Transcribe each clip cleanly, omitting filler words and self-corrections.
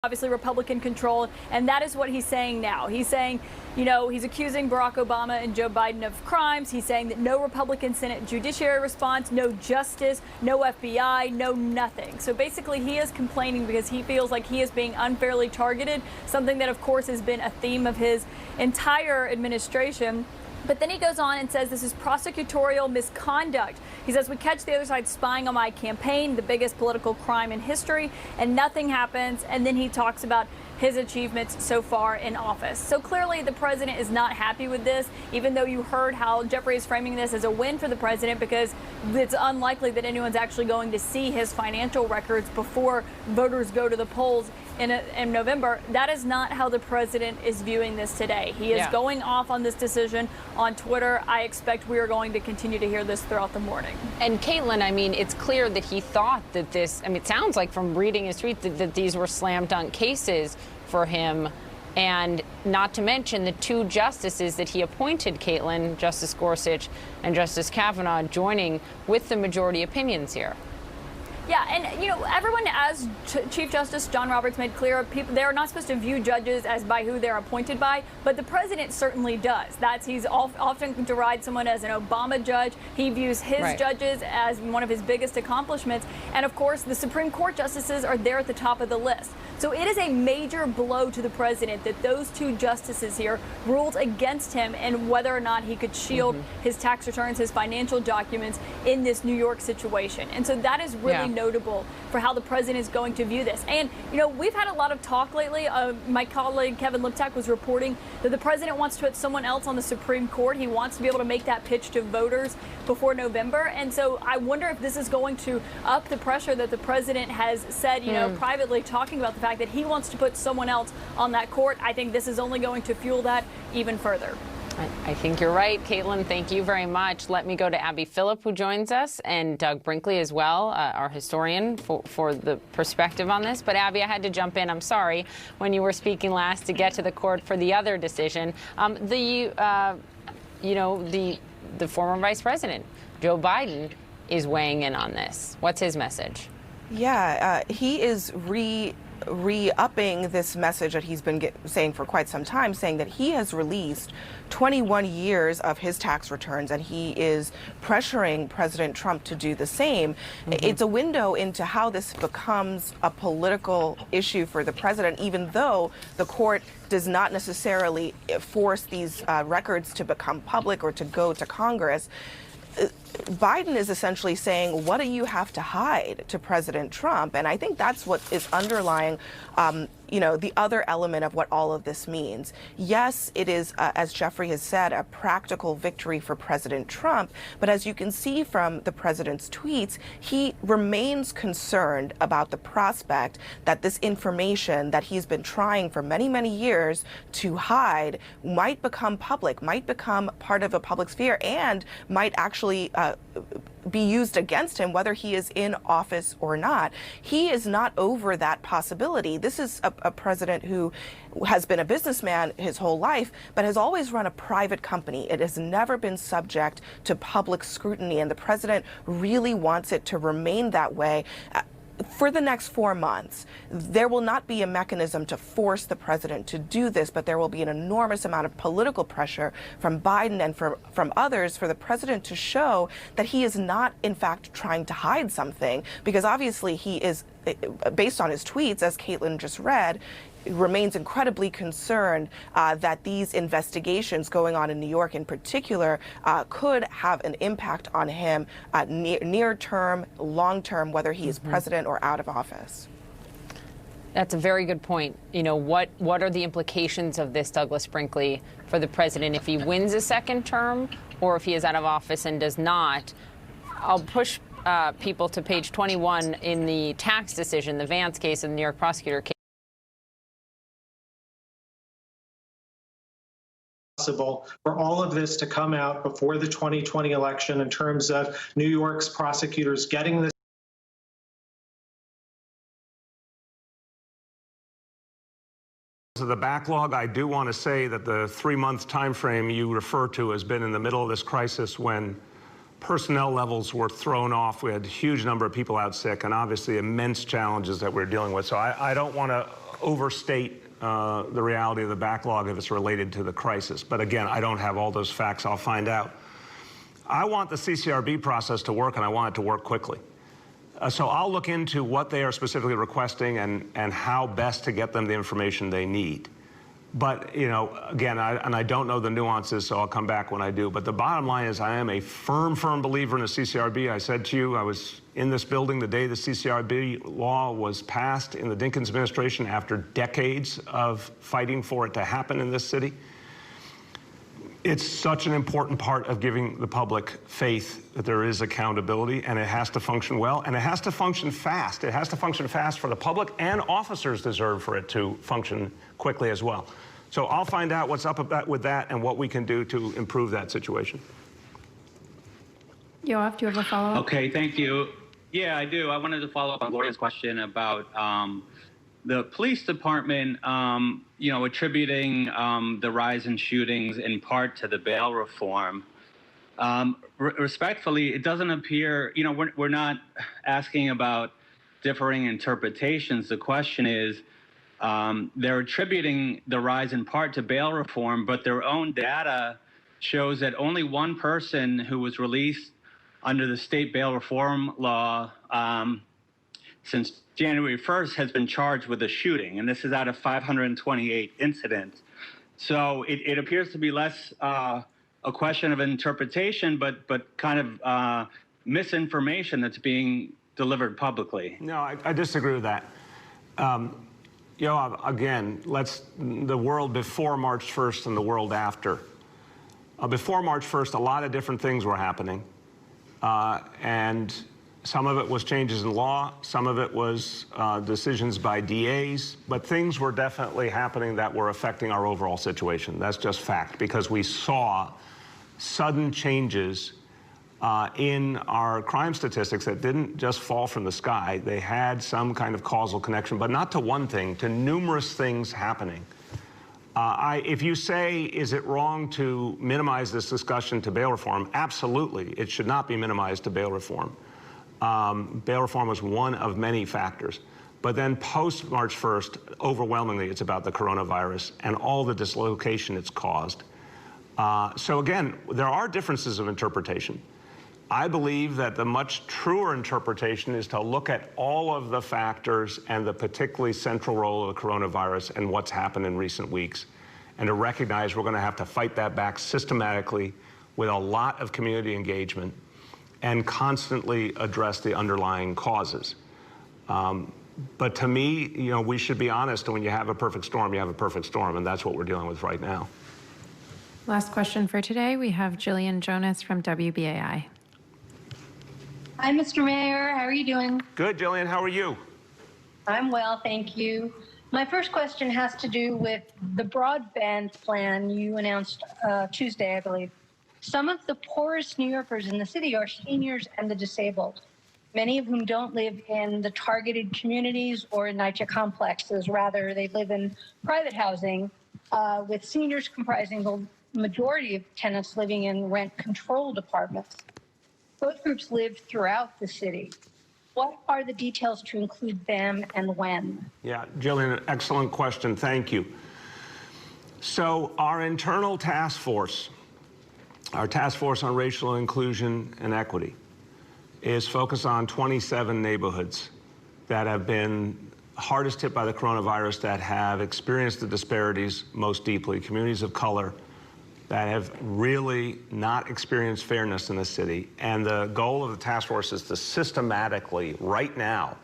obviously Republican controlled, and that is what he's saying now. He's saying, you know, he's accusing Barack Obama and Joe Biden of crimes. He's saying that no Republican Senate judiciary response, no justice, no FBI, no nothing. So basically he is complaining because he feels like he is being unfairly targeted, something that of course has been a theme of his entire administration. But then he goes on and says this is prosecutorial misconduct. He says, we catch the other side spying on my campaign, the biggest political crime in history, and nothing happens. And then he talks about his achievements so far in office. So clearly the president is not happy with this, even though you heard how Jeffrey is framing this as a win for the president because it's unlikely that anyone's actually going to see his financial records before voters go to the polls in November. That is not how the president is viewing this today. He is going off on this decision on Twitter. I expect we are going to continue to hear this throughout the morning. And Caitlin, I mean, it's clear that he thought that this, I mean, it sounds like from reading his tweet that these were slam dunk cases for him. And not to mention the two justices that he appointed, Caitlin, Justice Gorsuch and Justice Kavanaugh, joining with the majority opinions here. Yeah, and you know, everyone, as Chief Justice John Roberts made clear, people, they are not supposed to view judges as by who they're appointed by, but the president certainly does. He's often derided someone as an Obama judge. He views his judges as one of his biggest accomplishments, and of course, the Supreme Court justices are there at the top of the list. So it is a major blow to the president that those two justices here ruled against him and whether or not he could shield his tax returns, his financial documents in this New York situation. And so that is really notable for how the president is going to view this. And, you know, we've had a lot of talk lately. My colleague Kevin Liptak was reporting that the president wants to put someone else on the Supreme Court. He wants to be able to make that pitch to voters before November. And so I wonder if this is going to up the pressure that the president has said, you know, privately talking about the fact that he wants to put someone else on that court. I think this is only going to fuel that even further. I think you're right, Caitlin. Thank you very much. Let me go to Abby Phillip, who joins us, and Doug Brinkley as well, our historian, for the perspective on this. But Abby, I had to jump in. I'm sorry when you were speaking last to get to the court for the other decision. You know, the former vice president, Joe Biden, is weighing in on this. What's his message? Yeah, he is re-upping this message that he's been saying for quite some time, saying that he has released 21 years of his tax returns and he is pressuring President Trump to do the same. It's a window into how this becomes a political issue for the president, even though the court does not necessarily force these records to become public or to go to Congress. Biden is essentially saying, what do you have to hide to President Trump? And I think that's what is underlying, you know, the other element of what all of this means. Yes, it is, as Jeffrey has said, a practical victory for President Trump. But as you can see from the president's tweets, he remains concerned about the prospect that this information that he's been trying for many, many years to hide might become public, might become part of a public sphere, and might actually be used against him, whether he is in office or not. He is not over that possibility. This is a president who has been a businessman his whole life, but has always run a private company. It has never been subject to public scrutiny, and the president really wants it to remain that way. For the next 4 months, there will not be a mechanism to force the president to do this, but there will be an enormous amount of political pressure from Biden and from others for the president to show that he is not, in fact, trying to hide something, because obviously he is, based on his tweets, as Caitlin just read, remains incredibly concerned that these investigations going on in New York in particular could have an impact on him near term, long term, whether he is president or out of office. That's a very good point. You know, what are the implications of this, Douglas Brinkley, for the president if he wins a second term or if he is out of office and does not? I'll push people to page 21 in the tax decision, the Vance case and the New York prosecutor case. Possible for all of this to come out before the 2020 election in terms of New York's prosecutors getting this. The backlog, I do want to say that the 3-month time frame you refer to has been in the middle of this crisis when personnel levels were thrown off. We had a huge number of people out sick and obviously immense challenges that we're dealing with. So I don't want to overstate the reality of the backlog if it's related to the crisis. But again, I don't have all those facts. I'll find out. I want the CCRB process to work, and I want it to work quickly. So I'll look into what they are specifically requesting and how best to get them the information they need. But, you know, again, I don't know the nuances, so I'll come back when I do. But the bottom line is I am a firm believer in the CCRB. I said to you, I was in this building the day the CCRB law was passed in the Dinkins administration after decades of fighting for it to happen in this city. It's such an important part of giving the public faith that there is accountability, and it has to function well, and it has to function fast. It has to function fast for the public, and officers deserve for it to function quickly as well. So I'll find out what's up with that and what we can do to improve that situation. Yoav, do you have a follow-up? Okay, thank you. Yeah, I do. I wanted to follow up on Gloria's question about the police department, you know, attributing the rise in shootings in part to the bail reform. Respectfully, it doesn't appear, you know, we're not asking about differing interpretations. The question is, they're attributing the rise in part to bail reform, but their own data shows that only one person who was released under the state bail reform law since January 1st has been charged with a shooting, and this is out of 528 incidents. So it appears to be less a question of interpretation, but kind of misinformation that's being delivered publicly. No, I disagree with that. You know, again, the world before March 1st and the world after. Before March 1st, a lot of different things were happening, and some of it was changes in law, some of it was decisions by DAs, but things were definitely happening that were affecting our overall situation. That's just fact, because we saw sudden changes in our crime statistics that didn't just fall from the sky. They had some kind of causal connection, but not to one thing, to numerous things happening. If you say, is it wrong to minimize this discussion to bail reform? Absolutely, it should not be minimized to bail reform. Bail reform was one of many factors. But then post March 1st, overwhelmingly, it's about the coronavirus and all the dislocation it's caused. So again, there are differences of interpretation. I believe that the much truer interpretation is to look at all of the factors and the particularly central role of the coronavirus and what's happened in recent weeks, and to recognize we're going to have to fight that back systematically with a lot of community engagement and constantly address the underlying causes. But to me, you know, we should be honest, and when you have a perfect storm, you have a perfect storm, and that's what we're dealing with right now. Last question for today. We have Jillian Jonas from WBAI. Hi, Mr. Mayor. How are you doing? Good, Jillian. How are you? I'm well, thank you. My first question has to do with the broadband plan you announced Tuesday, I believe. Some of the poorest New Yorkers in the city are seniors and the disabled, many of whom don't live in the targeted communities or in NYCHA complexes. Rather, they live in private housing, with seniors comprising the majority of tenants living in rent-controlled apartments. Both groups live throughout the city. What are the details to include them and when? Yeah, Jillian, excellent question. Thank you. So our internal task force, our task force on racial inclusion and equity, is focused on 27 neighborhoods that have been hardest hit by the coronavirus, that have experienced the disparities most deeply, communities of color that have really not experienced fairness in the city. And the goal of the task force is to systematically, right now,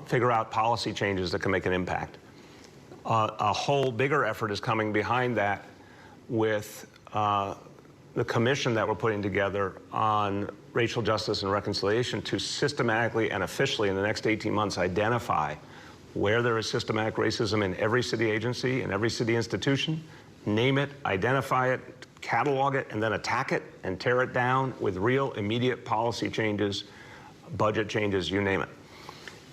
figure out policy changes that can make an impact. A whole bigger effort is coming behind that with the commission that we're putting together on racial justice and reconciliation to systematically and officially in the next 18 months identify where there is systematic racism in every city agency and every city institution, name it, identify it, catalog it, and then attack it and tear it down with real immediate policy changes, budget changes, you name it.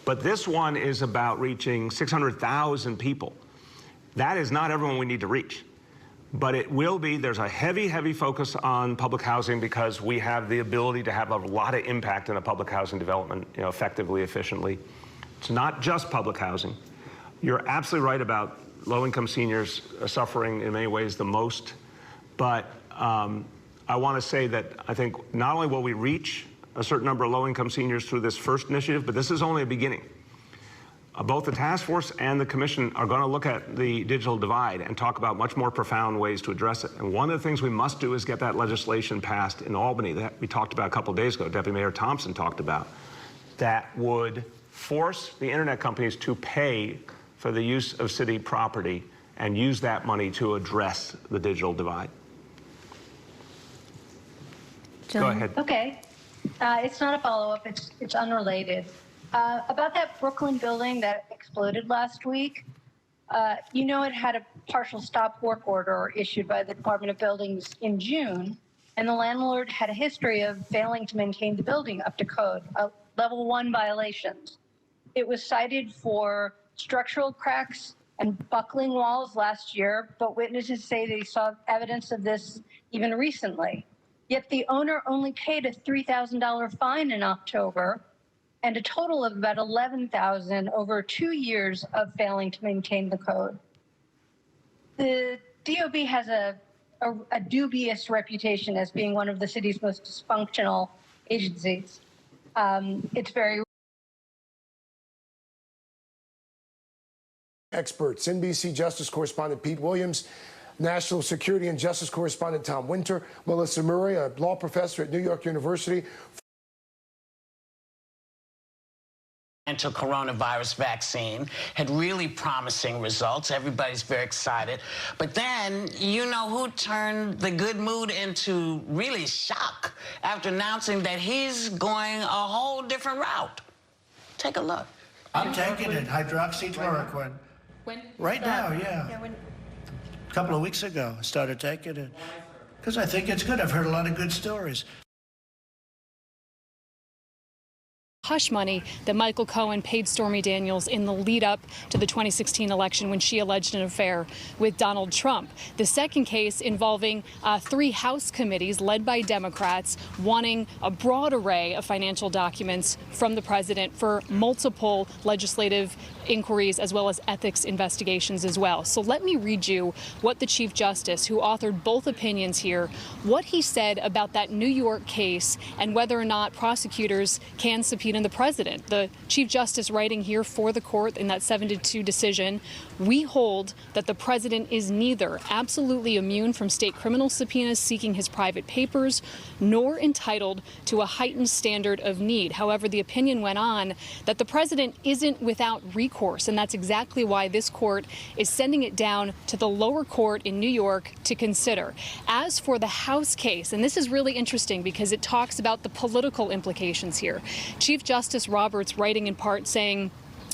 But this one is about reaching 600,000 people. That is not everyone we need to reach. But it will be, there's a heavy, heavy focus on public housing because we have the ability to have a lot of impact in a public housing development, effectively, efficiently. It's not just public housing. You're absolutely right about low-income seniors suffering in many ways the most, but I want to say that I think not only will we reach a certain number of low-income seniors through this first initiative, but this is only a beginning. Both the task force and the commission are going to look at the digital divide and talk about much more profound ways to address it. And one of the things we must do is get that legislation passed in Albany that we talked about a couple of days ago, Deputy Mayor Thompson talked about, that would force the internet companies to pay for the use of city property and use that money to address the digital divide. Go ahead. Okay. It's not a follow-up. It's unrelated. About that Brooklyn building that exploded last week, you know it had a partial stop work order issued by the Department of Buildings in June, and the landlord had a history of failing to maintain the building up to code, level 1 violations. It was cited for structural cracks and buckling walls last year, but witnesses say they saw evidence of this even recently. Yet the owner only paid a $3,000 fine in October and a total of about $11,000 over 2 years of failing to maintain the code. The DOB has a dubious reputation as being one of the city's most dysfunctional agencies. It's very experts. NBC Justice correspondent Pete Williams, National Security and Justice correspondent Tom Winter, Melissa Murray, a law professor at New York University. Coronavirus vaccine had really promising results. Everybody's very excited. But then, you know who turned the good mood into really shock after announcing that he's going a whole different route? Take a look. I'm taking it, hydroxychloroquine. When? Right now, yeah. A couple of weeks ago, I started taking it. Because I think it's good. I've heard a lot of good stories. Hush money that Michael Cohen paid Stormy Daniels in the lead up to the 2016 election when she alleged an affair with Donald Trump. The second case involving 3 House committees led by Democrats wanting a broad array of financial documents from the president for multiple legislative inquiries as well as ethics investigations as well. So let me read you what the Chief Justice, who authored both opinions here, what he said about that New York case and whether or not prosecutors can subpoena the president. The Chief Justice writing here for the court in that 7-2 decision, we hold that the president is neither absolutely immune from state criminal subpoenas seeking his private papers, nor entitled to a heightened standard of need. However, the opinion went on that the president isn't without recourse, and that's exactly why this court is sending it down to the lower court in New York to consider. As for the House case, and this is really interesting because it talks about the political implications here. Chief Justice Roberts writing in part saying,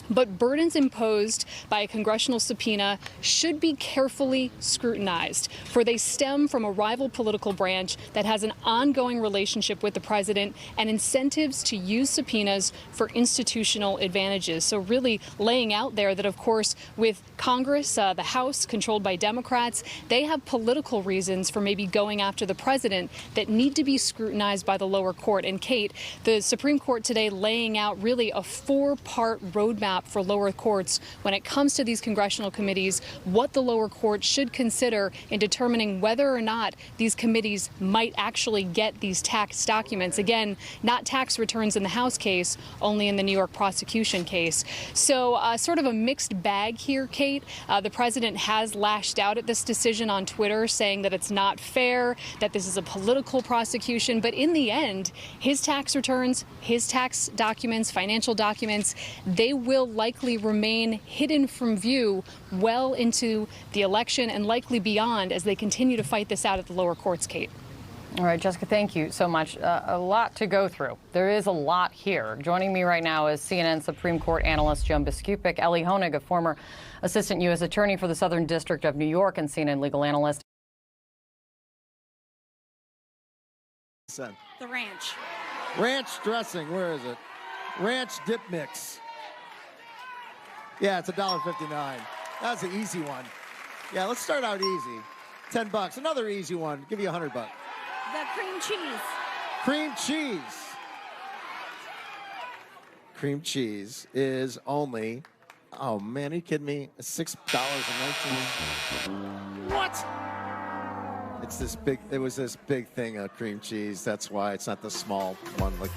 but burdens imposed by a congressional subpoena should be carefully scrutinized, for they stem from a rival political branch that has an ongoing relationship with the president and incentives to use subpoenas for institutional advantages. So really laying out there that, of course, with Congress, the House controlled by Democrats, they have political reasons for maybe going after the president that need to be scrutinized by the lower court. And Kate, the Supreme Court today laying out really a 4-part roadmap for lower courts when it comes to these congressional committees, what the lower court should consider in determining whether or not these committees might actually get these tax documents. Again, not tax returns in the House case, only in the New York prosecution case. So sort of a mixed bag here, Kate. The president has lashed out at this decision on Twitter, saying that it's not fair, that this is a political prosecution. But in the end, his tax returns, his tax documents, financial documents, they will likely remain hidden from view well into the election and likely beyond as they continue to fight this out at the lower courts, Kate. All right, Jessica, thank you so much. A lot to go through. There is a lot here. Joining me right now is CNN Supreme Court analyst Joan Biskupic, Ellie Honig, a former assistant U.S. attorney for the Southern District of New York and CNN legal analyst. The ranch. Ranch dressing, where is it? Ranch dip mix. Yeah, it's $1.59. That's an easy one. Yeah, let's start out easy. $10. Another easy one. Give you $100. The cream cheese. Cream cheese. Cream cheese is only Oh, man, are you kidding me? $6.19. What? It's this big, it was this big thing of cream cheese. That's why it's not the small one. Like.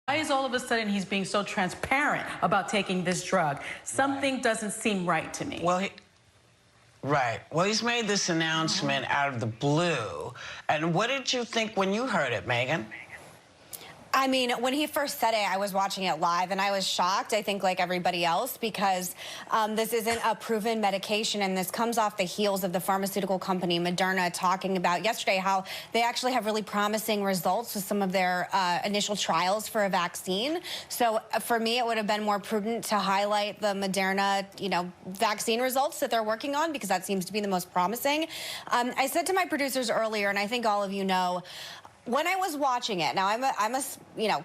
Why is all of a sudden he's being so transparent about taking this drug? Something doesn't seem right to me. Well, right. Well, he's made this announcement out of the blue. And what did you think when you heard it, Megan? I mean, when he first said it, I was watching it live, and I was shocked, I think, like everybody else, because this isn't a proven medication, and this comes off the heels of the pharmaceutical company Moderna talking about yesterday how they actually have really promising results with some of their initial trials for a vaccine. So for me, it would have been more prudent to highlight the Moderna, vaccine results that they're working on, because that seems to be the most promising. I said to my producers earlier, and I think all of you know, when I was watching it, now I'm a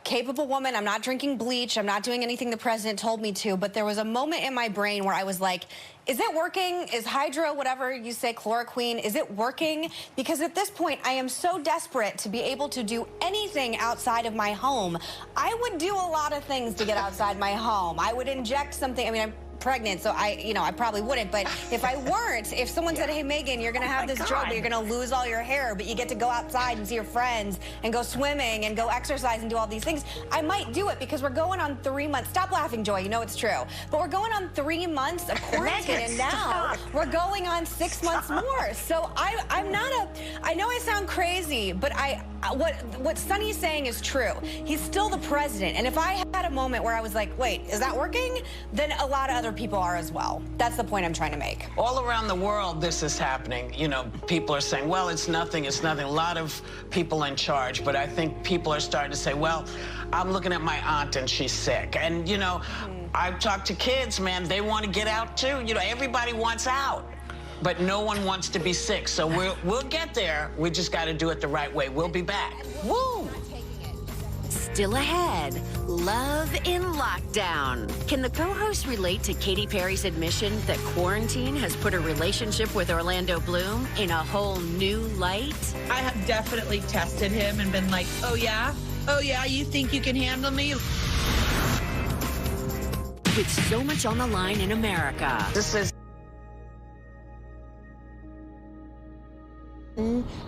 capable woman. I'm not drinking bleach. I'm not doing anything the president told me to. But there was a moment in my brain where I was like, is it working? Is hydro, whatever you say, chloroquine, is it working? Because at this point, I am so desperate to be able to do anything outside of my home. I would do a lot of things to get outside my home. I would inject something. I mean, I'm pregnant, so I probably wouldn't. But if I weren't, if someone said, hey, Megan, you're going to have this drug, but you're going to lose all your hair, but you get to go outside and see your friends and go swimming and go exercise and do all these things, I might do it, because we're going on 3 months. Stop laughing, Joy. You know it's true. But we're going on 3 months of quarantine, and now we're going on 6 months more. So I know I sound crazy, but what Sonny's saying is true. He's still the president. And if I had a moment where I was like, wait, is that working? Then a lot of other people are as well. That's the point I'm trying to make. All around the world, this is happening. People are saying, well, it's nothing, it's nothing. A lot of people in charge, but I think people are starting to say, well, I'm looking at my aunt and she's sick. And, I've talked to kids, man, they want to get out too. Everybody wants out. But no one wants to be sick. So we'll get there. We just got to do it the right way. We'll be back. Woo! Still ahead, love in lockdown. Can the co-host relate to Katy Perry's admission that quarantine has put her relationship with Orlando Bloom in a whole new light? I have definitely tested him and been like, oh yeah, you think you can handle me? With so much on the line in America. This is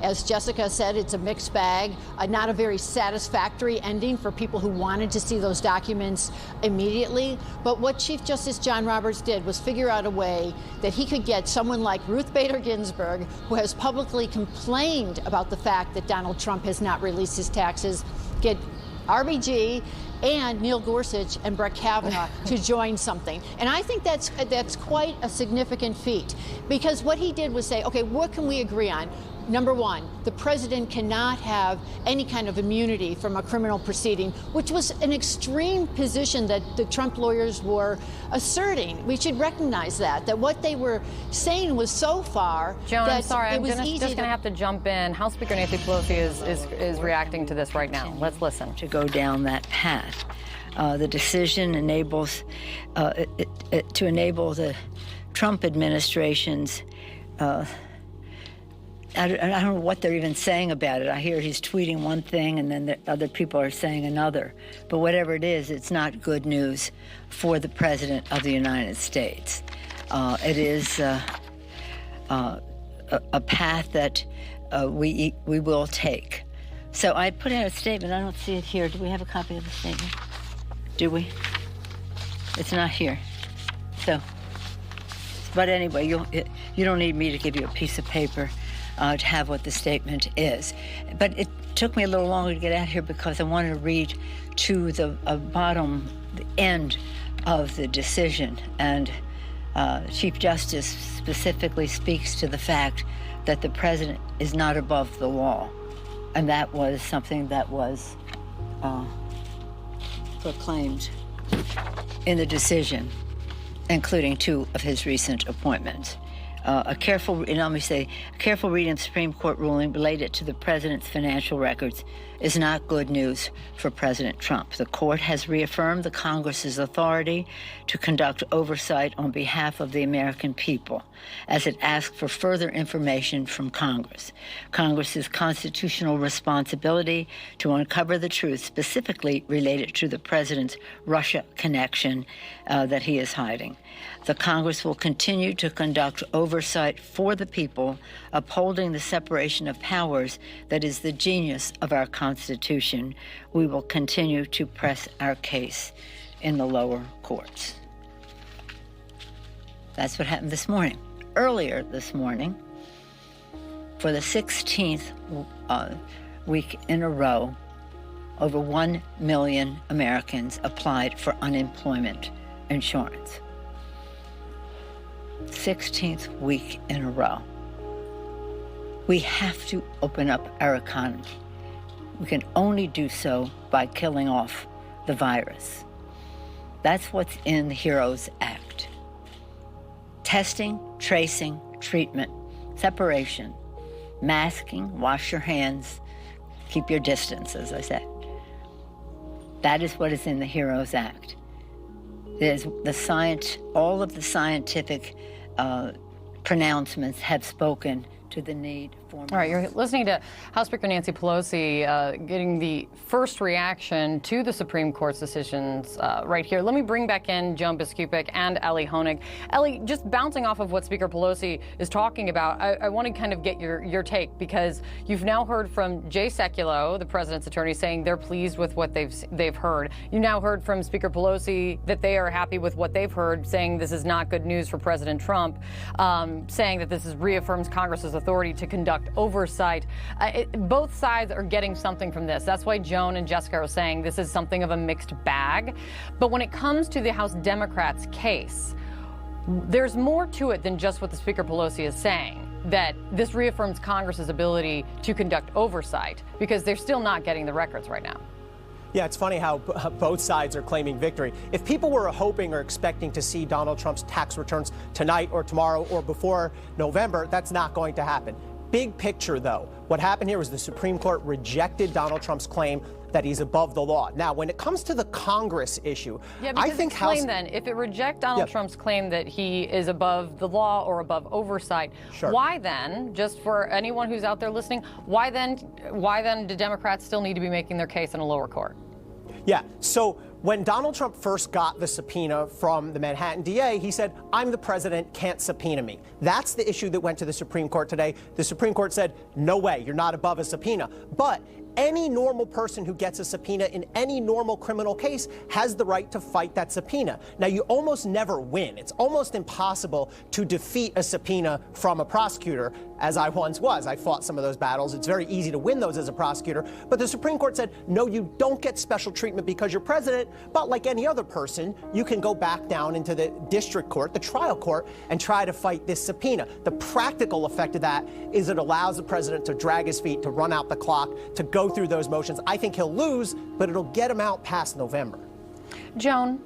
As Jessica said, it's a mixed bag, not a very satisfactory ending for people who wanted to see those documents immediately. But what Chief Justice John Roberts did was figure out a way that he could get someone like Ruth Bader Ginsburg, who has publicly complained about the fact that Donald Trump has not released his taxes, get RBG and Neil Gorsuch and Brett Kavanaugh to join something. And I think that's quite a significant feat, because what he did was say, okay, what can we agree on? Number one, the president cannot have any kind of immunity from a criminal proceeding, which was an extreme position that the Trump lawyers were asserting. We should recognize that what they were saying was so far Joan, that I'm sorry, it I'm was just easy going to have to jump in. House Speaker Nancy Pelosi is reacting to this right now. Let's listen. To go down that path. The decision enables to enable the Trump administration's I don't know what they're even saying about it. I hear he's tweeting one thing and then other people are saying another. But whatever it is, it's not good news for the President of the United States. It is a path that we will take. So I put out a statement. I don't see it here. Do we have a copy of the statement? Do we? It's not here. So, but anyway, you don't need me to give you a piece of paper to have what the statement is. But it took me a little longer to get out here because I wanted to read to the bottom, the end of the decision. And Chief Justice specifically speaks to the fact that the president is not above the law. And that was something that was proclaimed in the decision, including 2 of his recent appointments. A careful reading of the Supreme Court ruling related to the president's financial records is not good news for President Trump. The court has reaffirmed the Congress's authority to conduct oversight on behalf of the American people as it asked for further information from Congress. Congress's constitutional responsibility to uncover the truth specifically related to the president's Russia connection that he is hiding. The Congress will continue to conduct oversight for the people, upholding the separation of powers that is the genius of our Constitution. We will continue to press our case in the lower courts. That's what happened this morning. Earlier this morning, for the 16th week in a row, over 1 million Americans applied for unemployment insurance. 16th week in a row. We have to open up our economy. We can only do so by killing off the virus. That's what's in the HEROES Act. Testing, tracing, treatment, separation, masking, wash your hands, keep your distance, as I said. That is what is in the HEROES Act. There's the science, all of the scientific pronouncements have spoken to the need for more. All right, you're listening to House Speaker Nancy Pelosi getting the first reaction to the Supreme Court's decisions right here. Let me bring back in Joan Biskupic and Ellie Honig. Ellie, just bouncing off of what Speaker Pelosi is talking about, I want to kind of get your take, because you've now heard from Jay Sekulow, the president's attorney, saying they're pleased with what they've heard. You now heard from Speaker Pelosi that they are happy with what they've heard, saying this is not good news for President Trump, saying that this reaffirms Congress's authority to conduct oversight. Both sides are getting something from this. That's why Joan and Jessica are saying this is something of a mixed bag. But when it comes to the House Democrats' case, there's more to it than just what the Speaker Pelosi is saying, that this reaffirms Congress's ability to conduct oversight, because they're still not getting the records right now. Yeah, it's funny how both sides are claiming victory. If people were hoping or expecting to see Donald Trump's tax returns tonight or tomorrow or before November, that's not going to happen. Big picture, though, what happened here was the Supreme Court rejected Donald Trump's claim that he's above the law. Now, when it comes to the Congress issue, I think if it rejects Donald Trump's claim that he is above the law or above oversight, why then, just for anyone who's out there listening, why then do Democrats still need to be making their case in a lower court? Yeah, so when Donald Trump first got the subpoena from the Manhattan DA, he said, I'm the president, can't subpoena me. That's the issue that went to the Supreme Court today. The Supreme Court said, no way, you're not above a subpoena. But any normal person who gets a subpoena in any normal criminal case has the right to fight that subpoena. Now, you almost never win. It's almost impossible to defeat a subpoena from a prosecutor, as I once was. I fought some of those battles. It's very easy to win those as a prosecutor. But the Supreme Court said, no, you don't get special treatment because you're president. But like any other person, you can go back down into the district court, the trial court, and try to fight this subpoena. The practical effect of that is it allows the president to drag his feet, to run out the clock, to go through those motions. I think he'll lose, but it'll get him out past November. Joan,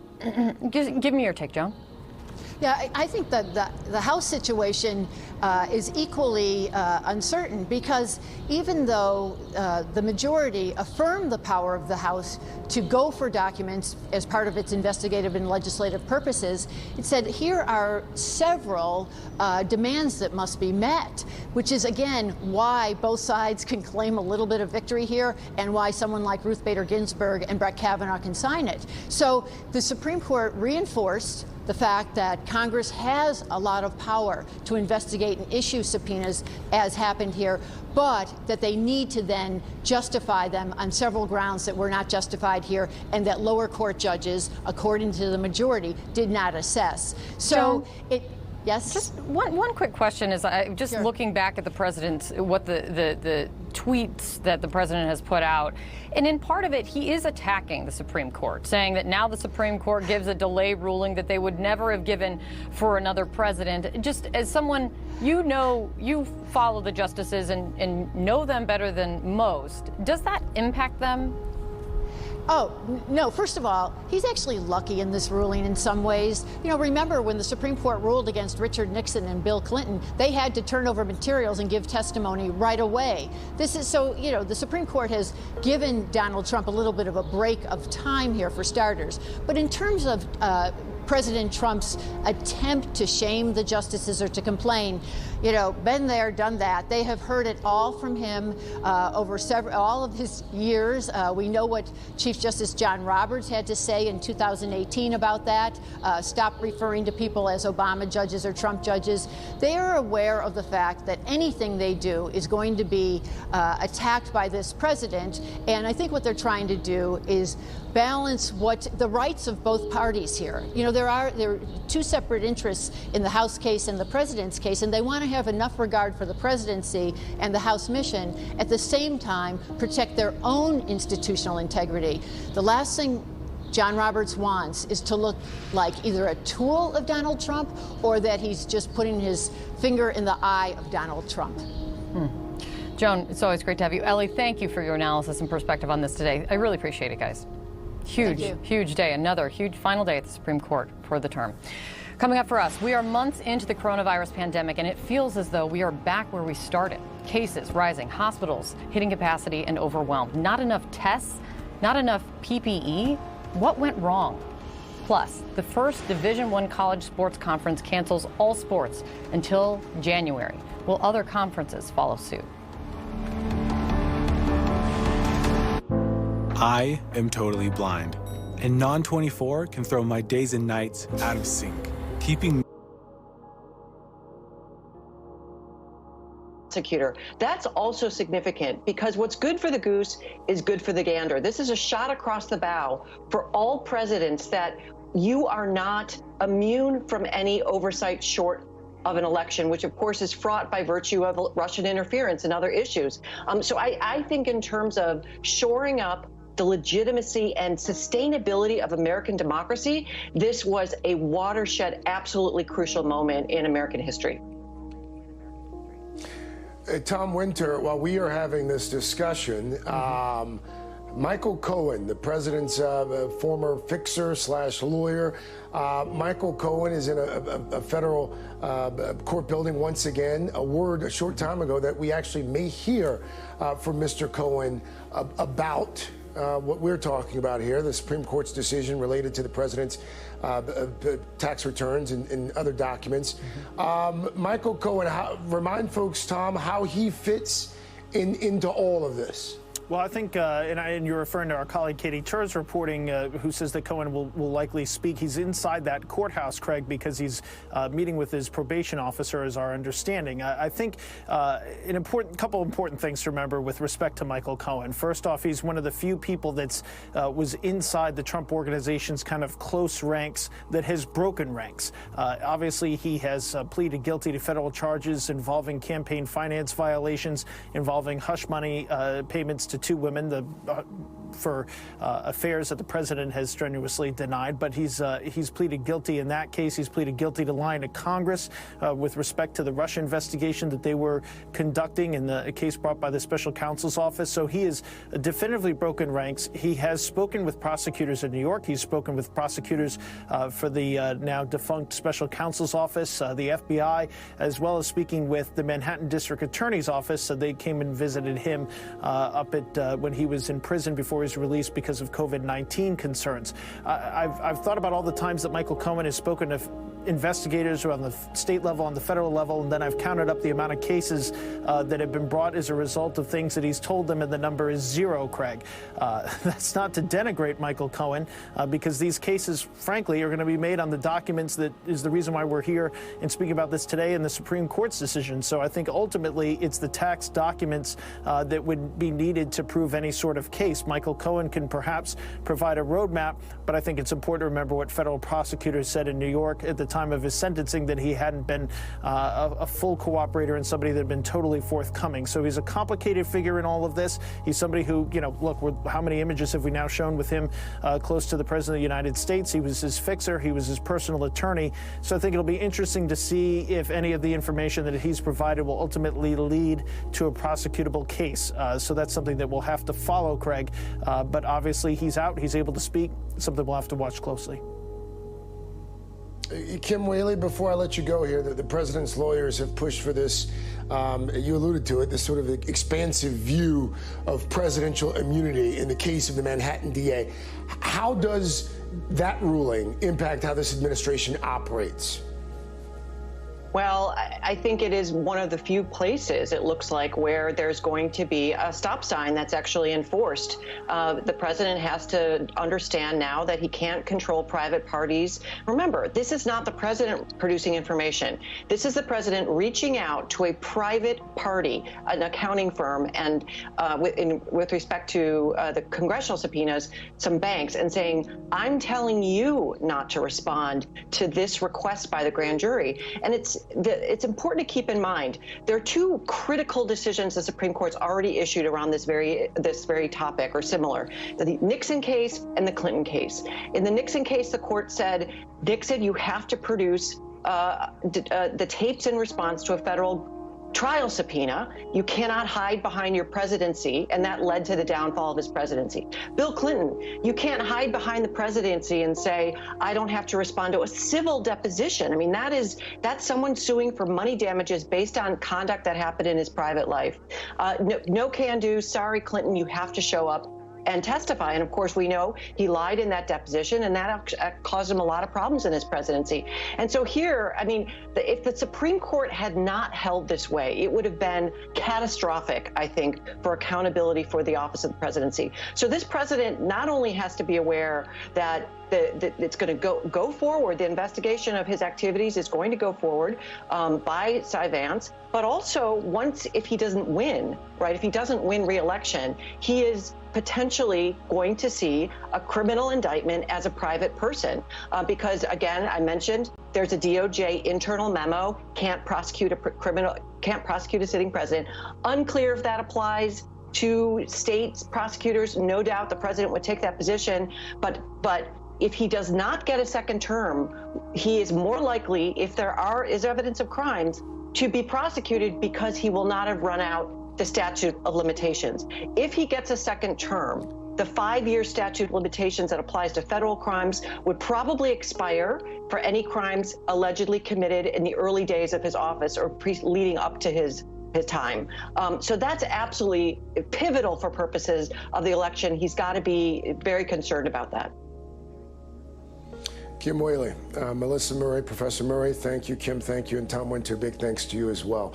give me your take, Joan. Yeah, I think that the House situation is equally uncertain, because even though the majority affirmed the power of the House to go for documents as part of its investigative and legislative purposes, it said here are several demands that must be met, which is, again, why both sides can claim a little bit of victory here and why someone like Ruth Bader Ginsburg and Brett Kavanaugh can sign it. So the Supreme Court reinforced the fact that Congress has a lot of power to investigate and issue subpoenas, as happened here, but that they need to then justify them on several grounds that were not justified here, and that lower court judges, according to the majority, did not assess. So yes? Just one quick question is, just looking back at the president's, the tweets that the president has put out, and in part of it, he is attacking the Supreme Court, saying that now the Supreme Court gives a delay ruling that they would never have given for another president. Just as someone, you follow the justices and know them better than most, does that impact them? Oh, no, first of all, he's actually lucky in this ruling in some ways. You know, remember when the Supreme Court ruled against Richard Nixon and Bill Clinton, they had to turn over materials and give testimony right away. This is so, you know, the Supreme Court has given Donald Trump a little bit of a break of time here for starters. But in terms of President Trump's attempt to shame the justices or to complain, you know, been there, done that. They have heard it all from him over all of his years. We know what Chief Justice John Roberts had to say in 2018 about that. Stop referring to people as Obama judges or Trump judges. They are aware of the fact that anything they do is going to be attacked by this president. And I think what they're trying to do is balance the rights of both parties here. You know, there are two separate interests in the House case and the president's case, and they want to have enough regard for the presidency and the House mission, at the same time protect their own institutional integrity. The last thing John Roberts wants is to look like either a tool of Donald Trump or that he's just putting his finger in the eye of Donald Trump. Joan, it's always great to have you. Ellie, thank you for your analysis and perspective on this today. I really appreciate it, guys. Huge day. Another huge final day at the Supreme Court for the term. Coming up for us, we are months into the coronavirus pandemic, and it feels as though we are back where we started. Cases rising, hospitals hitting capacity and overwhelmed. Not enough tests, not enough PPE. What went wrong? Plus, the first Division I college sports conference cancels all sports until January. Will other conferences follow suit? I am totally blind, and Non-24 can throw my days and nights out of sync, keeping prosecutor. That's also significant because what's good for the goose is good for the gander. This is a shot across the bow for all presidents that you are not immune from any oversight short of an election, which of course is fraught by virtue of Russian interference and other issues. So I think in terms of shoring up the legitimacy and sustainability of American democracy, this was a watershed, absolutely crucial moment in American history. Tom Winter, while we are having this discussion, Michael Cohen, the president's former fixer/lawyer, Michael Cohen is in a federal court building once again. A word a short time ago that we actually may hear from Mr. Cohen about what we're talking about here, the Supreme Court's decision related to the president's tax returns and other documents. Michael Cohen, remind folks, Tom, how he fits into all of this. Well, I think, and you're referring to our colleague Katie Tur's reporting, who says that Cohen will likely speak. He's inside that courthouse, Craig, because he's meeting with his probation officer, is our understanding. I think couple important things to remember with respect to Michael Cohen. First off, he's one of the few people that's was inside the Trump organization's kind of close ranks that has broken ranks. Obviously, he has pleaded guilty to federal charges involving campaign finance violations, involving hush money payments to two women for affairs that the president has strenuously denied. But he's pleaded guilty in that case. He's pleaded guilty to lying to Congress with respect to the Russia investigation that they were conducting in the case brought by the special counsel's office. So he has definitively broken ranks. He has spoken with prosecutors in New York. He's spoken with prosecutors for the now defunct special counsel's office, the FBI, as well as speaking with the Manhattan District Attorney's office. So they came and visited him up at when he was in prison before he was released because of COVID-19 concerns. I've thought about all the times that Michael Cohen has spoken to investigators on the state level, on the federal level, and then I've counted up the amount of cases that have been brought as a result of things that he's told them, and the number is 0, Craig. That's not to denigrate Michael Cohen, because these cases, frankly, are going to be made on the documents that is the reason why we're here and speaking about this today in the Supreme Court's decision. So I think ultimately it's the tax documents that would be needed to prove any sort of case. Michael Cohen can perhaps provide a roadmap, but I think it's important to remember what federal prosecutors said in New York at the time of his sentencing, that he hadn't been a full cooperator and somebody that had been totally forthcoming. So he's a complicated figure in all of this. He's somebody who, you know, look, how many images have we now shown with him close to the President of the United States? He was his fixer. He was his personal attorney. So I think it'll be interesting to see if any of the information that he's provided will ultimately lead to a prosecutable case. So that's something that we'll have to follow, Craig. But obviously he's out, he's able to speak, something we'll have to watch closely. Kim Whaley, before I let you go here, the president's lawyers have pushed for this, you alluded to it, this sort of expansive view of presidential immunity in the case of the Manhattan DA. How does that ruling impact how this administration operates? Well, I think it is one of the few places, it looks like, where there's going to be a stop sign that's actually enforced. The president has to understand now that he can't control private parties. Remember, this is not the president producing information. This is the president reaching out to a private party, an accounting firm, and with respect to the congressional subpoenas, some banks, and saying, I'm telling you not to respond to this request by the grand jury. And it's important to keep in mind there are two critical decisions the Supreme Court's already issued around this very topic, or similar: the Nixon case and the Clinton case. In the Nixon case, the court said, Nixon, you have to produce the tapes in response to a federal trial subpoena. You cannot hide behind your presidency, and that led to the downfall of his presidency. Bill Clinton, you can't hide behind the presidency and say, I don't have to respond to a civil deposition. I mean, that's someone suing for money damages based on conduct that happened in his private life. No can do. Sorry, Clinton, you have to show up and testify. And of course, we know he lied in that deposition, and that caused him a lot of problems in his presidency. And so here, I mean, if the Supreme Court had not held this way, it would have been catastrophic, I think, for accountability for the office of the presidency. So this president not only has to be aware that it's going to go forward, the investigation of his activities is going to go forward by Cy Vance, but also if he doesn't win, right, if he doesn't win re-election, he is potentially going to see a criminal indictment as a private person because, again, I mentioned there's a DOJ internal memo, can't prosecute a sitting president. Unclear if that applies to state prosecutors. No doubt the president would take that position, but if he does not get a second term, he is more likely, if there is evidence of crimes, to be prosecuted because he will not have run out the statute of limitations. If he gets a second term, the 5-year statute of limitations that applies to federal crimes would probably expire for any crimes allegedly committed in the early days of his office or leading up to his time. So that's absolutely pivotal for purposes of the election. He's got to be very concerned about that. Kim Whaley, Melissa Murray, Professor Murray, thank you. Kim, thank you. And Tom Winter, big thanks to you as well.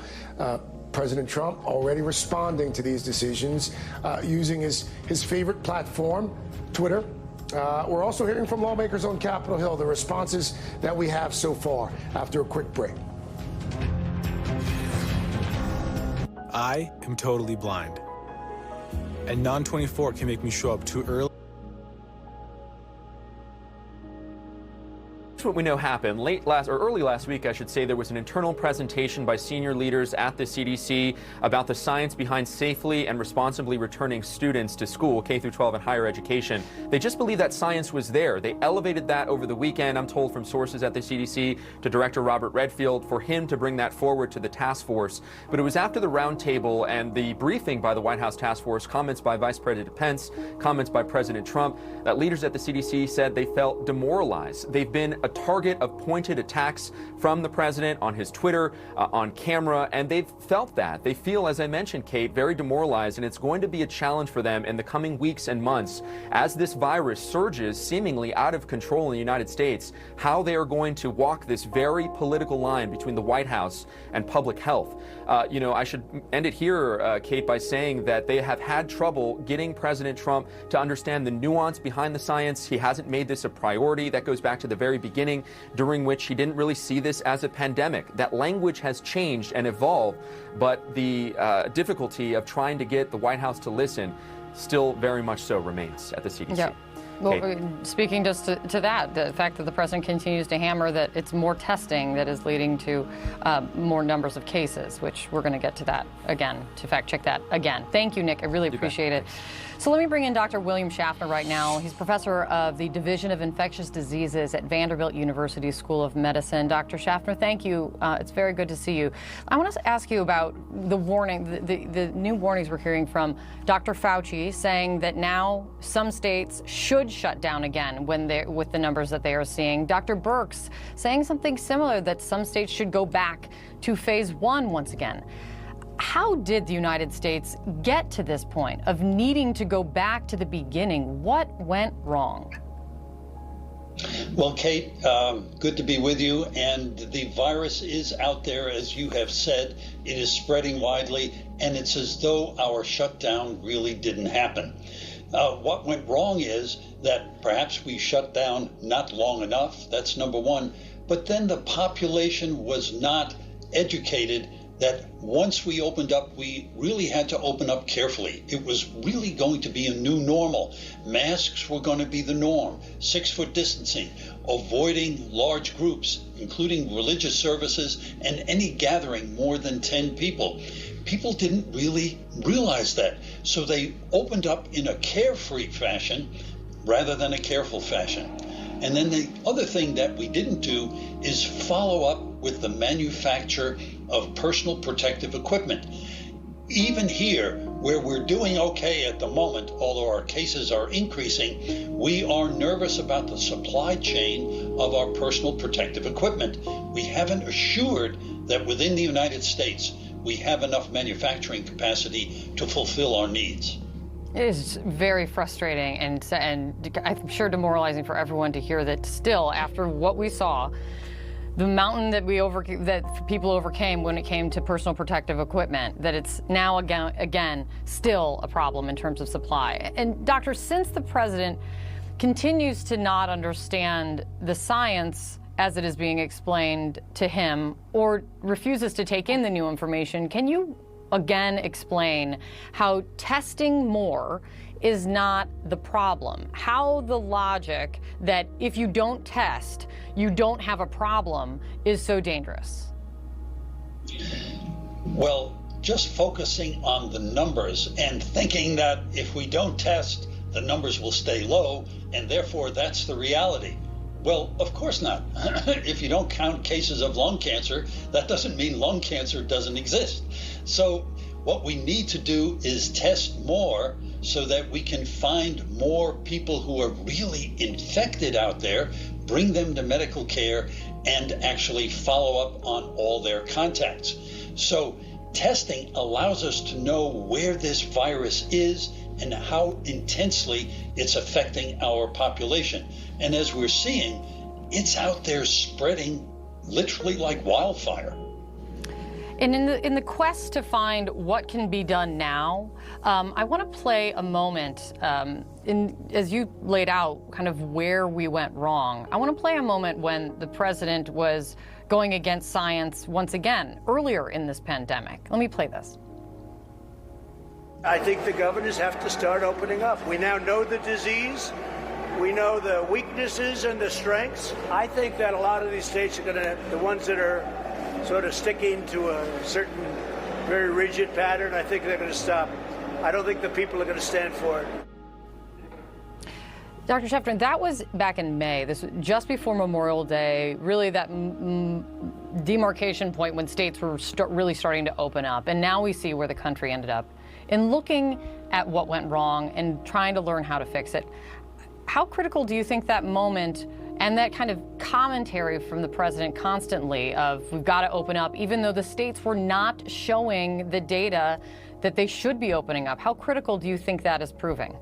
President Trump already responding to these decisions using his favorite platform, Twitter. We're also hearing from lawmakers on Capitol Hill, the responses that we have so far after a quick break. I am totally blind. And non-24 can make me show up too early. What we know happened early last week, I should say, there was an internal presentation by senior leaders at the CDC about the science behind safely and responsibly returning students to school, K through 12 and higher education. They just believed that science was there. They elevated that over the weekend, I'm told from sources at the CDC, to Director Robert Redfield for him to bring that forward to the task force. But it was after the roundtable and the briefing by the White House task force, comments by Vice President Pence, comments by President Trump, that leaders at the CDC said they felt demoralized. They've been a target of pointed attacks from the president on his Twitter, on camera, and they've felt that. They feel, as I mentioned, Kate, very demoralized, and it's going to be a challenge for them in the coming weeks and months as this virus surges seemingly out of control in the United States, how they are going to walk this very political line between the White House and public health. I should end it here, Kate, by saying that they have had trouble getting President Trump to understand the nuance behind the science. He hasn't made this a priority. That goes back to the very beginning, during which he didn't really see this as a pandemic. That language has changed and evolved, but the difficulty of trying to get the White House to listen still very much so remains at the CDC. Yep. Well, speaking just to that, the fact that the president continues to hammer that it's more testing that is leading to more numbers of cases, which we're going to get to that again, to fact check that again. Thank you, Nick. I really appreciate it. So let me bring in Dr. William Schaffner right now. He's professor of the Division of Infectious Diseases at Vanderbilt University School of Medicine. Dr. Schaffner, thank you. It's very good to see you. I want to ask you about the warning, the new warnings we're hearing from Dr. Fauci saying that now some states should shut down again with the numbers that they are seeing. Dr. Birx saying something similar, that some states should go back to phase 1 once again. How did the United States get to this point of needing to go back to the beginning? What went wrong? Well, Kate, good to be with you. And the virus is out there, as you have said. It is spreading widely, and it's as though our shutdown really didn't happen. What went wrong is that perhaps we shut down not long enough. That's number one. But then the population was not educated that once we opened up, we really had to open up carefully. It was really going to be a new normal. Masks were going to be the norm, 6-foot distancing, avoiding large groups, including religious services and any gathering more than 10 people. People didn't really realize that. So they opened up in a carefree fashion rather than a careful fashion. And then the other thing that we didn't do is follow up with the manufacture of personal protective equipment. Even here, where we're doing okay at the moment, although our cases are increasing, we are nervous about the supply chain of our personal protective equipment. We haven't assured that within the United States, we have enough manufacturing capacity to fulfill our needs. It is very frustrating and I'm sure demoralizing for everyone to hear that still, after what we saw, the mountain that people overcame when it came to personal protective equipment, that it's now again still a problem in terms of supply. And doctor, since the president continues to not understand the science as it is being explained to him or refuses to take in the new information, can you again explain how testing more is not the problem? How the logic that if you don't test, you don't have a problem is so dangerous? Well, just focusing on the numbers and thinking that if we don't test, the numbers will stay low, and therefore that's the reality. Well, of course not. If you don't count cases of lung cancer, that doesn't mean lung cancer doesn't exist. So what we need to do is test more so that we can find more people who are really infected out there, bring them to medical care, and actually follow up on all their contacts. So testing allows us to know where this virus is and how intensely it's affecting our population. And as we're seeing, it's out there spreading literally like wildfire. And in the quest to find what can be done now, I want to play a moment, as you laid out kind of where we went wrong. I want to play a moment when the president was going against science once again, earlier in this pandemic. Let me play this. I think the governors have to start opening up. We now know the disease. We know the weaknesses and the strengths. I think that a lot of these states are going to, the ones that are sort of sticking to a certain very rigid pattern, I think they're going to stop. I don't think the people are going to stand for it. Dr. Schaffner, that was back in May. This was just before Memorial Day, really that demarcation point when states were really starting to open up. And now we see where the country ended up. In looking at what went wrong and trying to learn how to fix it, how critical do you think that moment and that kind of commentary from the president constantly of we've got to open up, even though the states were not showing the data that they should be opening up, how critical do you think that is proving?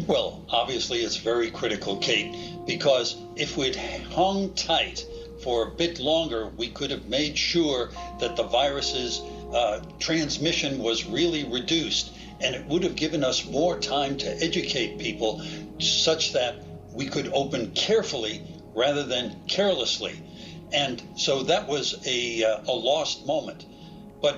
Well, obviously it's very critical, Kate, because if we'd hung tight for a bit longer, we could have made sure that the virus's transmission was really reduced, and it would have given us more time to educate people such that we could open carefully rather than carelessly. And so that was a lost moment. But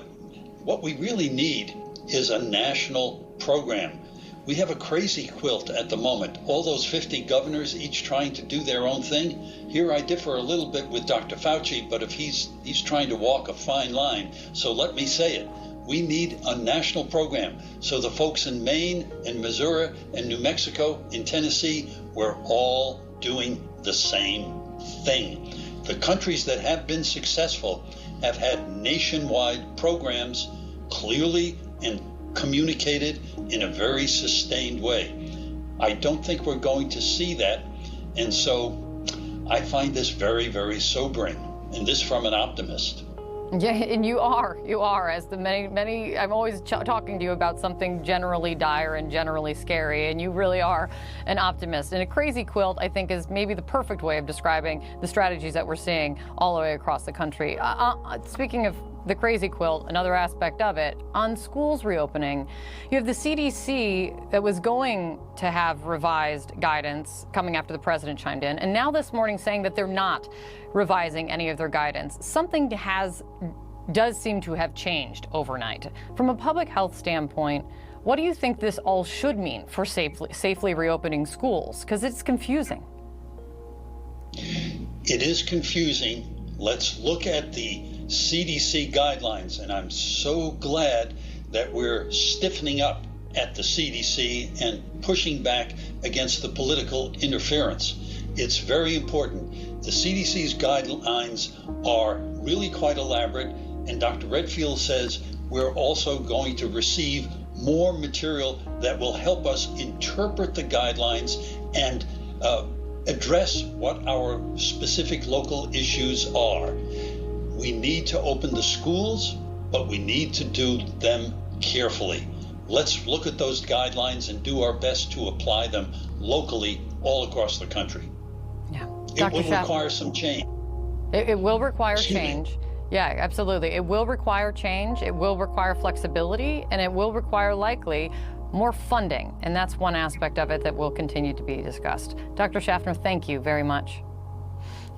what we really need is a national program. We have a crazy quilt at the moment. All those 50 governors, each trying to do their own thing. Here I differ a little bit with Dr. Fauci, but if he's trying to walk a fine line, so let me say it. We need a national program. So the folks in Maine and Missouri and New Mexico, in Tennessee, we're all doing the same thing. The countries that have been successful have had nationwide programs clearly and communicated in a very sustained way. I don't think we're going to see that, and so I find this very, very sobering, and this from an optimist. Yeah, and you are, as the many, I'm always talking to you about something generally dire and generally scary, and you really are an optimist. And a crazy quilt, I think, is maybe the perfect way of describing the strategies that we're seeing all the way across the country. Speaking of the crazy quilt, another aspect of it, on schools reopening, you have the CDC that was going to have revised guidance coming after the president chimed in, and now this morning saying that they're not revising any of their guidance. Something does seem to have changed overnight. From a public health standpoint, what do you think this all should mean for safely reopening schools? Because it's confusing. It is confusing. Let's look at the CDC guidelines, and I'm so glad that we're stiffening up at the CDC and pushing back against the political interference. It's very important. The CDC's guidelines are really quite elaborate, and Dr. Redfield says we're also going to receive more material that will help us interpret the guidelines and address what our specific local issues are. We need to open the schools, but we need to do them carefully. Let's look at those guidelines and do our best to apply them locally all across the country. Yeah. It will require some change. It will require change. Yeah, absolutely. It will require change. It will require flexibility, and it will require likely more funding. And that's one aspect of it that will continue to be discussed. Dr. Schaffner, thank you very much.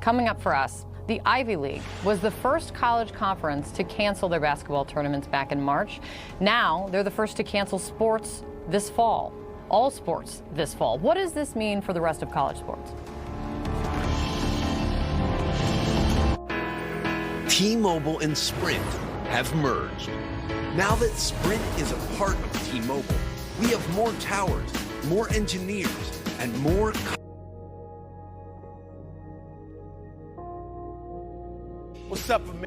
Coming up for us, the Ivy League was the first college conference to cancel their basketball tournaments back in March. Now they're the first to cancel sports this fall, all sports this fall. What does this mean for the rest of college sports? T-Mobile and Sprint have merged. Now that Sprint is a part of T-Mobile, we have more towers, more engineers, and more. What's up, man?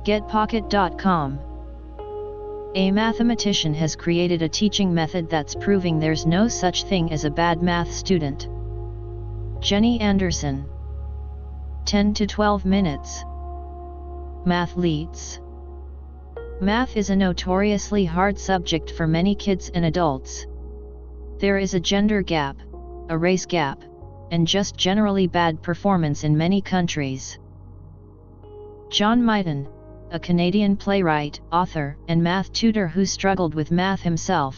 GetPocket.com. A mathematician has created a teaching method that's proving there's no such thing as a bad math student. Jenny Anderson. 10 to 12 minutes. Math leads. Math is a notoriously hard subject for many kids and adults. There is a gender gap, a race gap, and just generally bad performance in many countries. John Myton, a Canadian playwright, author, and math tutor who struggled with math himself,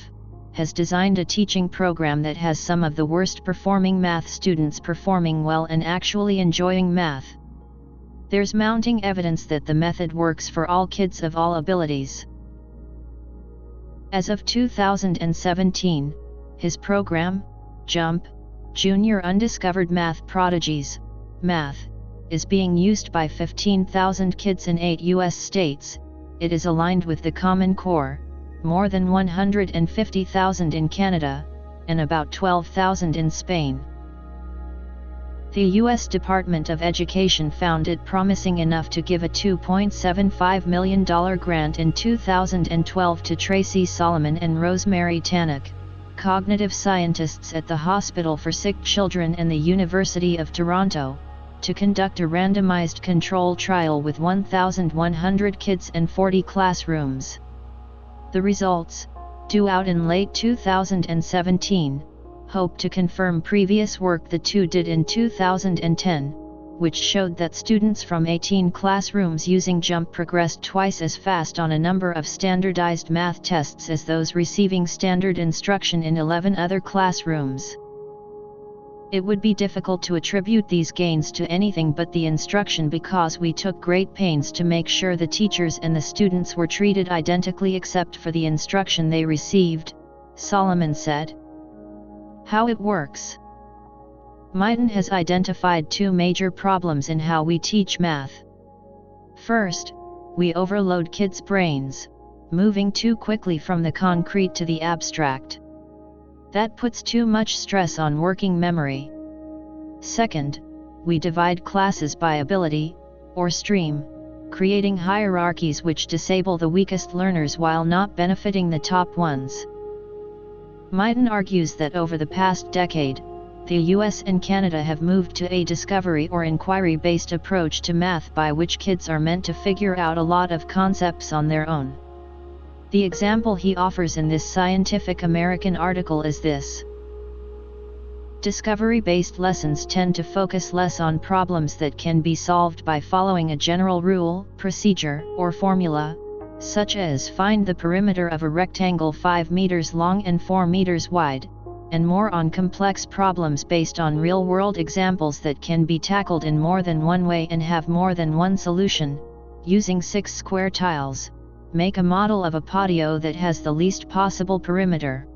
has designed a teaching program that has some of the worst performing math students performing well and actually enjoying math. There's mounting evidence that the method works for all kids of all abilities. As of 2017, his program, JUMP, Junior Undiscovered Math Prodigies, Math, is being used by 15,000 kids in 8 U.S. states. It is aligned with the Common Core, more than 150,000 in Canada, and about 12,000 in Spain. The U.S. Department of Education found it promising enough to give a $2.75 million grant in 2012 to Tracy Solomon and Rosemary Tannock, cognitive scientists at the Hospital for Sick Children and the University of Toronto, to conduct a randomized control trial with 1,100 kids and 40 classrooms. The results, due out in late 2017, hope to confirm previous work the two did in 2010, which showed that students from 18 classrooms using JUMP progressed twice as fast on a number of standardized math tests as those receiving standard instruction in 11 other classrooms. It would be difficult to attribute these gains to anything but the instruction because we took great pains to make sure the teachers and the students were treated identically except for the instruction they received, Solomon said. How it works. Miten has identified two major problems in how we teach math. First, we overload kids' brains, moving too quickly from the concrete to the abstract. That puts too much stress on working memory. Second, we divide classes by ability, or stream, creating hierarchies which disable the weakest learners while not benefiting the top ones. Miten argues that over the past decade, the US and Canada have moved to a discovery or inquiry-based approach to math by which kids are meant to figure out a lot of concepts on their own. The example he offers in this Scientific American article is this. Discovery-based lessons tend to focus less on problems that can be solved by following a general rule, procedure, or formula, such as find the perimeter of a rectangle 5 meters long and 4 meters wide, and more on complex problems based on real-world examples that can be tackled in more than one way and have more than one solution, using 6 square tiles. Make a model of a patio that has the least possible perimeter.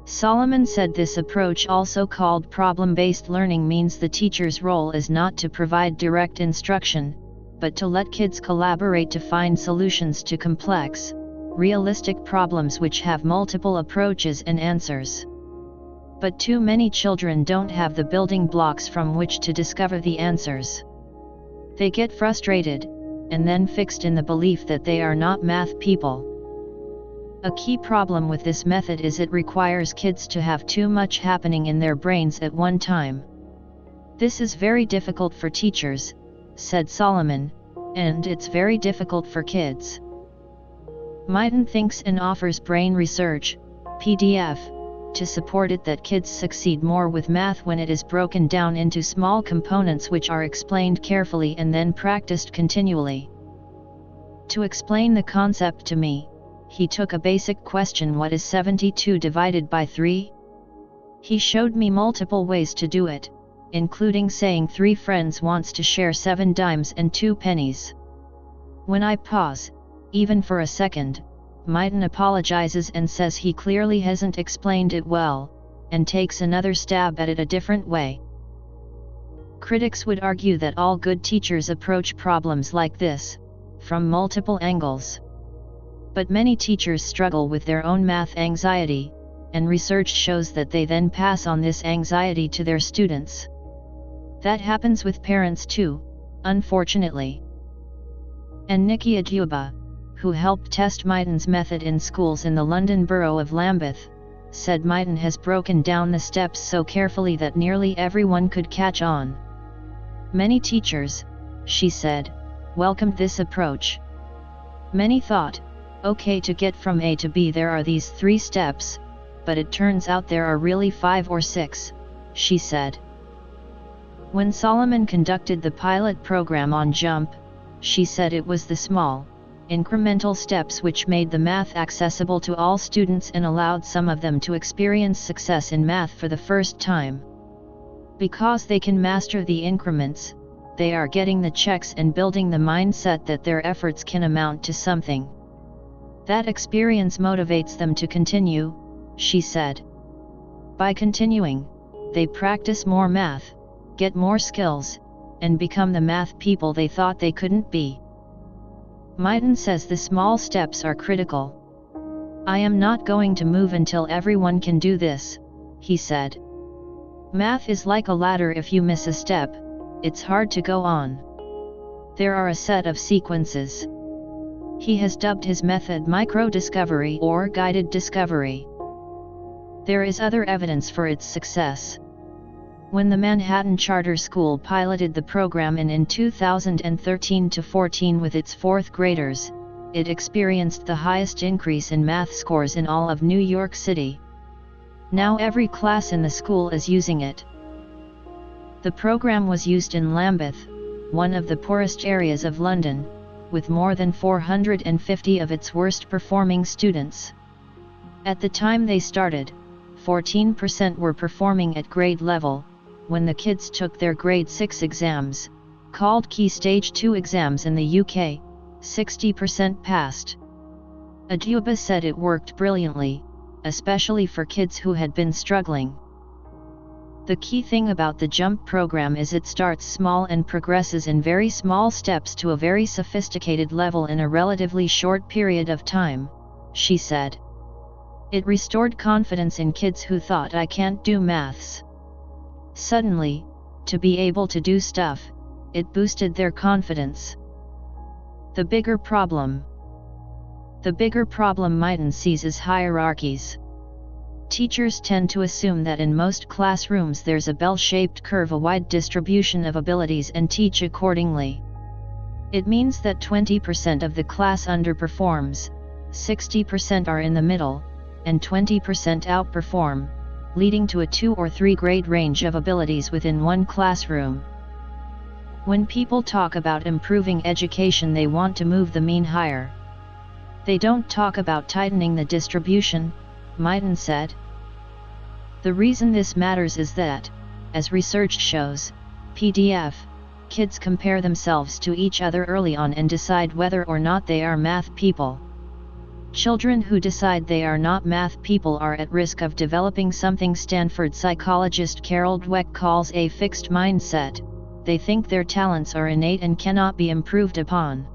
Solomon said this approach, also called problem-based learning, means the teacher's role is not to provide direct instruction, but to let kids collaborate to find solutions to complex, realistic problems which have multiple approaches and answers. But too many children don't have the building blocks from which to discover the answers. They get frustrated, and then fixed in the belief that they are not math people. A key problem with this method is it requires kids to have too much happening in their brains at one time. This is very difficult for teachers, said Solomon, and it's very difficult for kids. Miten thinks and offers brain research, PDF, to support it that kids succeed more with math when it is broken down into small components which are explained carefully and then practiced continually. To explain the concept to me, he took a basic question: what is 72 divided by 3? He showed me multiple ways to do it, including saying 3 friends wants to share 7 dimes and 2 pennies. When I pause, even for a second, Miten apologizes and says he clearly hasn't explained it well, and takes another stab at it a different way. Critics would argue that all good teachers approach problems like this, from multiple angles. But many teachers struggle with their own math anxiety, and research shows that they then pass on this anxiety to their students. That happens with parents too, unfortunately. And Nikki Aduba, who helped test Miten's method in schools in the London borough of Lambeth, said Miten has broken down the steps so carefully that nearly everyone could catch on. Many teachers, she said, welcomed this approach. Many thought, okay, to get from A to B there are these 3 steps, but it turns out there are really 5 or 6, she said. When Solomon conducted the pilot program on JUMP, she said it was the small, incremental steps which made the math accessible to all students and allowed some of them to experience success in math for the first time. Because they can master the increments, they are getting the checks and building the mindset that their efforts can amount to something. That experience motivates them to continue, she said. By continuing, they practice more math, get more skills, and become the math people they thought they couldn't be. Miten says the small steps are critical. I am not going to move until everyone can do this, he said. Math is like a ladder. If you miss a step, it's hard to go on. There are a set of sequences. He has dubbed his method micro-discovery or guided discovery. There is other evidence for its success. When the Manhattan Charter School piloted the program in 2013-14 with its 4th graders, it experienced the highest increase in math scores in all of New York City. Now every class in the school is using it. The program was used in Lambeth, one of the poorest areas of London, with more than 450 of its worst performing students. At the time they started, 14% were performing at grade level. When the kids took their grade 6 exams, called Key Stage 2 exams in the UK, 60% passed. Aduba said it worked brilliantly, especially for kids who had been struggling. The key thing about the JUMP program is it starts small and progresses in very small steps to a very sophisticated level in a relatively short period of time, she said. It restored confidence in kids who thought I can't do maths. Suddenly, to be able to do stuff, it boosted their confidence. The bigger problem Myton sees is hierarchies. Teachers tend to assume that in most classrooms there's a bell-shaped curve, a wide distribution of abilities, and teach accordingly. It means that 20% of the class underperforms, 60% are in the middle, and 20% outperform, leading to a 2 or 3 grade range of abilities within one classroom. When people talk about improving education, they want to move the mean higher. They don't talk about tightening the distribution, Myton said. The reason this matters is that, as research shows, PDF, kids compare themselves to each other early on and decide whether or not they are math people. Children who decide they are not math people are at risk of developing something Stanford psychologist Carol Dweck calls a fixed mindset. They think their talents are innate and cannot be improved upon.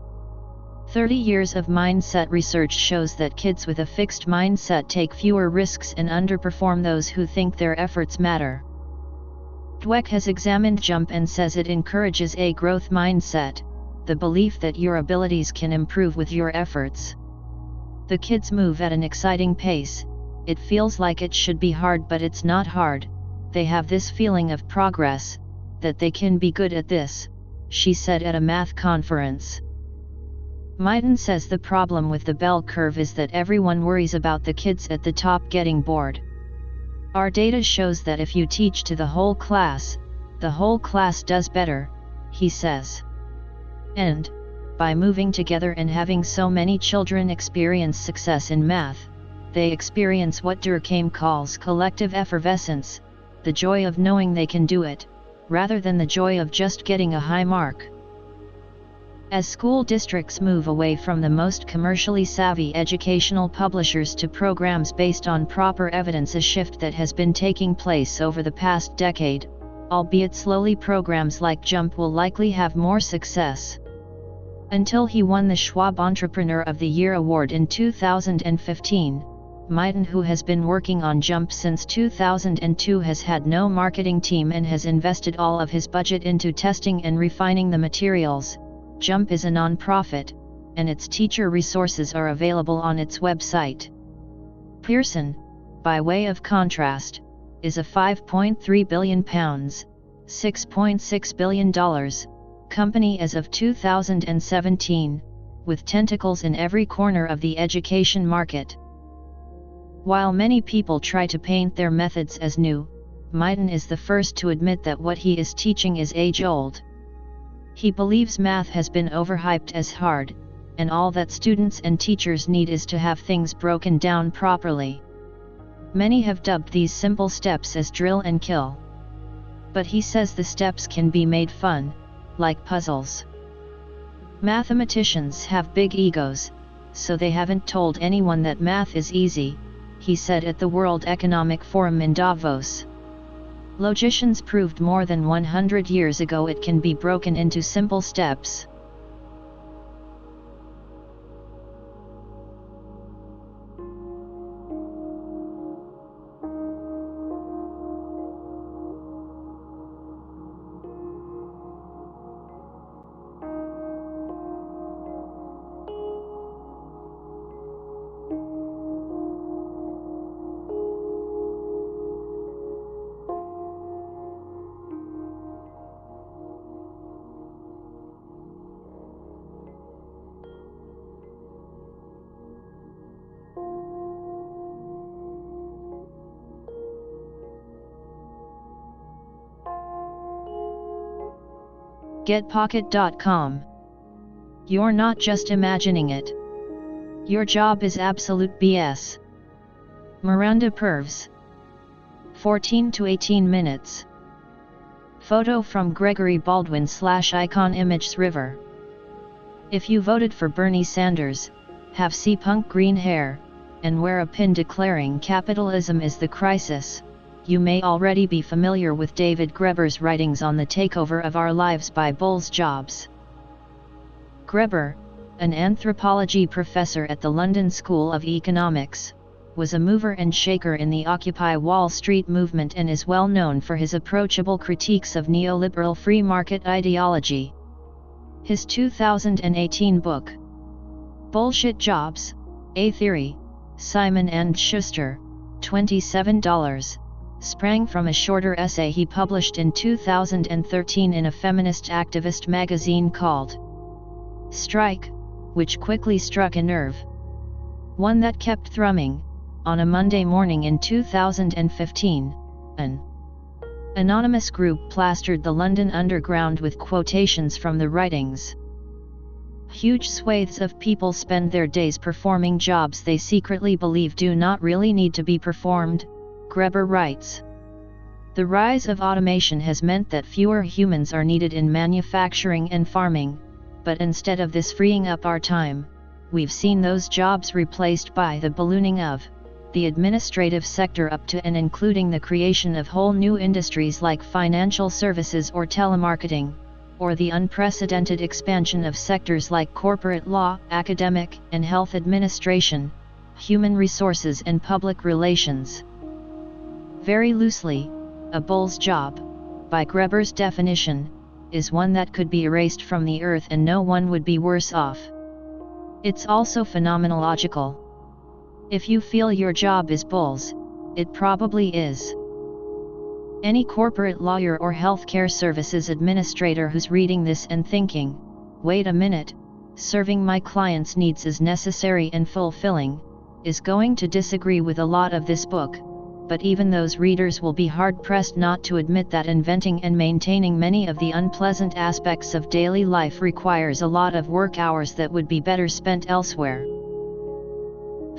30 years of mindset research shows that kids with a fixed mindset take fewer risks and underperform those who think their efforts matter. Dweck has examined JUMP and says it encourages a growth mindset, the belief that your abilities can improve with your efforts. The kids move at an exciting pace. It feels like it should be hard, but it's not hard. They have this feeling of progress, that they can be good at this, she said at a math conference. Myton says the problem with the bell curve is that everyone worries about the kids at the top getting bored. Our data shows that if you teach to the whole class does better, he says. And, by moving together and having so many children experience success in math, they experience what Durkheim calls collective effervescence, the joy of knowing they can do it, rather than the joy of just getting a high mark. As school districts move away from the most commercially savvy educational publishers to programs based on proper evidence, a shift that has been taking place over the past decade, albeit slowly, programs like JUMP will likely have more success. Until he won the Schwab Entrepreneur of the Year award in 2015, Myton, who has been working on JUMP since 2002, has had no marketing team and has invested all of his budget into testing and refining the materials. JUMP is a non-profit, and its teacher resources are available on its website. Pearson, by way of contrast, is a £5.3 billion, $6.6 billion, company as of 2017, with tentacles in every corner of the education market. While many people try to paint their methods as new, Myton is the first to admit that what he is teaching is age-old. He believes math has been overhyped as hard, and all that students and teachers need is to have things broken down properly. Many have dubbed these simple steps as drill and kill. But he says the steps can be made fun, like puzzles. Mathematicians have big egos, so they haven't told anyone that math is easy, he said at the World Economic Forum in Davos. Logicians proved more than 100 years ago it can be broken into simple steps. GetPocket.com. You're not just imagining it. Your job is absolute BS. Miranda Pervs. 14 to 18 minutes. Photo from Gregory Baldwin /icon images River. If you voted for Bernie Sanders, have sea-punk green hair, and wear a pin declaring capitalism is the crisis, you may already be familiar with David Graeber's writings on the takeover of our lives by Bull's jobs. Graeber, an anthropology professor at the London School of Economics, was a mover and shaker in the Occupy Wall Street movement and is well known for his approachable critiques of neoliberal free market ideology. His 2018 book, Bullshit Jobs, A Theory, Simon & Schuster, $27, sprang from a shorter essay he published in 2013 in a feminist activist magazine called Strike, which quickly struck a nerve. One that kept thrumming. On a Monday morning in 2015, an anonymous group plastered the London Underground with quotations from the writings. Huge swathes of people spend their days performing jobs they secretly believe do not really need to be performed, Graeber writes. The rise of automation has meant that fewer humans are needed in manufacturing and farming, but instead of this freeing up our time, we've seen those jobs replaced by the ballooning of the administrative sector up to and including the creation of whole new industries like financial services or telemarketing, or the unprecedented expansion of sectors like corporate law, academic and health administration, human resources and public relations. Very loosely, a bull's job, by Graeber's definition, is one that could be erased from the earth and no one would be worse off. It's also phenomenological. If you feel your job is bull's, it probably is. Any corporate lawyer or healthcare services administrator who's reading this and thinking, wait a minute, serving my clients' needs is necessary and fulfilling, is going to disagree with a lot of this book, but even those readers will be hard-pressed not to admit that inventing and maintaining many of the unpleasant aspects of daily life requires a lot of work hours that would be better spent elsewhere.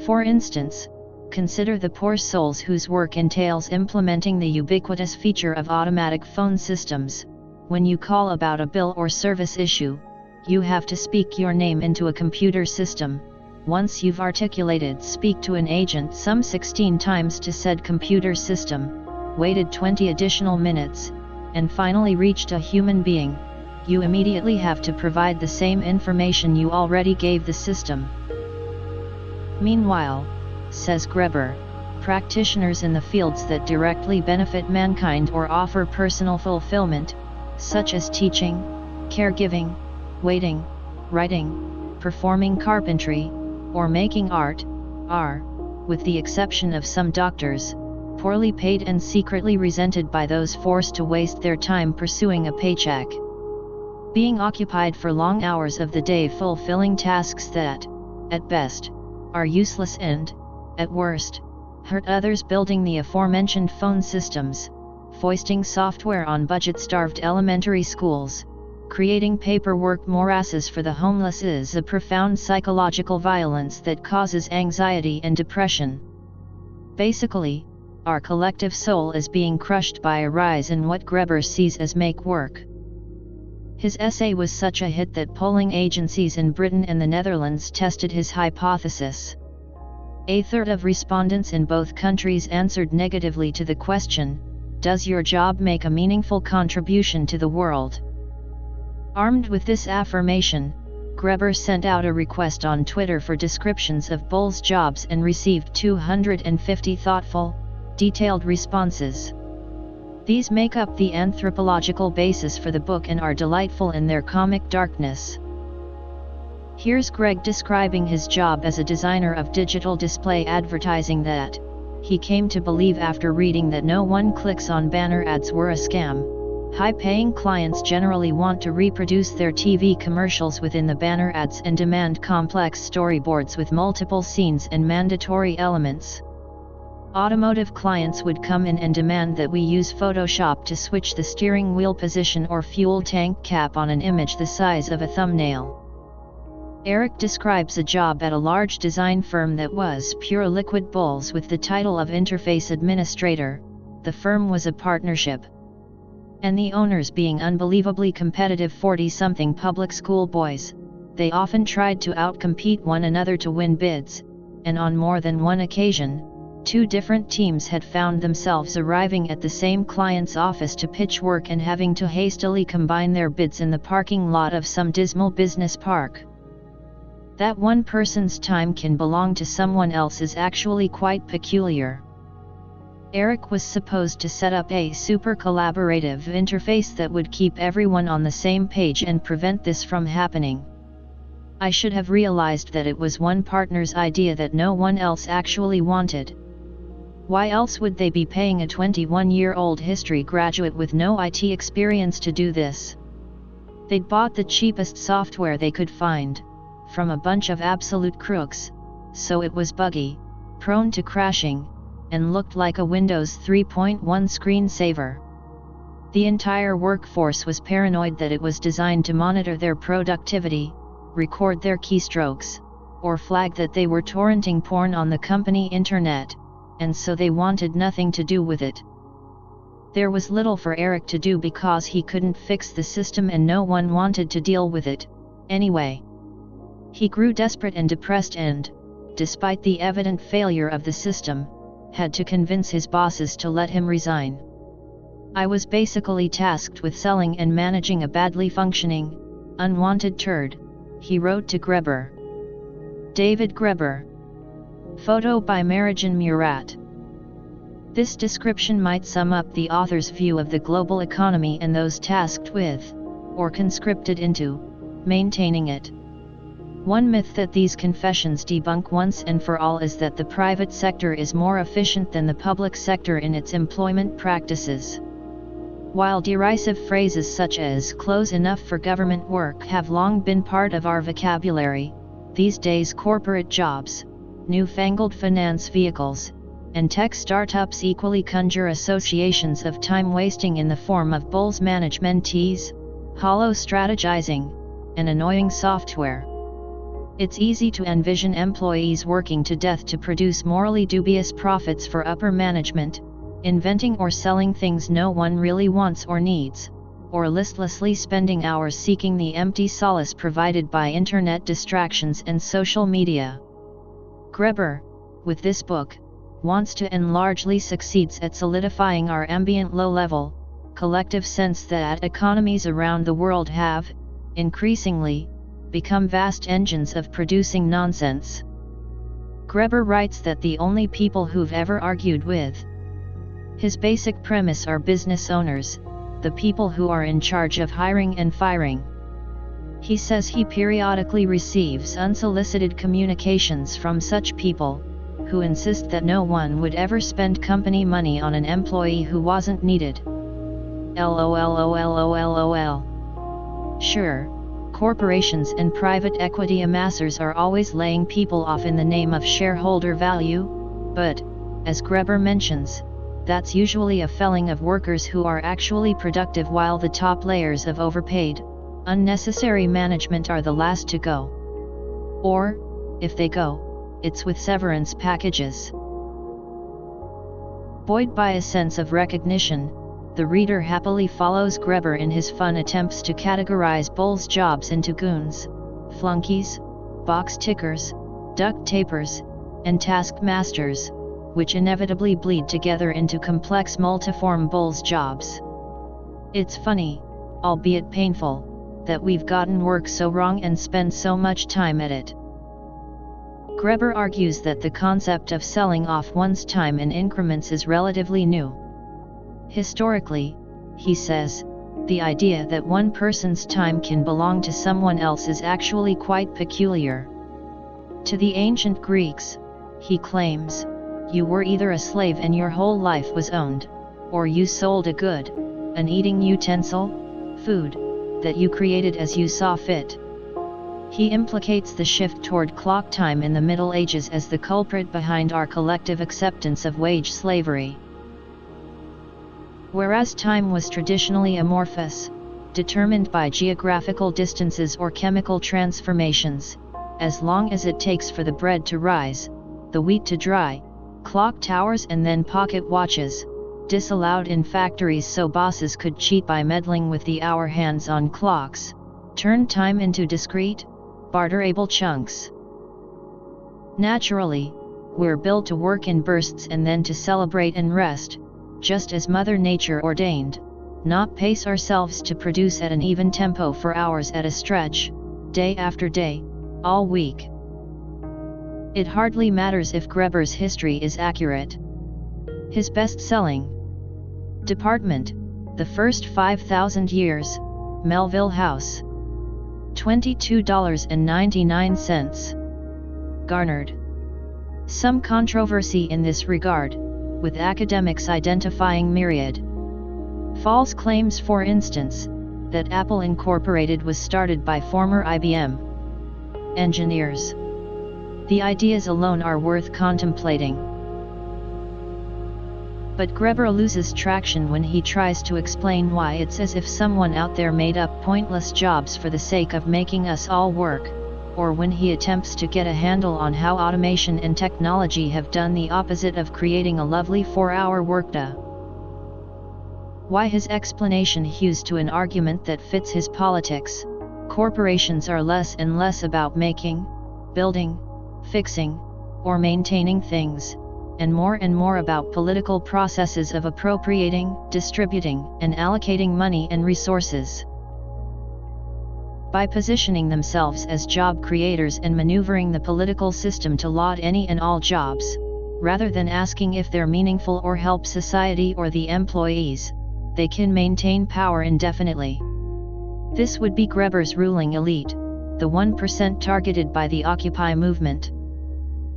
For instance, consider the poor souls whose work entails implementing the ubiquitous feature of automatic phone systems. When you call about a bill or service issue, you have to speak your name into a computer system. Once you've articulated speak to an agent some 16 times to said computer system, waited 20 additional minutes, and finally reached a human being, you immediately have to provide the same information you already gave the system. Meanwhile, says Graeber, practitioners in the fields that directly benefit mankind or offer personal fulfillment, such as teaching, caregiving, waiting, writing, performing carpentry, or making art, are, with the exception of some doctors, poorly paid and secretly resented by those forced to waste their time pursuing a paycheck. Being occupied for long hours of the day fulfilling tasks that, at best, are useless and, at worst, hurt others building the aforementioned phone systems, foisting software on budget-starved elementary schools, creating paperwork morasses for the homeless is a profound psychological violence that causes anxiety and depression. Basically, our collective soul is being crushed by a rise in what Graeber sees as make work. His essay was such a hit that polling agencies in Britain and the Netherlands tested his hypothesis. A third of respondents in both countries answered negatively to the question, does your job make a meaningful contribution to the world? Armed with this affirmation, Graeber sent out a request on Twitter for descriptions of Bull's jobs and received 250 thoughtful, detailed responses. These make up the anthropological basis for the book and are delightful in their comic darkness. Here's Greg describing his job as a designer of digital display advertising that he came to believe after reading that no one clicks on banner ads were a scam. High-paying clients generally want to reproduce their TV commercials within the banner ads and demand complex storyboards with multiple scenes and mandatory elements. Automotive clients would come in and demand that we use Photoshop to switch the steering wheel position or fuel tank cap on an image the size of a thumbnail. Eric describes a job at a large design firm that was pure liquid bulls with the title of Interface Administrator. The firm was a partnership, and the owners being unbelievably competitive 40-something public school boys. They often tried to outcompete one another to win bids, and on more than one occasion, 2 different teams had found themselves arriving at the same client's office to pitch work and having to hastily combine their bids in the parking lot of some dismal business park. That one person's time can belong to someone else is actually quite peculiar. Eric was supposed to set up a super collaborative interface that would keep everyone on the same page and prevent this from happening. I should have realized that it was one partner's idea that no one else actually wanted. Why else would they be paying a 21-year-old history graduate with no IT experience to do this? They'd bought the cheapest software they could find, from a bunch of absolute crooks, so it was buggy, prone to crashing, and looked like a Windows 3.1 screensaver. The entire workforce was paranoid that it was designed to monitor their productivity, record their keystrokes, or flag that they were torrenting porn on the company internet, and so they wanted nothing to do with it. There was little for Eric to do because he couldn't fix the system and no one wanted to deal with it, anyway. He grew desperate and depressed and, despite the evident failure of the system, had to convince his bosses to let him resign. I was basically tasked with selling and managing a badly functioning, unwanted turd, he wrote to Greber. David Greber. Photo by Marijan Murat. This description might sum up the author's view of the global economy and those tasked with, or conscripted into, maintaining it. One myth that these confessions debunk once and for all is that the private sector is more efficient than the public sector in its employment practices. While derisive phrases such as "close enough for government work" have long been part of our vocabulary, these days corporate jobs, newfangled finance vehicles, and tech startups equally conjure associations of time wasting in the form of bulls managementees, hollow strategizing, and annoying software. It's easy to envision employees working to death to produce morally dubious profits for upper management, inventing or selling things no one really wants or needs, or listlessly spending hours seeking the empty solace provided by internet distractions and social media. Greber, with this book, wants to and largely succeeds at solidifying our ambient low-level, collective sense that economies around the world have, increasingly, become vast engines of producing nonsense. Greber writes that the only people who've ever argued with his basic premise are business owners, the people who are in charge of hiring and firing. He says he periodically receives unsolicited communications from such people, who insist that no one would ever spend company money on an employee who wasn't needed. LOLOLOLOL. Sure, corporations and private equity amassers are always laying people off in the name of shareholder value, but, as Greber mentions, that's usually a felling of workers who are actually productive while the top layers of overpaid, unnecessary management are the last to go. Or, if they go, it's with severance packages. Buoyed by a sense of recognition, the reader happily follows Greber in his fun attempts to categorize bulls' jobs into goons, flunkies, box tickers, duct tapers, and taskmasters, which inevitably bleed together into complex multiform bulls' jobs. It's funny, albeit painful, that we've gotten work so wrong and spend so much time at it. Greber argues that the concept of selling off one's time in increments is relatively new. Historically, he says, the idea that one person's time can belong to someone else is actually quite peculiar. To the ancient Greeks, he claims, you were either a slave and your whole life was owned, or you sold a good, an eating utensil, food, that you created as you saw fit. He implicates the shift toward clock time in the Middle Ages as the culprit behind our collective acceptance of wage slavery. Whereas time was traditionally amorphous, determined by geographical distances or chemical transformations, as long as it takes for the bread to rise, the wheat to dry, clock towers and then pocket watches, disallowed in factories so bosses could cheat by meddling with the hour hands on clocks, turned time into discrete, barterable chunks. Naturally, we're built to work in bursts and then to celebrate and rest, just as Mother Nature ordained, not pace ourselves to produce at an even tempo for hours at a stretch, day after day, all week. It hardly matters if Greber's history is accurate. His best-selling department, The First 5,000 Years, Melville House, $22.99, garnered some controversy in this regard, with academics identifying myriad false claims. For instance, that Apple Incorporated was started by former IBM engineers. The ideas alone are worth contemplating. But Greber loses traction when he tries to explain why it's as if someone out there made up pointless jobs for the sake of making us all work, or when he attempts to get a handle on how automation and technology have done the opposite of creating a lovely 4-hour workday. Why his explanation hews to an argument that fits his politics: corporations are less and less about making, building, fixing, or maintaining things, and more about political processes of appropriating, distributing, and allocating money and resources. By positioning themselves as job creators and maneuvering the political system to laud any and all jobs, rather than asking if they're meaningful or help society or the employees, they can maintain power indefinitely. This would be Greber's ruling elite, the 1% targeted by the Occupy movement.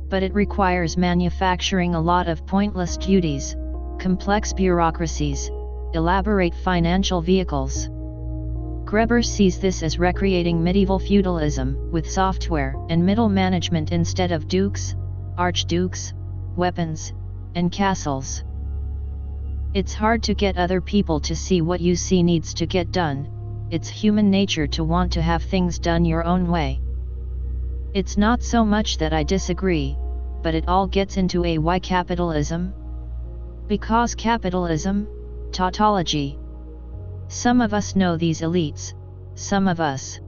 But it requires manufacturing a lot of pointless duties, complex bureaucracies, elaborate financial vehicles. Greber sees this as recreating medieval feudalism, with software and middle management instead of dukes, archdukes, weapons, and castles. It's hard to get other people to see what you see needs to get done. It's human nature to want to have things done your own way. It's not so much that I disagree, but it all gets into a why capitalism? Because capitalism, tautology. Some of us know these elites, some of us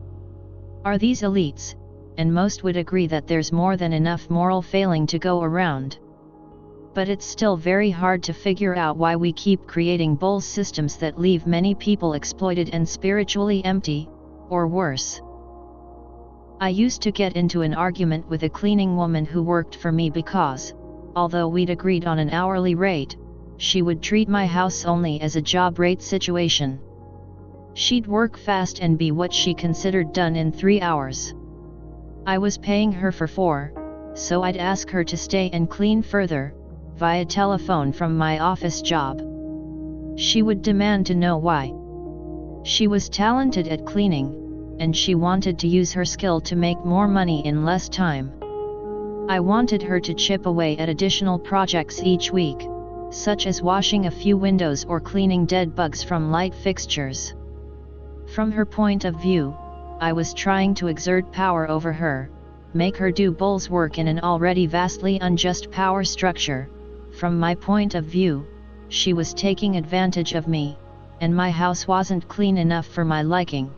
are these elites, and most would agree that there's more than enough moral failing to go around. But it's still very hard to figure out why we keep creating bull systems that leave many people exploited and spiritually empty, or worse. I used to get into an argument with a cleaning woman who worked for me because, although we'd agreed on an hourly rate, she would treat my house only as a job rate situation. She'd work fast and be what she considered done in 3 hours. I was paying her for 4, so I'd ask her to stay and clean further, via telephone from my office job. She would demand to know why. She was talented at cleaning, and she wanted to use her skill to make more money in less time. I wanted her to chip away at additional projects each week, such as washing a few windows or cleaning dead bugs from light fixtures. From her point of view, I was trying to exert power over her, make her do bull's work in an already vastly unjust power structure. From my point of view, she was taking advantage of me, and my house wasn't clean enough for my liking.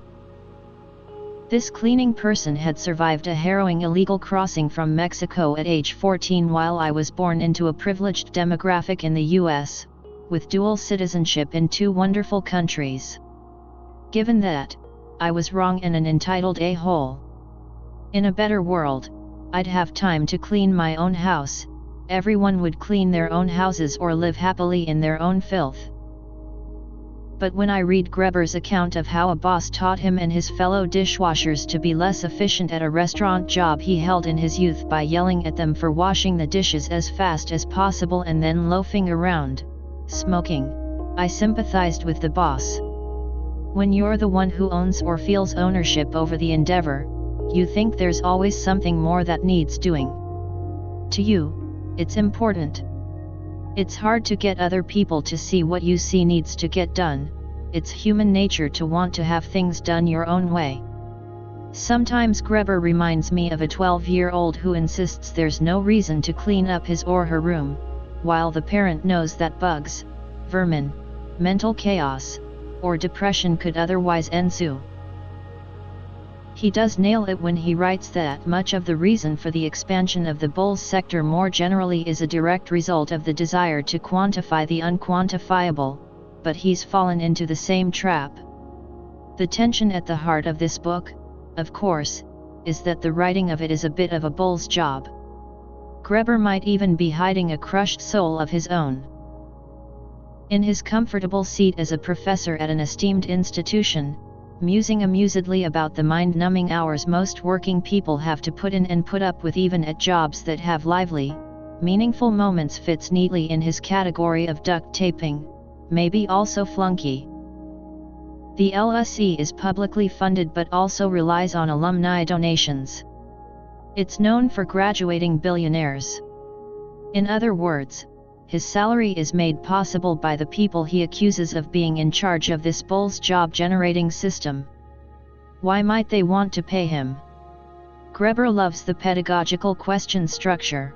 This cleaning person had survived a harrowing illegal crossing from Mexico at age 14 while I was born into a privileged demographic in the US, with dual citizenship in 2 wonderful countries. Given that, I was wrong and an entitled a-hole. In a better world, I'd have time to clean my own house. Everyone would clean their own houses or live happily in their own filth. But when I read Greber's account of how a boss taught him and his fellow dishwashers to be less efficient at a restaurant job he held in his youth by yelling at them for washing the dishes as fast as possible and then loafing around, smoking, I sympathized with the boss. When you're the one who owns or feels ownership over the endeavor, you think there's always something more that needs doing. To you, it's important. It's hard to get other people to see what you see needs to get done. It's human nature to want to have things done your own way. Sometimes Greber reminds me of a 12-year-old who insists there's no reason to clean up his or her room, while the parent knows that bugs, vermin, mental chaos, or depression could otherwise ensue. He does nail it when he writes that much of the reason for the expansion of the bulls sector more generally is a direct result of the desire to quantify the unquantifiable, but he's fallen into the same trap. The tension at the heart of this book, of course, is that the writing of it is a bit of a bull's job. Greber might even be hiding a crushed soul of his own. In his comfortable seat as a professor at an esteemed institution, musing amusedly about the mind-numbing hours most working people have to put in and put up with even at jobs that have lively, meaningful moments fits neatly in his category of duct taping, maybe also flunky. The LSE is publicly funded but also relies on alumni donations. It's known for graduating billionaires. In other words, his salary is made possible by the people he accuses of being in charge of this bull's job-generating system. Why might they want to pay him? Greber loves the pedagogical question structure.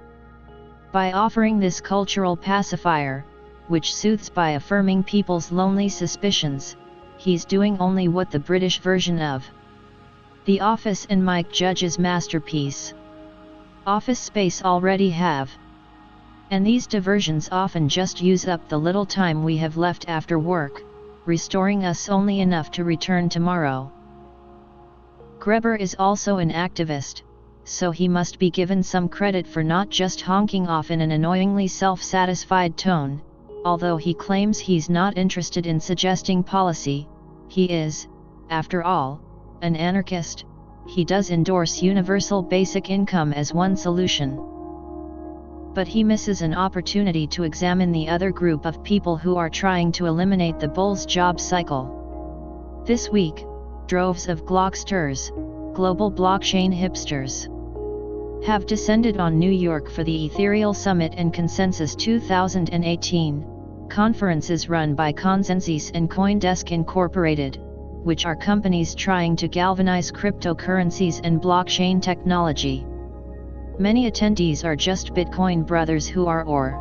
By offering this cultural pacifier, which soothes by affirming people's lonely suspicions, he's doing only what the British version of The Office and Mike Judge's masterpiece Office Space already have. And these diversions often just use up the little time we have left after work, restoring us only enough to return tomorrow. Greber is also an activist, so he must be given some credit for not just honking off in an annoyingly self-satisfied tone. Although he claims he's not interested in suggesting policy, he is, after all, an anarchist. He does endorse universal basic income as one solution. But he misses an opportunity to examine the other group of people who are trying to eliminate the bull's job cycle. This week, droves of Glocksters, global blockchain hipsters, have descended on New York for the Ethereal Summit and Consensus 2018, conferences run by Consensys and CoinDesk Incorporated, which are companies trying to galvanize cryptocurrencies and blockchain technology. Many attendees are just Bitcoin brothers who are or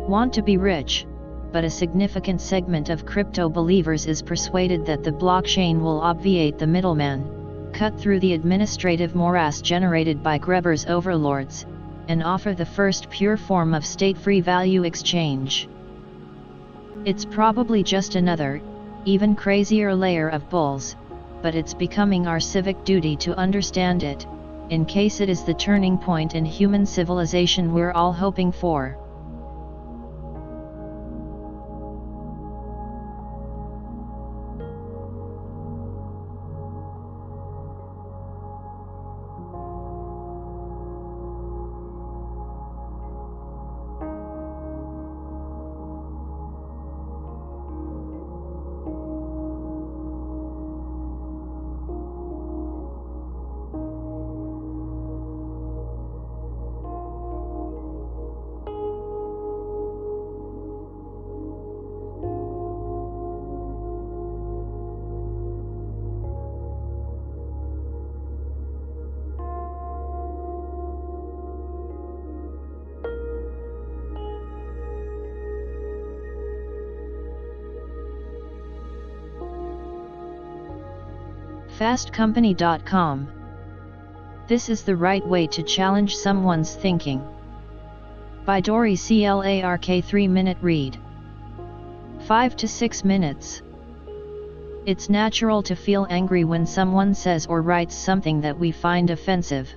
want to be rich, but a significant segment of crypto believers is persuaded that the blockchain will obviate the middleman, cut through the administrative morass generated by Greber's overlords, and offer the first pure form of state-free value exchange. It's probably just another, even crazier layer of bulls, but it's becoming our civic duty to understand it, in case it is the turning point in human civilization we're all hoping for. FastCompany.com. This is the right way to challenge someone's thinking. By Dory Clark. 3-minute read. 5 to 6 minutes. It's natural to feel angry when someone says or writes something that we find offensive.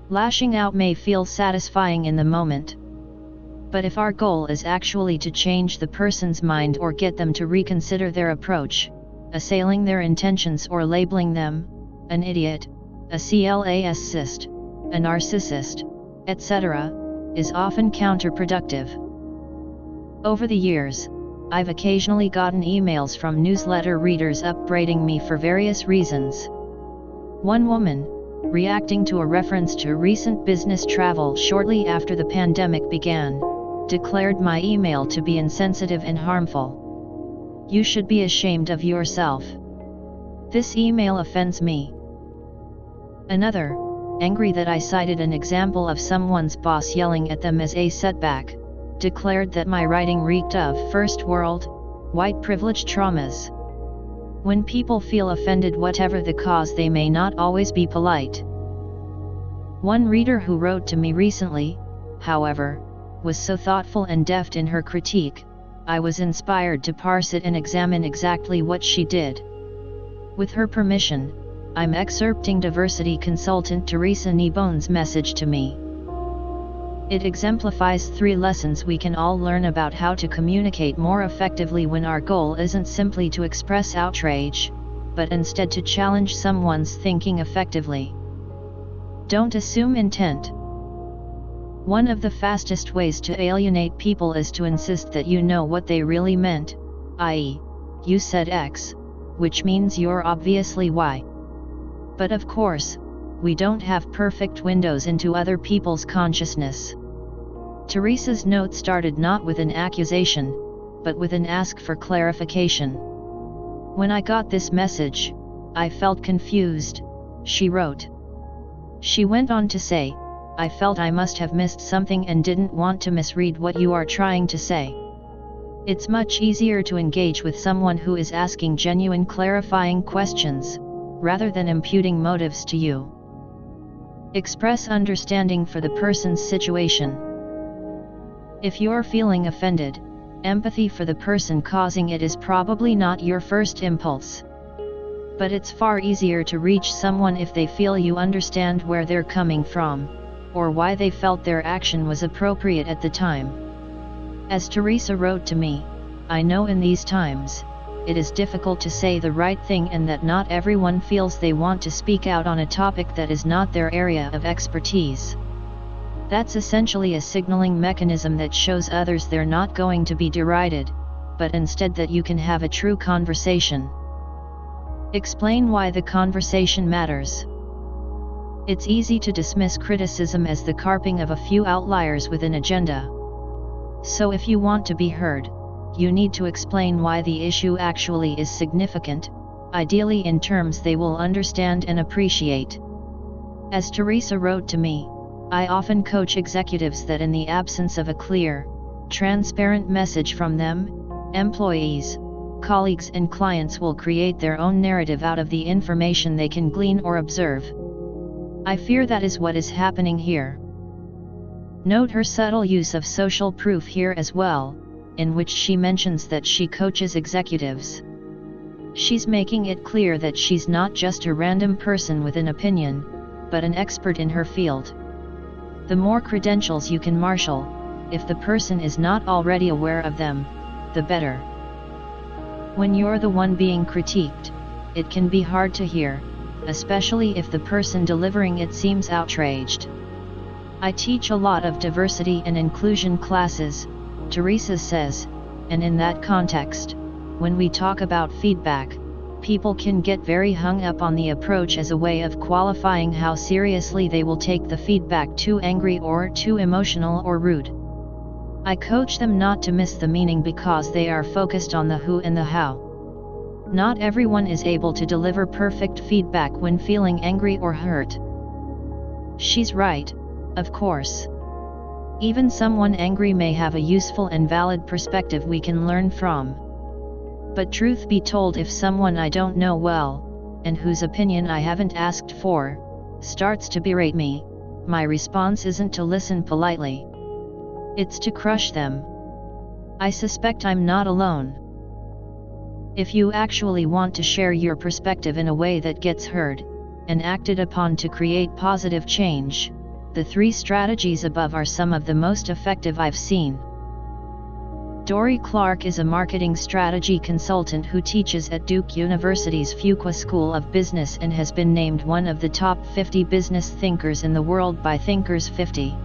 Lashing out may feel satisfying in the moment. But if our goal is actually to change the person's mind or get them to reconsider their approach, assailing their intentions or labeling them an idiot, a classist, a narcissist, etc., is often counterproductive. Over the years, I've occasionally gotten emails from newsletter readers upbraiding me for various reasons. One woman, reacting to a reference to recent business travel shortly after the pandemic began, declared my email to be insensitive and harmful. You should be ashamed of yourself. This email offends me. Another, angry that I cited an example of someone's boss yelling at them as a setback, declared that my writing reeked of first world, white privilege traumas. When people feel offended, whatever the cause, they may not always be polite. One reader who wrote to me recently, however, was so thoughtful and deft in her critique, I was inspired to parse it and examine exactly what she did. With her permission, I'm excerpting diversity consultant Teresa Kneebone's message to me. It exemplifies 3 lessons we can all learn about how to communicate more effectively when our goal isn't simply to express outrage, but instead to challenge someone's thinking effectively. Don't assume intent. One of the fastest ways to alienate people is to insist that you know what they really meant, i.e., you said X, which means you're obviously Y. But of course, we don't have perfect windows into other people's consciousness. Teresa's note started not with an accusation, but with an ask for clarification. When I got this message, I felt confused, she wrote. She went on to say, I felt I must have missed something and didn't want to misread what you are trying to say. It's much easier to engage with someone who is asking genuine clarifying questions, rather than imputing motives to you. Express understanding for the person's situation. If you're feeling offended, empathy for the person causing it is probably not your first impulse. But it's far easier to reach someone if they feel you understand where they're coming from, or why they felt their action was appropriate at the time. As Teresa wrote to me, I know in these times, it is difficult to say the right thing and that not everyone feels they want to speak out on a topic that is not their area of expertise. That's essentially a signaling mechanism that shows others they're not going to be derided, but instead that you can have a true conversation. Explain why the conversation matters. It's easy to dismiss criticism as the carping of a few outliers with an agenda. So if you want to be heard, you need to explain why the issue actually is significant, ideally in terms they will understand and appreciate. As Teresa wrote to me, I often coach executives that in the absence of a clear, transparent message from them, employees, colleagues and clients will create their own narrative out of the information they can glean or observe. I fear that is what is happening here. Note her subtle use of social proof here as well, in which she mentions that she coaches executives. She's making it clear that she's not just a random person with an opinion, but an expert in her field. The more credentials you can marshal, if the person is not already aware of them, the better. When you're the one being critiqued, it can be hard to hear, especially if the person delivering it seems outraged. I teach a lot of diversity and inclusion classes, Teresa says, and in that context, when we talk about feedback, people can get very hung up on the approach as a way of qualifying how seriously they will take the feedback, too angry or too emotional or rude. I coach them not to miss the meaning because they are focused on the who and the how. Not everyone is able to deliver perfect feedback when feeling angry or hurt. She's right, of course. Even someone angry may have a useful and valid perspective we can learn from. But truth be told, if someone I don't know well, and whose opinion I haven't asked for, starts to berate me, my response isn't to listen politely. It's to crush them. I suspect I'm not alone. If you actually want to share your perspective in a way that gets heard, and acted upon to create positive change, the 3 strategies above are some of the most effective I've seen. Dory Clark is a marketing strategy consultant who teaches at Duke University's Fuqua School of Business and has been named one of the top 50 business thinkers in the world by Thinkers 50.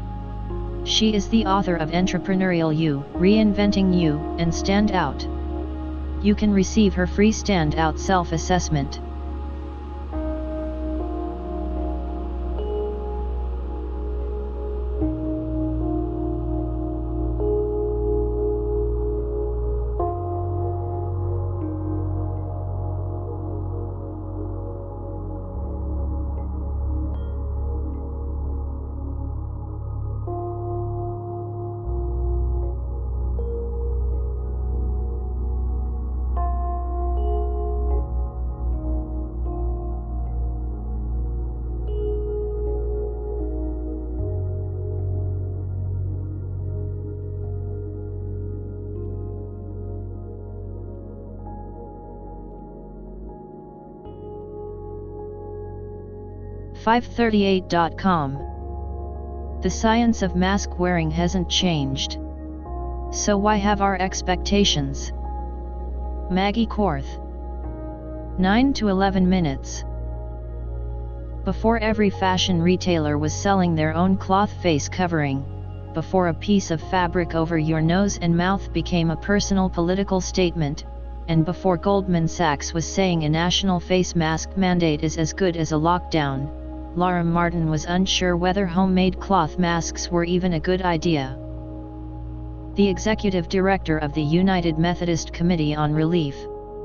She is the author of Entrepreneurial You, Reinventing You, and Stand Out. You can receive her free Stand Out self-assessment. 538.com. The science of mask wearing hasn't changed. So why have our expectations? Maggie Korth. 9 to 11 minutes. Before every fashion retailer was selling their own cloth face covering, before a piece of fabric over your nose and mouth became a personal political statement, and before Goldman Sachs was saying a national face mask mandate is as good as a lockdown, Laura Martin was unsure whether homemade cloth masks were even a good idea. The executive director of the United Methodist Committee on Relief,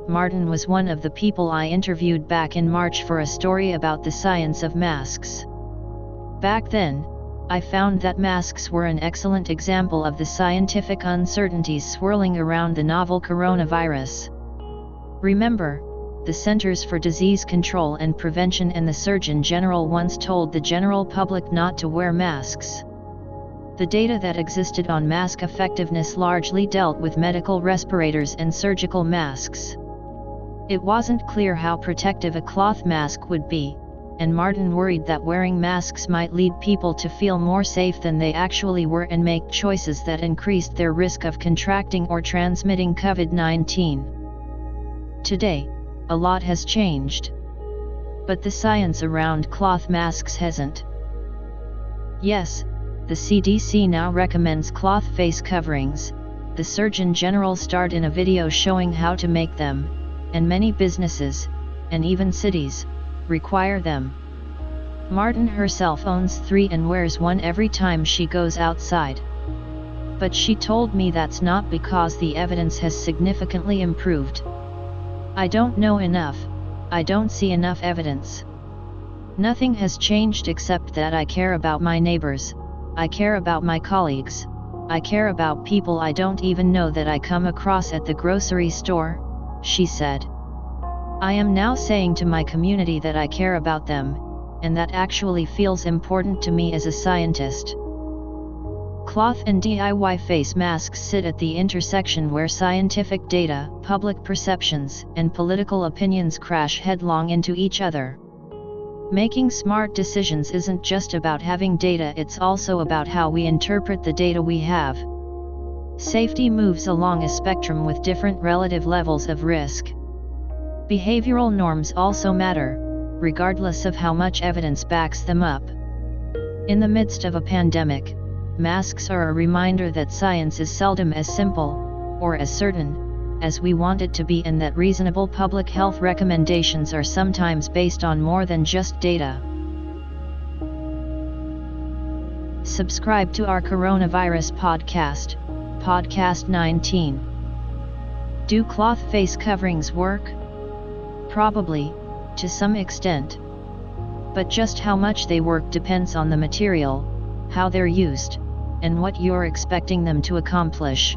Martin was one of the people I interviewed back in March for a story about the science of masks. Back then, I found that masks were an excellent example of the scientific uncertainties swirling around the novel coronavirus. Remember, the Centers for Disease Control and Prevention and the Surgeon General once told the general public not to wear masks. The data that existed on mask effectiveness largely dealt with medical respirators and surgical masks. It wasn't clear how protective a cloth mask would be, and Martin worried that wearing masks might lead people to feel more safe than they actually were and make choices that increased their risk of contracting or transmitting COVID-19. Today, a lot has changed. But the science around cloth masks hasn't. Yes, the CDC now recommends cloth face coverings, the Surgeon General starred in a video showing how to make them, and many businesses, and even cities, require them. Martin herself owns 3 and wears one every time she goes outside. But she told me that's not because the evidence has significantly improved. I don't know enough, I don't see enough evidence. Nothing has changed except that I care about my neighbors, I care about my colleagues, I care about people I don't even know that I come across at the grocery store, she said. I am now saying to my community that I care about them, and that actually feels important to me as a scientist. Cloth and DIY face masks sit at the intersection where scientific data, public perceptions, and political opinions crash headlong into each other. Making smart decisions isn't just about having data, it's also about how we interpret the data we have. Safety moves along a spectrum with different relative levels of risk. Behavioral norms also matter, regardless of how much evidence backs them up. In the midst of a pandemic, masks are a reminder that science is seldom as simple, or as certain, as we want it to be, and that reasonable public health recommendations are sometimes based on more than just data. Subscribe to our coronavirus podcast, Podcast 19. Do cloth face coverings work? Probably, to some extent. But just how much they work depends on the material, how they're used, and what you're expecting them to accomplish.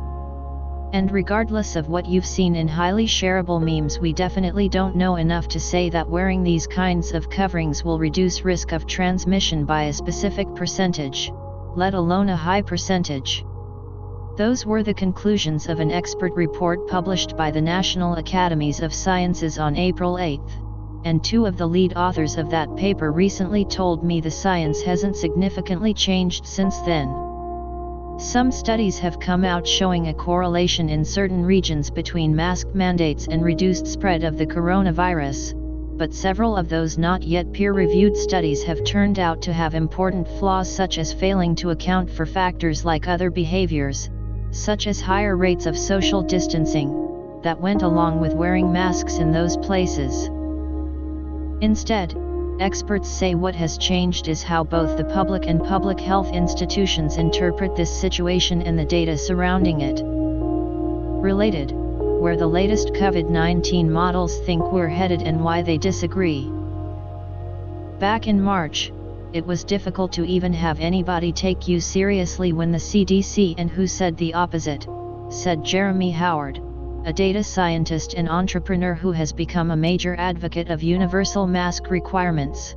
And regardless of what you've seen in highly shareable memes, we definitely don't know enough to say that wearing these kinds of coverings will reduce risk of transmission by a specific percentage, let alone a high percentage. Those were the conclusions of an expert report published by the National Academies of Sciences on April 8, and 2 of the lead authors of that paper recently told me the science hasn't significantly changed since then. Some studies have come out showing a correlation in certain regions between mask mandates and reduced spread of the coronavirus, but several of those not yet peer-reviewed studies have turned out to have important flaws, such as failing to account for factors like other behaviors, such as higher rates of social distancing, that went along with wearing masks in those places. Instead, experts say what has changed is how both the public and public health institutions interpret this situation and the data surrounding it. Related, where the latest COVID-19 models think we're headed and why they disagree. Back in March, it was difficult to even have anybody take you seriously when the CDC and WHO said the opposite, said Jeremy Howard, a data scientist and entrepreneur who has become a major advocate of universal mask requirements.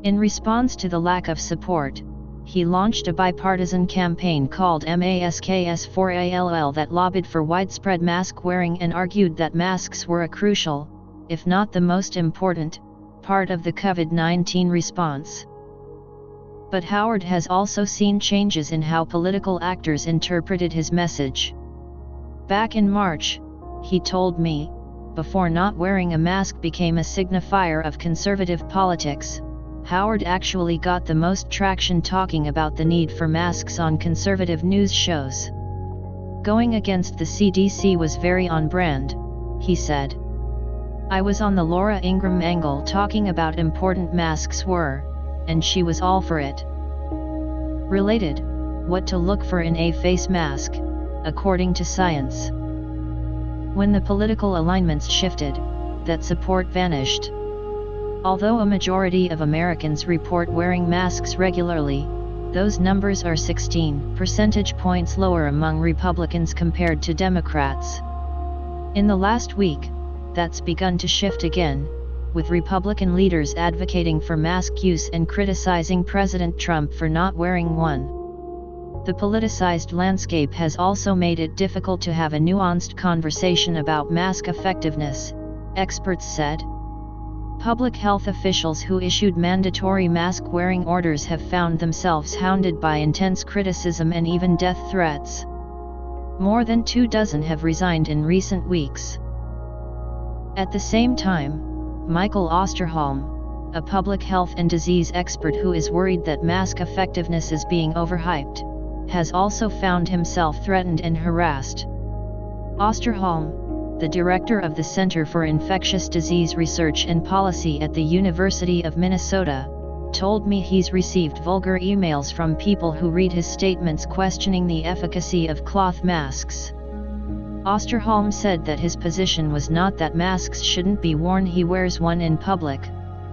In response to the lack of support, he launched a bipartisan campaign called MASKS4ALL that lobbied for widespread mask wearing and argued that masks were a crucial, if not the most important, part of the COVID-19 response. But Howard has also seen changes in how political actors interpreted his message. Back in March, he told me, before not wearing a mask became a signifier of conservative politics, Howard actually got the most traction talking about the need for masks on conservative news shows. Going against the CDC was very on brand, he said. I was on the Laura Ingraham angle talking about important masks were, and she was all for it. Related, what to look for in a face mask, according to science. When the political alignments shifted, that support vanished. Although a majority of Americans report wearing masks regularly, those numbers are 16 percentage points lower among Republicans compared to Democrats. In the last week, that's begun to shift again, with Republican leaders advocating for mask use and criticizing President Trump for not wearing one. The politicized landscape has also made it difficult to have a nuanced conversation about mask effectiveness, experts said. Public health officials who issued mandatory mask-wearing orders have found themselves hounded by intense criticism and even death threats. More than 24 have resigned in recent weeks. At the same time, Michael Osterholm, a public health and disease expert who is worried that mask effectiveness is being overhyped, has also found himself threatened and harassed. Osterholm, the director of the Center for Infectious Disease Research and Policy at the University of Minnesota, told me he's received vulgar emails from people who read his statements questioning the efficacy of cloth masks. Osterholm said that his position was not that masks shouldn't be worn, he wears one in public,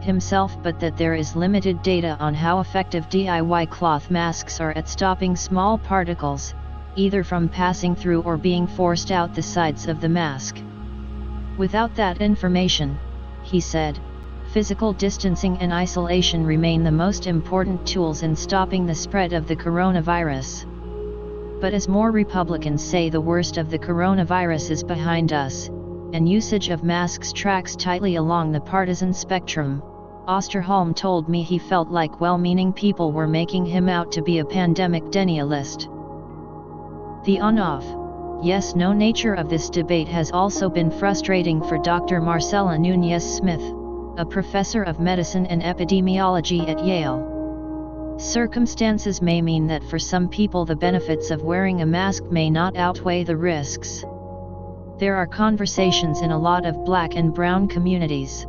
himself, but that there is limited data on how effective DIY cloth masks are at stopping small particles, either from passing through or being forced out the sides of the mask. Without that information, he said, physical distancing and isolation remain the most important tools in stopping the spread of the coronavirus. But as more Republicans say the worst of the coronavirus is behind us, and usage of masks tracks tightly along the partisan spectrum, Osterholm told me he felt like well-meaning people were making him out to be a pandemic denialist. The on-off, yes-no nature of this debate has also been frustrating for Dr. Marcella Nunez-Smith, a professor of medicine and epidemiology at Yale. Circumstances may mean that for some people the benefits of wearing a mask may not outweigh the risks. There are conversations in a lot of Black and brown communities.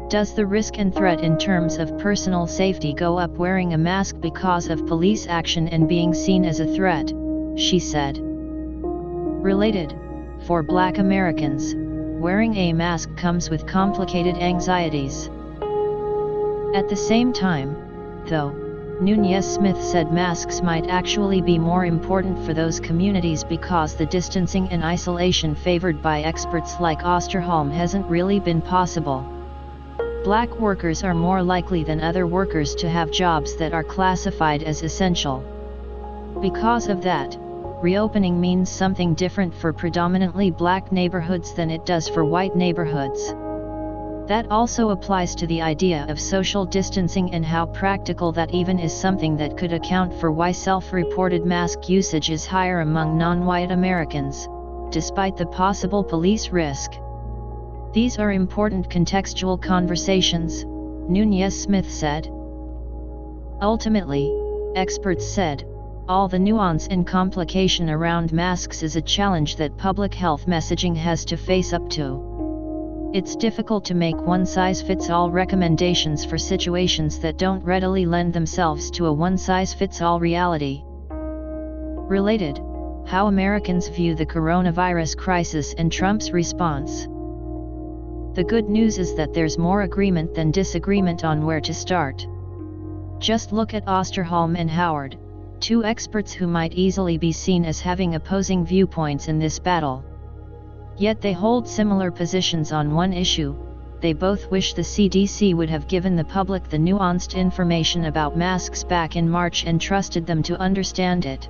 Does the risk and threat in terms of personal safety go up wearing a mask because of police action and being seen as a threat? She said. Related, for Black Americans, wearing a mask comes with complicated anxieties. At the same time, though, Nunez-Smith said masks might actually be more important for those communities because the distancing and isolation favored by experts like Osterholm hasn't really been possible. Black workers are more likely than other workers to have jobs that are classified as essential. Because of that, reopening means something different for predominantly Black neighborhoods than it does for white neighborhoods. That also applies to the idea of social distancing and how practical that even is, something that could account for why self-reported mask usage is higher among non-white Americans, despite the possible police risk. These are important contextual conversations, Nunez-Smith said. Ultimately, experts said, all the nuance and complication around masks is a challenge that public health messaging has to face up to. It's difficult to make one-size-fits-all recommendations for situations that don't readily lend themselves to a one-size-fits-all reality. Related, how Americans view the coronavirus crisis and Trump's response. The good news is that there's more agreement than disagreement on where to start. Just look at Osterholm and Howard, two experts who might easily be seen as having opposing viewpoints in this battle. Yet they hold similar positions on one issue: they both wish the CDC would have given the public the nuanced information about masks back in March and trusted them to understand it.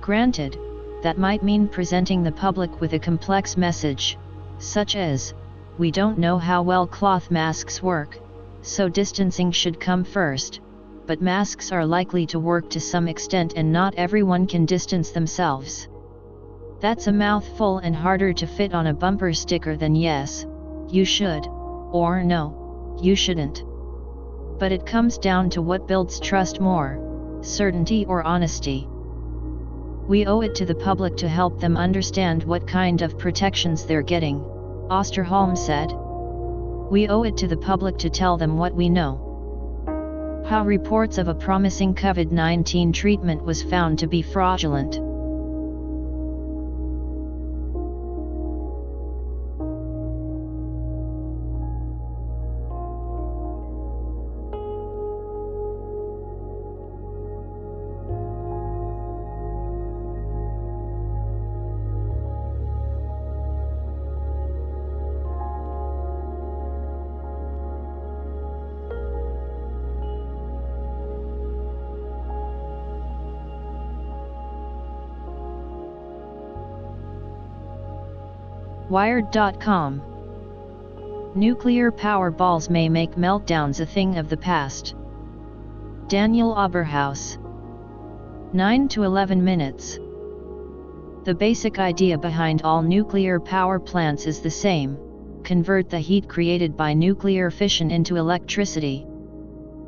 Granted, that might mean presenting the public with a complex message, such as, We don't know how well cloth masks work, so distancing should come first, but masks are likely to work to some extent and not everyone can distance themselves. That's a mouthful and harder to fit on a bumper sticker than yes, you should, or no, you shouldn't. But it comes down to what builds trust more, certainty or honesty. We owe it to the public to help them understand what kind of protections they're getting, Osterholm said. We owe it to the public to tell them what we know. How reports of a promising COVID-19 treatment was found to be fraudulent. Wired.com. Nuclear power balls may make meltdowns a thing of the past. Daniel Oberhaus. 9 to 11 minutes. The basic idea behind all nuclear power plants is the same: convert the heat created by nuclear fission into electricity.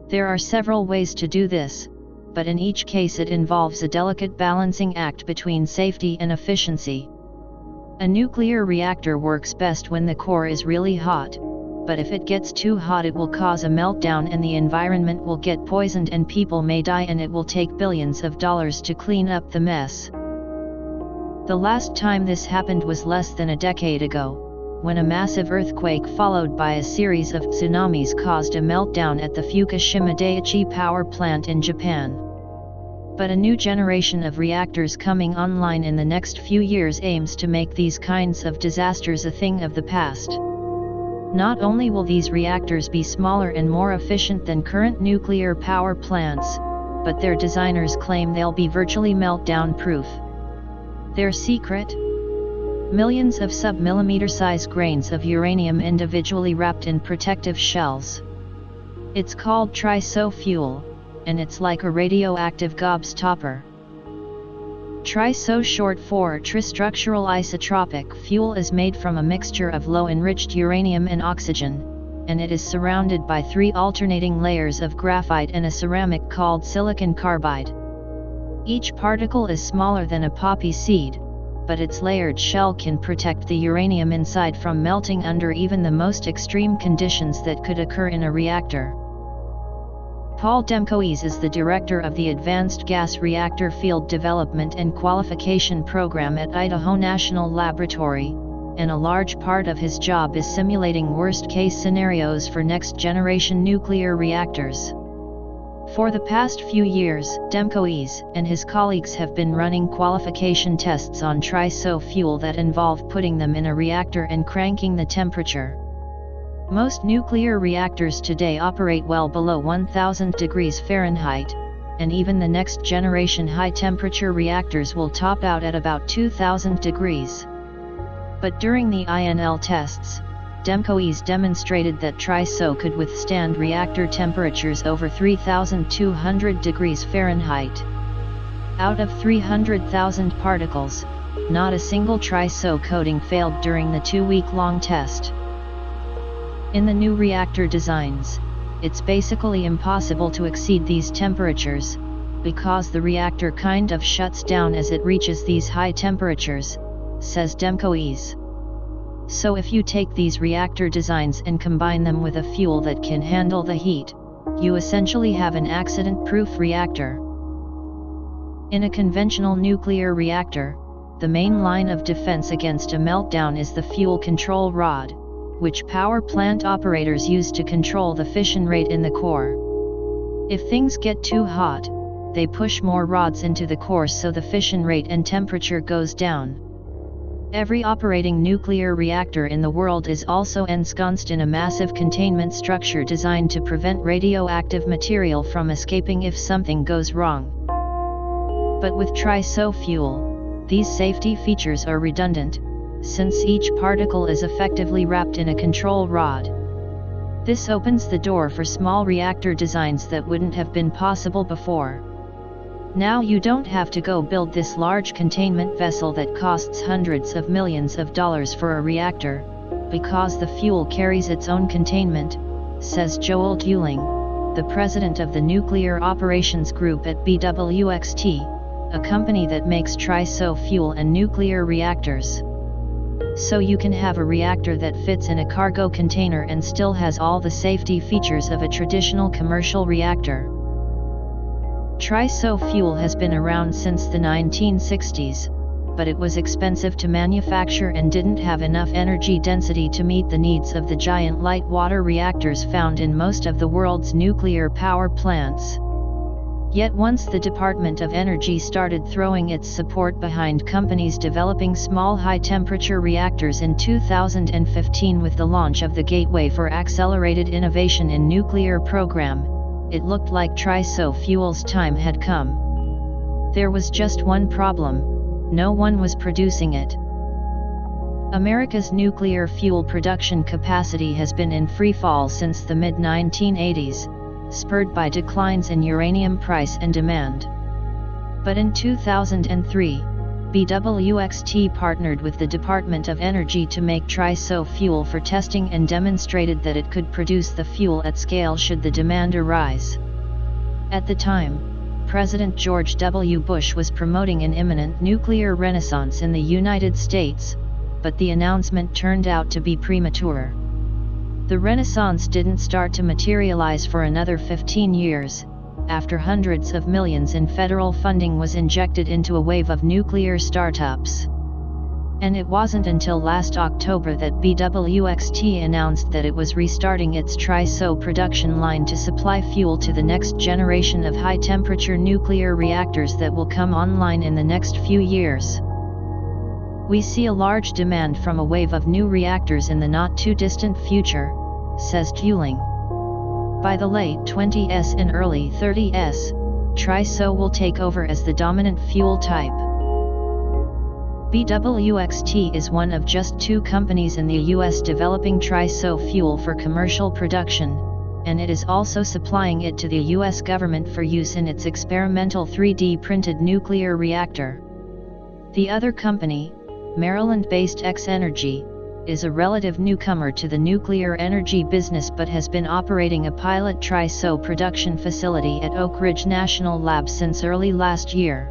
There are several ways to do this, but in each case it involves a delicate balancing act between safety and efficiency. A nuclear reactor works best when the core is really hot, but if it gets too hot it will cause a meltdown and the environment will get poisoned and people may die, and it will take billions of dollars to clean up the mess. The last time this happened was less than a decade ago, when a massive earthquake followed by a series of tsunamis caused a meltdown at the Fukushima Daiichi power plant in Japan. But a new generation of reactors coming online in the next few years aims to make these kinds of disasters a thing of the past. Not only will these reactors be smaller and more efficient than current nuclear power plants, but their designers claim they'll be virtually meltdown-proof. Their secret? Millions of sub-millimeter-size grains of uranium individually wrapped in protective shells. It's called TRISO fuel, and it's like a radioactive gobstopper. TRISO, short for tristructural isotropic fuel, is made from a mixture of low-enriched uranium and oxygen, and it is surrounded by 3 alternating layers of graphite and a ceramic called silicon carbide. Each particle is smaller than a poppy seed, but its layered shell can protect the uranium inside from melting under even the most extreme conditions that could occur in a reactor. Paul Demkoes is the director of the Advanced Gas Reactor Field Development and Qualification Program at Idaho National Laboratory, and a large part of his job is simulating worst-case scenarios for next-generation nuclear reactors. For the past few years, Demkoes and his colleagues have been running qualification tests on TRISO fuel that involve putting them in a reactor and cranking the temperature. Most nuclear reactors today operate well below 1000 degrees Fahrenheit, and even the next generation high-temperature reactors will top out at about 2000 degrees. But during the INL tests, Demkoes demonstrated that TRISO could withstand reactor temperatures over 3200 degrees Fahrenheit. Out of 300,000 particles, not a single TRISO coating failed during the 2-week-long test. In the new reactor designs, it's basically impossible to exceed these temperatures, because the reactor kind of shuts down as it reaches these high temperatures, says Demkoes. So if you take these reactor designs and combine them with a fuel that can handle the heat, you essentially have an accident-proof reactor. In a conventional nuclear reactor, the main line of defense against a meltdown is the fuel control rod, which power plant operators use to control the fission rate in the core. If things get too hot, they push more rods into the core so the fission rate and temperature goes down. Every operating nuclear reactor in the world is also ensconced in a massive containment structure designed to prevent radioactive material from escaping if something goes wrong. But with TRISO fuel, these safety features are redundant, since each particle is effectively wrapped in a control rod. This opens the door for small reactor designs that wouldn't have been possible before. Now you don't have to go build this large containment vessel that costs hundreds of millions of dollars for a reactor, because the fuel carries its own containment, says Joel Chillin, the president of the Nuclear Operations Group at BWXT, a company that makes TRISO fuel and nuclear reactors. So you can have a reactor that fits in a cargo container and still has all the safety features of a traditional commercial reactor. TRISO fuel has been around since the 1960s, but it was expensive to manufacture and didn't have enough energy density to meet the needs of the giant light water reactors found in most of the world's nuclear power plants. Yet once the Department of Energy started throwing its support behind companies developing small high-temperature reactors in 2015 with the launch of the Gateway for Accelerated Innovation in Nuclear program, it looked like TRISO fuel's time had come. There was just one problem: no one was producing it. America's nuclear fuel production capacity has been in free fall since the mid-1980s, spurred by declines in uranium price and demand. But in 2003, BWXT partnered with the Department of Energy to make TRISO fuel for testing and demonstrated that it could produce the fuel at scale should the demand arise. At the time, President George W. Bush was promoting an imminent nuclear renaissance in the United States, but the announcement turned out to be premature. The renaissance didn't start to materialize for another 15 years, after hundreds of millions in federal funding was injected into a wave of nuclear startups. And it wasn't until last October that BWXT announced that it was restarting its TRISO production line to supply fuel to the next generation of high-temperature nuclear reactors that will come online in the next few years. We see a large demand from a wave of new reactors in the not-too-distant future, says Chillin. By the late 20s and early 30s, TRISO will take over as the dominant fuel type. BWXT is one of just 2 companies in the US developing TRISO fuel for commercial production, and it is also supplying it to the US government for use in its experimental 3D printed nuclear reactor. The other company, Maryland-based X-Energy, is a relative newcomer to the nuclear energy business but has been operating a pilot TRISO production facility at Oak Ridge National Lab since early last year.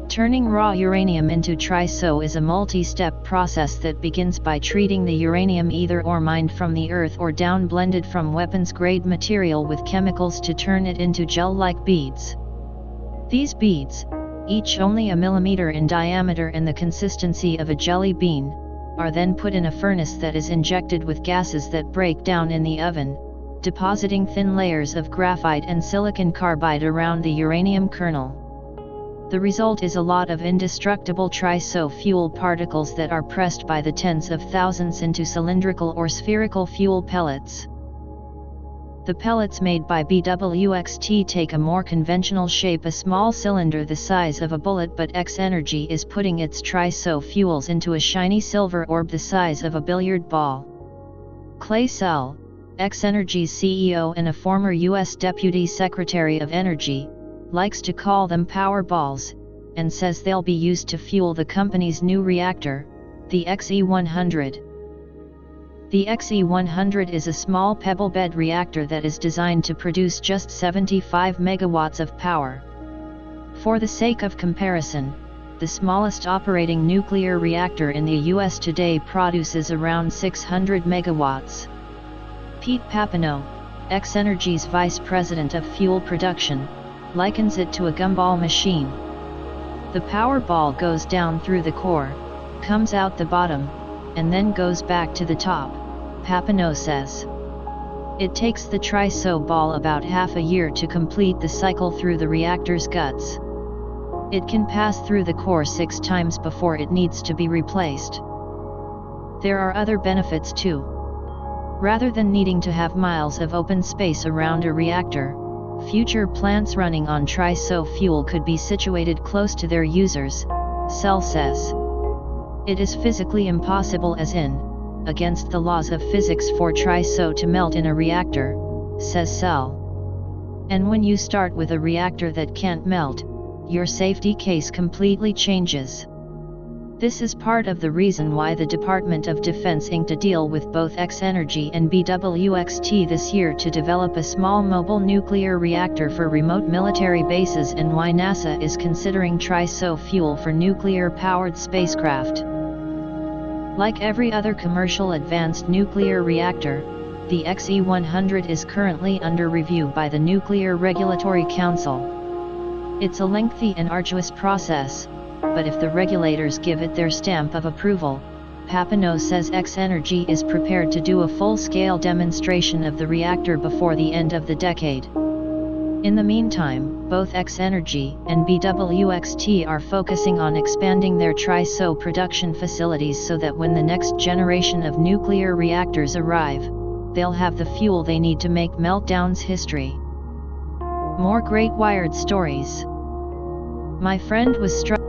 Turning raw uranium into TRISO is a multi-step process that begins by treating the uranium either ore mined from the earth or down-blended from weapons-grade material with chemicals to turn it into gel-like beads. These beads, each only a millimeter in diameter and the consistency of a jelly bean, are then put in a furnace that is injected with gases that break down in the oven, depositing thin layers of graphite and silicon carbide around the uranium kernel. The result is a lot of indestructible TRISO fuel particles that are pressed by the tens of thousands into cylindrical or spherical fuel pellets. The pellets made by BWXT take a more conventional shape, a small cylinder the size of a bullet, but X-Energy is putting its TRISO fuels into a shiny silver orb the size of a billiard ball. Clay Sell, X-Energy's CEO and a former U.S. Deputy Secretary of Energy, likes to call them power balls, and says they'll be used to fuel the company's new reactor, the XE100. The XE100 is a small pebble bed reactor that is designed to produce just 75 megawatts of power. For the sake of comparison, the smallest operating nuclear reactor in the US today produces around 600 megawatts. Pete Papineau, X-Energy's vice president of fuel production, likens it to a gumball machine. The power ball goes down through the core, comes out the bottom, and then goes back to the top, Papineau says. It takes the TRISO ball about half a year to complete the cycle through the reactor's guts. It can pass through the core 6 times before it needs to be replaced. There are other benefits too. Rather than needing to have miles of open space around a reactor, future plants running on TRISO fuel could be situated close to their users, Sell says. It is physically impossible, as in, against the laws of physics for TRISO to melt in a reactor, says Cell. And when you start with a reactor that can't melt, your safety case completely changes. This is part of the reason why the Department of Defense inked a deal with both X-Energy and BWXT this year to develop a small mobile nuclear reactor for remote military bases, and why NASA is considering TRISO fuel for nuclear-powered spacecraft. Like every other commercial advanced nuclear reactor, the XE-100 is currently under review by the Nuclear Regulatory Council. It's a lengthy and arduous process, but if the regulators give it their stamp of approval, Papineau says X-Energy is prepared to do a full-scale demonstration of the reactor before the end of the decade. In the meantime, both X-Energy and BWXT are focusing on expanding their TRISO production facilities so that when the next generation of nuclear reactors arrive, they'll have the fuel they need to make meltdowns history. More great Wired stories. My friend was struck.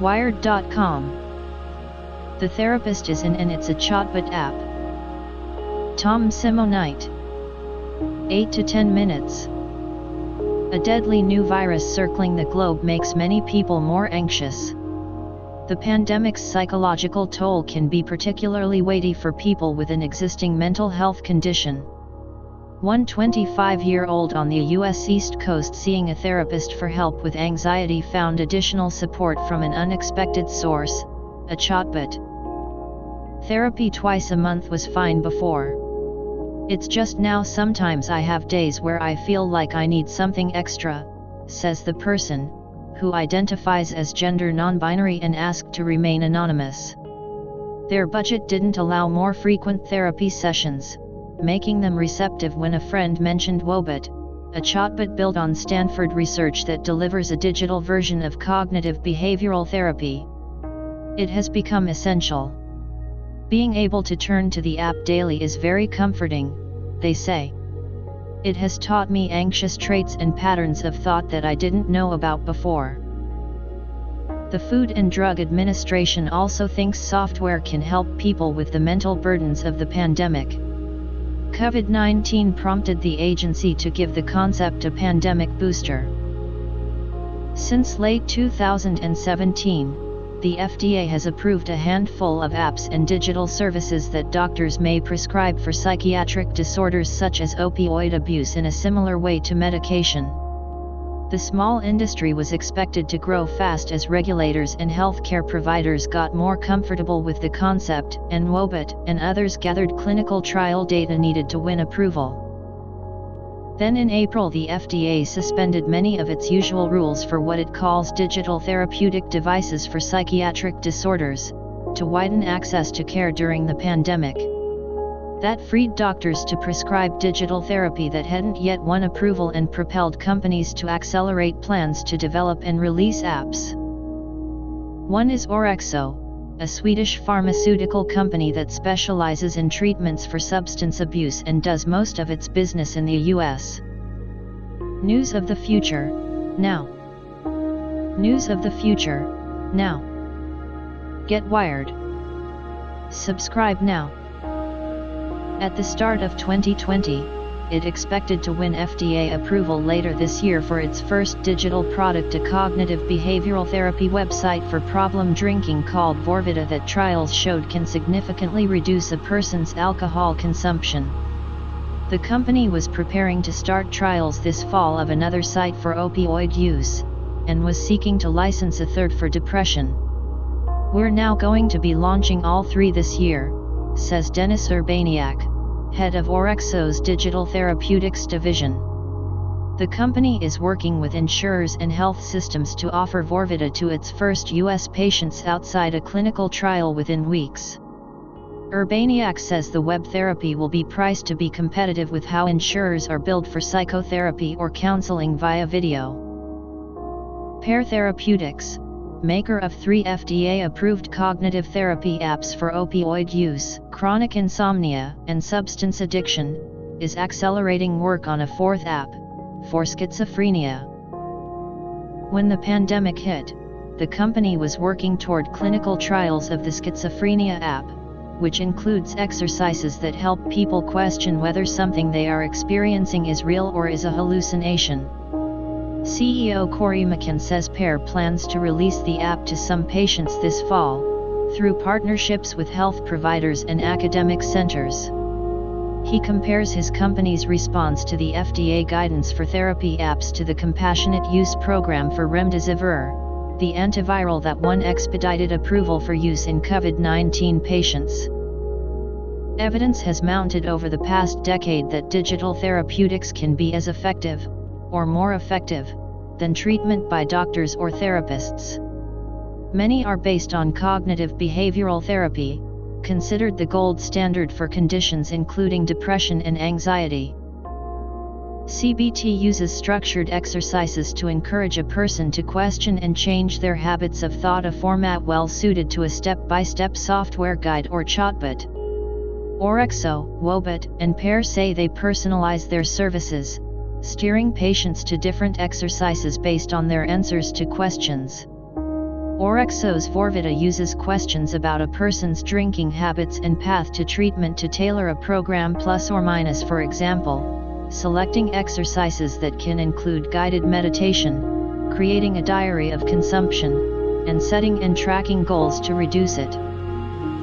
Wired.com. The Therapist is in, and it's a chatbot app. Tom Simonite. 8 to 10 minutes. A deadly new virus circling the globe makes many people more anxious. The pandemic's psychological toll can be particularly weighty for people with an existing mental health condition. One 25-year-old on the U.S. East Coast seeing a therapist for help with anxiety found additional support from an unexpected source, a chatbot. Therapy twice a month was fine before. It's just now sometimes I have days where I feel like I need something extra, says the person, who identifies as gender non-binary and asked to remain anonymous. Their budget didn't allow more frequent therapy sessions, making them receptive when a friend mentioned Wobot, a chatbot built on Stanford research that delivers a digital version of cognitive behavioral therapy. It has become essential. Being able to turn to the app daily is very comforting, they say. It has taught me anxious traits and patterns of thought that I didn't know about before. The Food and Drug Administration also thinks software can help people with the mental burdens of the pandemic. COVID-19 prompted the agency to give the concept a pandemic booster. Since late 2017, the FDA has approved a handful of apps and digital services that doctors may prescribe for psychiatric disorders such as opioid abuse in a similar way to medication. The small industry was expected to grow fast as regulators and healthcare providers got more comfortable with the concept, and Wobot and others gathered clinical trial data needed to win approval. Then in April, the FDA suspended many of its usual rules for what it calls digital therapeutic devices for psychiatric disorders, to widen access to care during the pandemic. That freed doctors to prescribe digital therapy that hadn't yet won approval and propelled companies to accelerate plans to develop and release apps. One is Orexo, a Swedish pharmaceutical company that specializes in treatments for substance abuse and does most of its business in the US. News of the future, now. News of the future, now. Get wired. Subscribe now. At the start of 2020, it expected to win FDA approval later this year for its first digital product, a cognitive behavioral therapy website for problem drinking called Vorvida that trials showed can significantly reduce a person's alcohol consumption. The company was preparing to start trials this fall of another site for opioid use, and was seeking to license a third for depression, We're now going to be launching all 3 this year, says Denis Urbaniak, head of Orexo's Digital Therapeutics division. The company is working with insurers and health systems to offer Vorvida to its first U.S. patients outside a clinical trial within weeks. Urbaniak says the web therapy will be priced to be competitive with how insurers are billed for psychotherapy or counseling via video. Pear Therapeutics, maker of 3 FDA-approved cognitive therapy apps for opioid use, chronic insomnia, and substance addiction, is accelerating work on a 4th app, for schizophrenia. When the pandemic hit, the company was working toward clinical trials of the schizophrenia app, which includes exercises that help people question whether something they are experiencing is real or is a hallucination. CEO Corey McCann says Pear plans to release the app to some patients this fall, through partnerships with health providers and academic centers. He compares his company's response to the FDA guidance for therapy apps to the Compassionate Use Program for Remdesivir, the antiviral that won expedited approval for use in COVID-19 patients. Evidence has mounted over the past decade that digital therapeutics can be as effective, or more effective, than treatment by doctors or therapists. Many are based on cognitive behavioral therapy, considered the gold standard for conditions including depression and anxiety. CBT uses structured exercises to encourage a person to question and change their habits of thought, a format well suited to a step-by-step software guide or chatbot. Orexo, Wobit, and Pear say they personalize their services, steering patients to different exercises based on their answers to questions. Orexo's Vorvida uses questions about a person's drinking habits and path to treatment to tailor a program plus or minus, for example, selecting exercises that can include guided meditation, creating a diary of consumption, and setting and tracking goals to reduce it.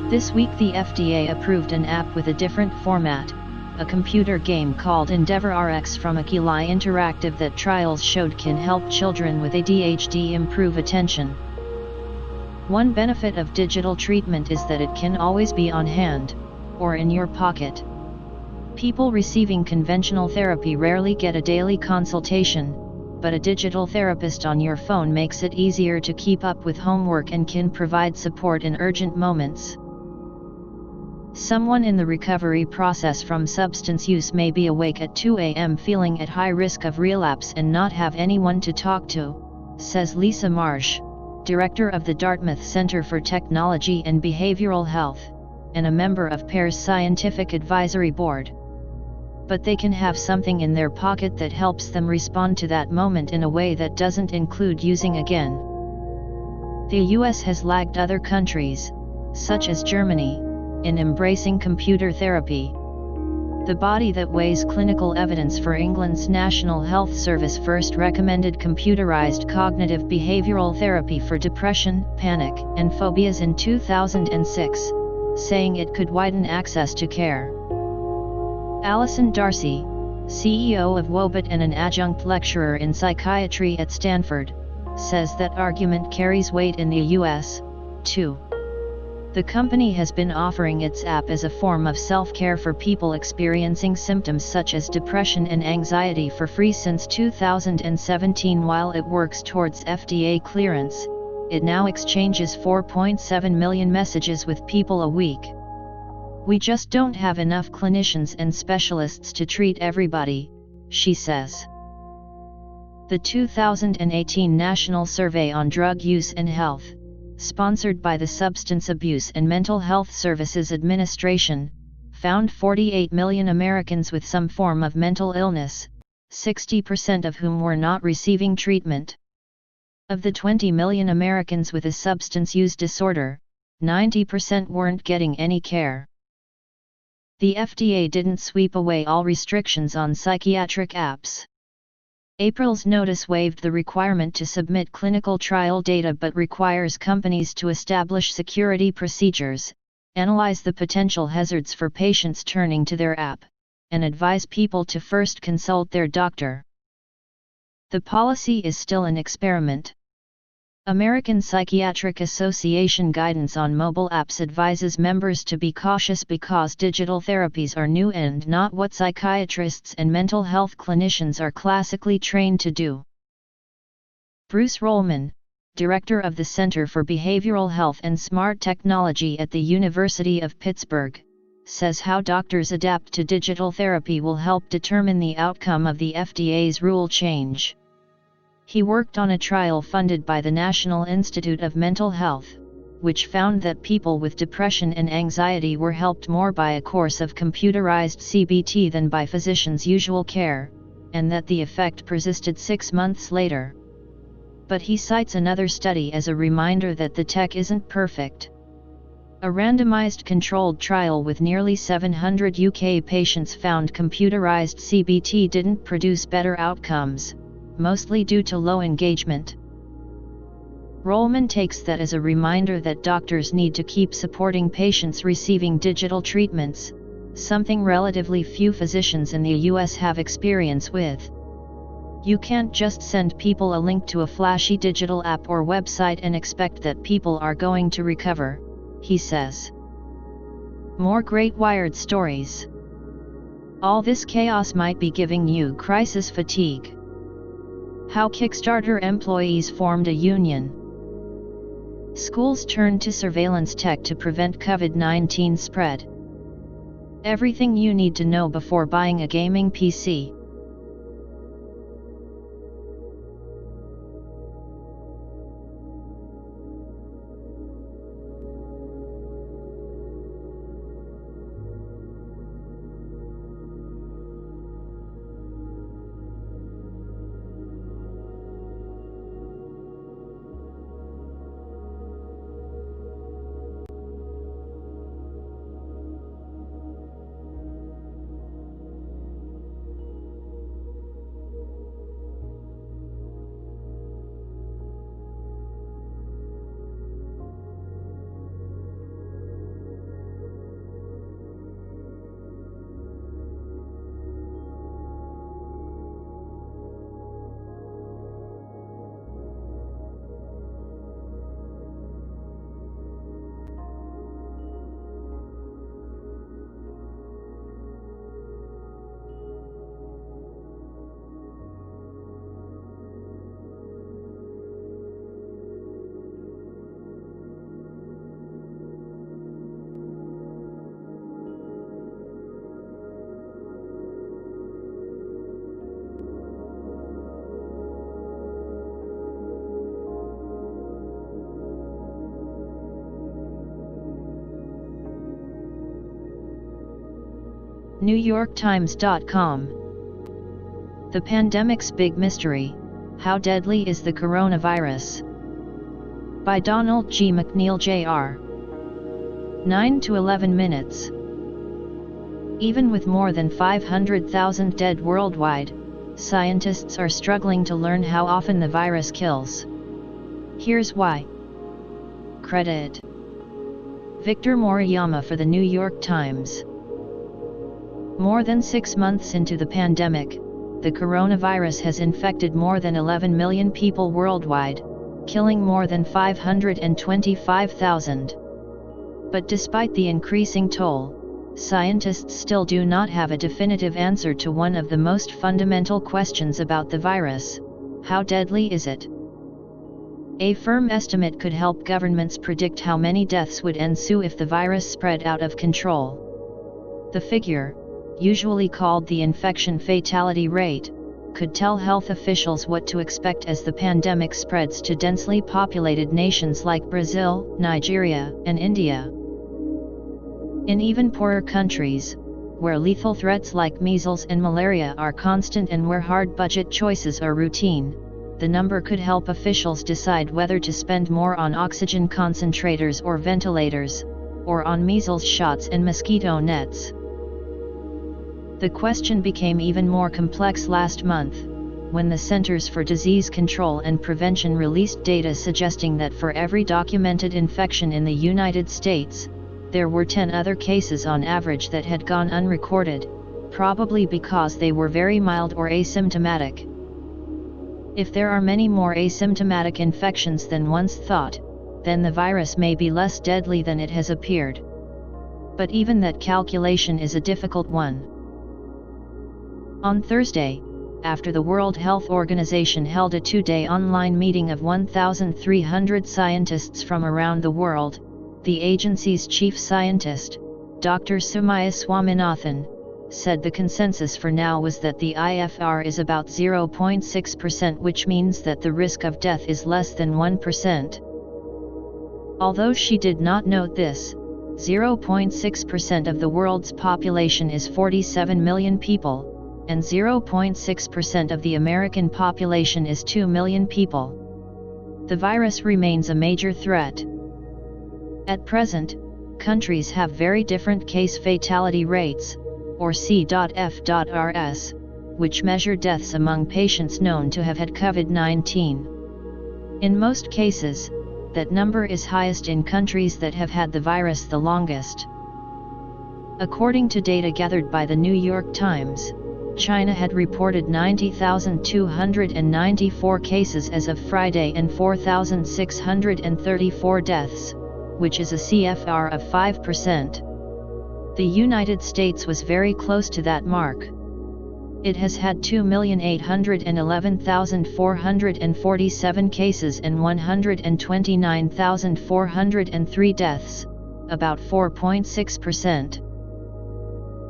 This week the FDA approved an app with a different format, a computer game called Endeavor RX from Akili Interactive that trials showed can help children with ADHD improve attention. One benefit of digital treatment is that it can always be on hand, or in your pocket. People receiving conventional therapy rarely get a daily consultation, but a digital therapist on your phone makes it easier to keep up with homework and can provide support in urgent moments. Someone in the recovery process from substance use may be awake at 2 a.m. feeling at high risk of relapse and not have anyone to talk to, says Lisa Marsh, director of the Dartmouth Center for Technology and Behavioral Health, and a member of Pear's Scientific Advisory Board. But they can have something in their pocket that helps them respond to that moment in a way that doesn't include using again. The US has lagged other countries, such as Germany, in embracing computer therapy. The body that weighs clinical evidence for England's National Health Service first recommended computerized cognitive behavioral therapy for depression, panic, and phobias in 2006, saying it could widen access to care. Alison Darcy, CEO of Wobit and an adjunct lecturer in psychiatry at Stanford, says that argument carries weight in the US, too. The company has been offering its app as a form of self-care for people experiencing symptoms such as depression and anxiety for free since 2017. While it works towards FDA clearance, it now exchanges 4.7 million messages with people a week. We just don't have enough clinicians and specialists to treat everybody, she says. The 2018 National Survey on Drug Use and Health, sponsored by the Substance Abuse and Mental Health Services Administration, found 48 million Americans with some form of mental illness, 60% of whom were not receiving treatment. Of the 20 million Americans with a substance use disorder, 90% weren't getting any care. The FDA didn't sweep away all restrictions on psychiatric apps. April's notice waived the requirement to submit clinical trial data but requires companies to establish security procedures, analyze the potential hazards for patients turning to their app, and advise people to first consult their doctor. The policy is still an experiment. American Psychiatric Association guidance on mobile apps advises members to be cautious because digital therapies are new and not what psychiatrists and mental health clinicians are classically trained to do. Bruce Rollman, director of the Center for Behavioral Health and Smart Technology at the University of Pittsburgh, says how doctors adapt to digital therapy will help determine the outcome of the FDA's rule change. He worked on a trial funded by the National Institute of Mental Health, which found that people with depression and anxiety were helped more by a course of computerized CBT than by physicians' usual care, and that the effect persisted 6 months later. But he cites another study as a reminder that the tech isn't perfect. A randomized controlled trial with nearly 700 UK patients found computerized CBT didn't produce better outcomes, mostly due to low engagement. Rollman takes that as a reminder that doctors need to keep supporting patients receiving digital treatments, something relatively few physicians in the US have experience with. You can't just send people a link to a flashy digital app or website and expect that people are going to recover, he says. More great Wired stories. All this chaos might be giving you crisis fatigue. How Kickstarter employees formed a union. Schools turned to surveillance tech to prevent COVID-19 spread. Everything you need to know before buying a gaming PC. NewYorkTimes.com. The pandemic's big mystery: how deadly is the coronavirus? By Donald G. McNeil Jr. 9 to 11 minutes. Even with more than 500,000 dead worldwide, scientists are struggling to learn how often the virus kills. Here's why. Credit: Victor Moriyama for the New York Times. More than 6 months into the pandemic, the coronavirus has infected more than 11 million people worldwide, killing more than 525,000. But despite the increasing toll, scientists still do not have a definitive answer to one of the most fundamental questions about the virus: how deadly is it? A firm estimate could help governments predict how many deaths would ensue if the virus spread out of control. The figure, usually called the infection fatality rate, could tell health officials what to expect as the pandemic spreads to densely populated nations like Brazil, Nigeria, and India. In even poorer countries, where lethal threats like measles and malaria are constant and where hard budget choices are routine, the number could help officials decide whether to spend more on oxygen concentrators or ventilators, or on measles shots and mosquito nets. The question became even more complex last month, when the Centers for Disease Control and Prevention released data suggesting that for every documented infection in the United States, there were 10 other cases on average that had gone unrecorded, probably because they were very mild or asymptomatic. If there are many more asymptomatic infections than once thought, then the virus may be less deadly than it has appeared. But even that calculation is a difficult one. On Thursday, after the World Health Organization held a two-day online meeting of 1,300 scientists from around the world, the agency's chief scientist, Dr. Sumaya Swaminathan, said the consensus for now was that the IFR is about 0.6%, which means that the risk of death is less than 1%. Although she did not note this, 0.6% of the world's population is 47 million people, and 0.6% of the American population is 2 million people. The virus remains a major threat. At present, countries have very different case fatality rates, or C.F.RS, which measure deaths among patients known to have had COVID-19. In most cases, that number is highest in countries that have had the virus the longest. According to data gathered by the New York Times, China had reported 90,294 cases as of Friday and 4,634 deaths, which is a CFR of 5%. The United States was very close to that mark. It has had 2,811,447 cases and 129,403 deaths, about 4.6%.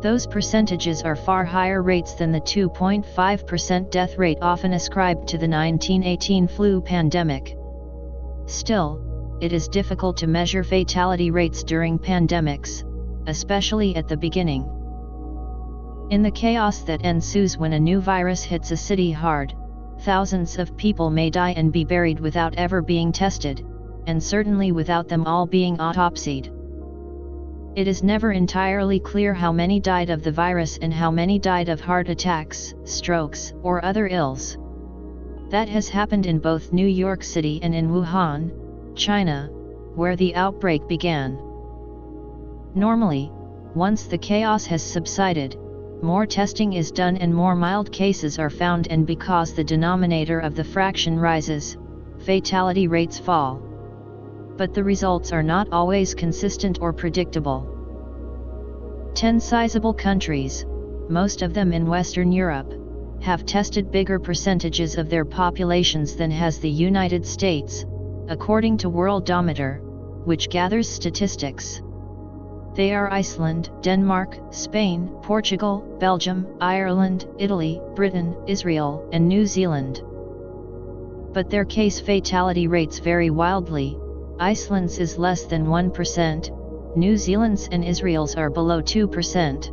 Those percentages are far higher rates than the 2.5% death rate often ascribed to the 1918 flu pandemic. Still, it is difficult to measure fatality rates during pandemics, especially at the beginning. In the chaos that ensues when a new virus hits a city hard, thousands of people may die and be buried without ever being tested, and certainly without them all being autopsied. It is never entirely clear how many died of the virus and how many died of heart attacks, strokes, or other ills. That has happened in both New York City and in Wuhan, China, where the outbreak began. Normally, once the chaos has subsided, more testing is done and more mild cases are found, and because the denominator of the fraction rises, fatality rates fall. But the results are not always consistent or predictable. 10 sizable countries, most of them in Western Europe, have tested bigger percentages of their populations than has the United States, according to Worldometer, which gathers statistics. They are Iceland, Denmark, Spain, Portugal, Belgium, Ireland, Italy, Britain, Israel, and New Zealand. But their case fatality rates vary wildly. Iceland's is less than 1%, New Zealand's and Israel's are below 2%.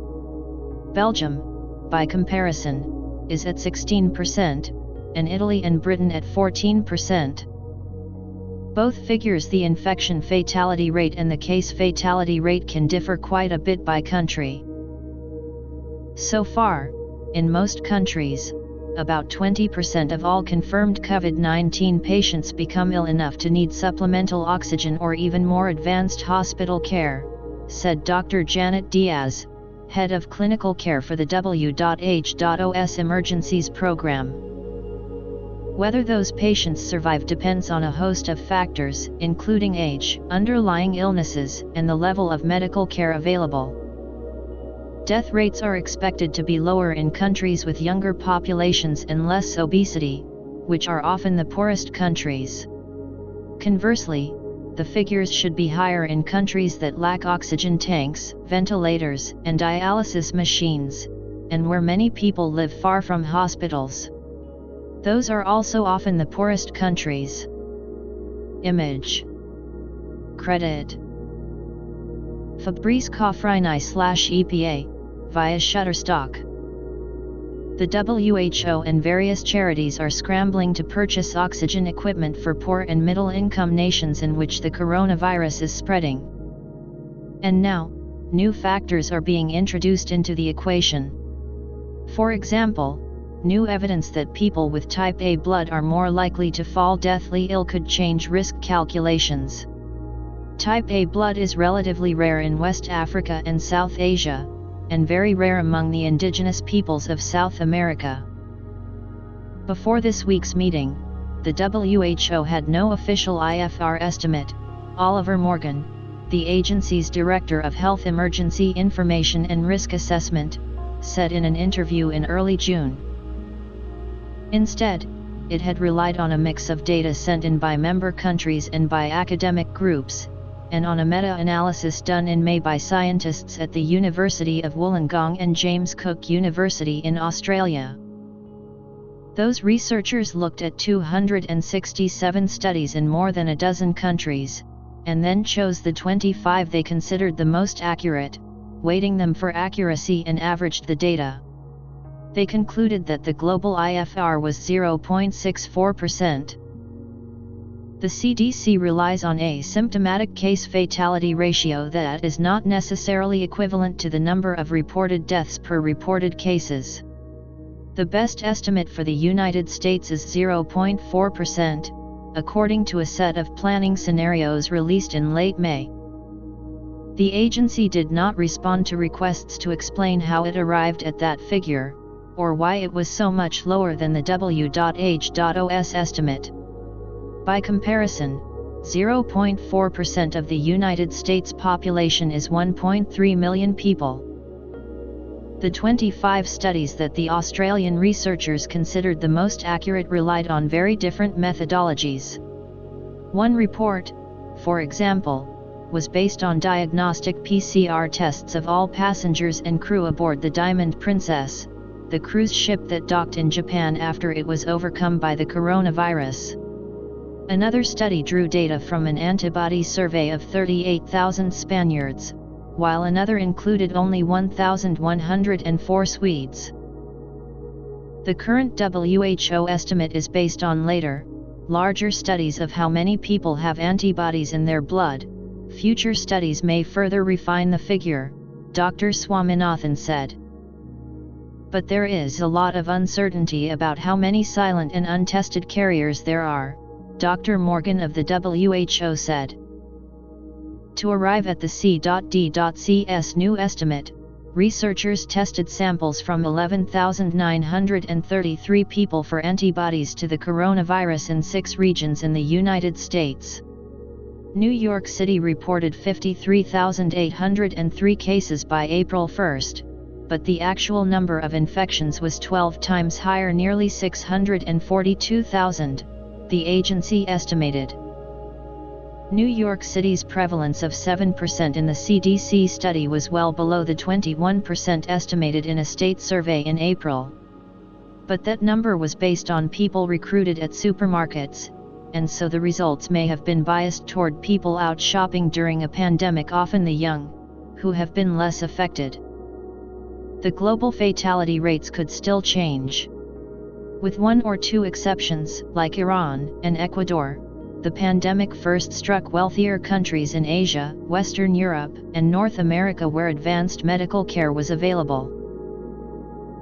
Belgium, by comparison, is at 16%, and Italy and Britain at 14%. Both figures, the infection fatality rate and the case fatality rate, can differ quite a bit by country. So far, in most countries, about 20% of all confirmed COVID-19 patients become ill enough to need supplemental oxygen or even more advanced hospital care, said Dr. Janet Diaz, head of clinical care for the W.H.O.S. Emergencies Program. Whether those patients survive depends on a host of factors, including age, underlying illnesses, and the level of medical care available. Death rates are expected to be lower in countries with younger populations and less obesity, which are often the poorest countries. Conversely, the figures should be higher in countries that lack oxygen tanks, ventilators, and dialysis machines, and where many people live far from hospitals. Those are also often the poorest countries. Image. Credit. Fabrice Coffrini/EPA, via Shutterstock. The WHO and various charities are scrambling to purchase oxygen equipment for poor and middle-income nations in which the coronavirus is spreading. And now, new factors are being introduced into the equation. For example, new evidence that people with type A blood are more likely to fall deathly ill could change risk calculations. Type A blood is relatively rare in West Africa and South Asia, and very rare among the indigenous peoples of South America. Before this week's meeting, the WHO had no official IFR estimate. Oliver Morgan, the agency's Director of Health Emergency Information and Risk Assessment, said in an interview in early June. Instead, it had relied on a mix of data sent in by member countries and by academic groups, and on a meta-analysis done in May by scientists at the University of Wollongong and James Cook University in Australia. Those researchers looked at 267 studies in more than a dozen countries, and then chose the 25 they considered the most accurate, weighting them for accuracy and averaged the data. They concluded that the global IFR was 0.64%. The CDC relies on a symptomatic case fatality ratio that is not necessarily equivalent to the number of reported deaths per reported cases. The best estimate for the United States is 0.4%, according to a set of planning scenarios released in late May. The agency did not respond to requests to explain how it arrived at that figure, or why it was so much lower than the W.H.OS estimate. By comparison, 0.4% of the United States population is 1.3 million people. The 25 studies that the Australian researchers considered the most accurate relied on very different methodologies. One report, for example, was based on diagnostic PCR tests of all passengers and crew aboard the Diamond Princess, the cruise ship that docked in Japan after it was overcome by the coronavirus. Another study drew data from an antibody survey of 38,000 Spaniards, while another included only 1,104 Swedes. The current WHO estimate is based on later, larger studies of how many people have antibodies in their blood. Future studies may further refine the figure, Dr. Swaminathan said. But there is a lot of uncertainty about how many silent and untested carriers there are, Dr. Morgan of the WHO said. To arrive at the C.D.C's new estimate, researchers tested samples from 11,933 people for antibodies to the coronavirus in 6 regions in the United States. New York City reported 53,803 cases by April 1, but the actual number of infections was 12 times higher, nearly 642,000, the agency estimated. New York City's prevalence of 7% in the CDC study was well below the 21% estimated in a state survey in April. But that number was based on people recruited at supermarkets, and so the results may have been biased toward people out shopping during a pandemic, often the young, who have been less affected. The global fatality rates could still change. With 1 or 2 exceptions, like Iran and Ecuador, the pandemic first struck wealthier countries in Asia, Western Europe, and North America where advanced medical care was available.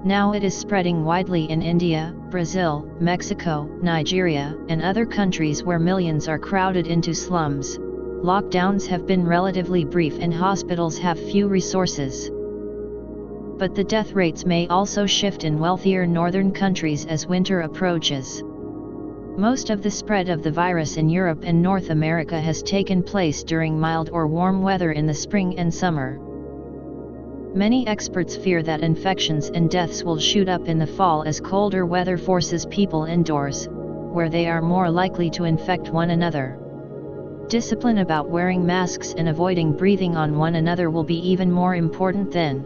Now it is spreading widely in India, Brazil, Mexico, Nigeria, and other countries where millions are crowded into slums. Lockdowns have been relatively brief and hospitals have few resources. But the death rates may also shift in wealthier northern countries as winter approaches. Most of the spread of the virus in Europe and North America has taken place during mild or warm weather in the spring and summer. Many experts fear that infections and deaths will shoot up in the fall as colder weather forces people indoors, where they are more likely to infect one another. Discipline about wearing masks and avoiding breathing on one another will be even more important then.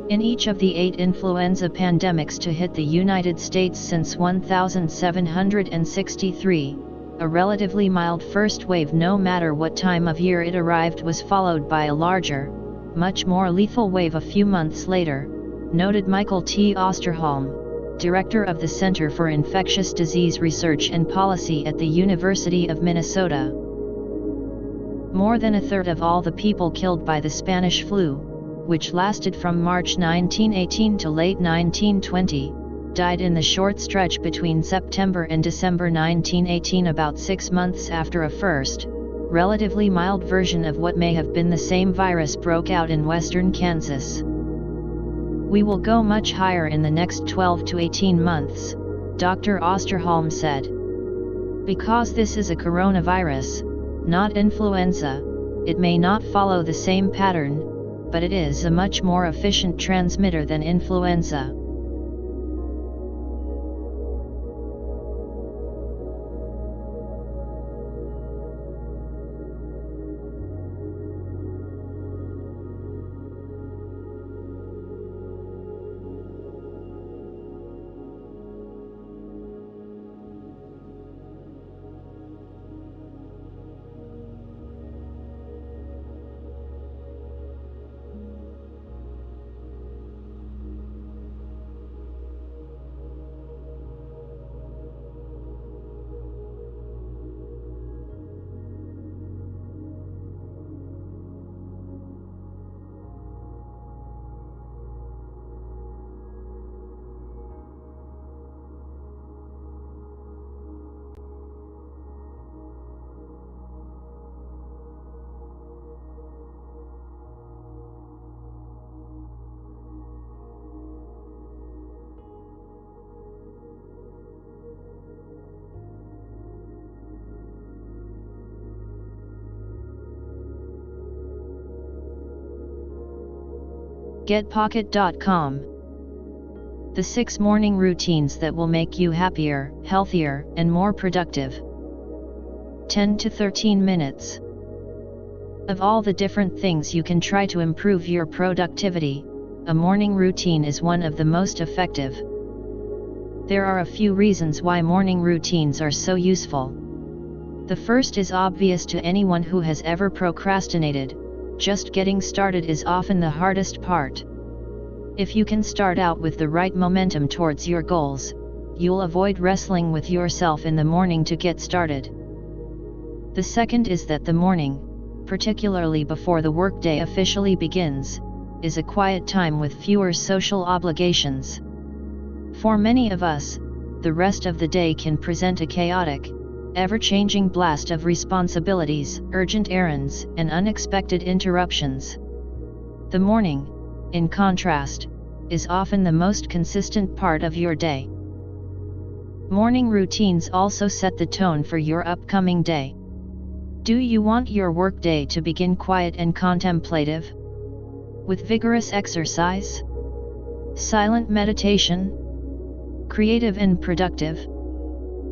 In each of the 8 influenza pandemics to hit the United States since 1763, a relatively mild first wave, no matter what time of year it arrived, was followed by a larger, much more lethal wave a few months later, noted Michael T. Osterholm, director of the Center for Infectious Disease Research and Policy at the University of Minnesota. More than a third of all the people killed by the Spanish flu, which lasted from March 1918 to late 1920, died in the short stretch between September and December 1918, about 6 months after a first, relatively mild version of what may have been the same virus broke out in western Kansas. We will go much higher in the next 12 to 18 months, Dr. Osterholm said. Because this is a coronavirus, not influenza, it may not follow the same pattern, but it is a much more efficient transmitter than influenza. GetPocket.com. The 6 morning routines that will make you happier, healthier, and more productive. 10 to 13 minutes. Of all the different things you can try to improve your productivity, a morning routine is one of the most effective. There are a few reasons why morning routines are so useful. The first is obvious to anyone who has ever procrastinated: just getting started is often the hardest part. If you can start out with the right momentum towards your goals, you'll avoid wrestling with yourself in the morning to get started. The second is that the morning, particularly before the workday officially begins, is a quiet time with fewer social obligations. For many of us, the rest of the day can present a chaotic, ever-changing blast of responsibilities, urgent errands, and unexpected interruptions. The morning, in contrast, is often the most consistent part of your day. Morning routines also set the tone for your upcoming day. Do you want your workday to begin quiet and contemplative? With vigorous exercise? Silent meditation? Creative and productive?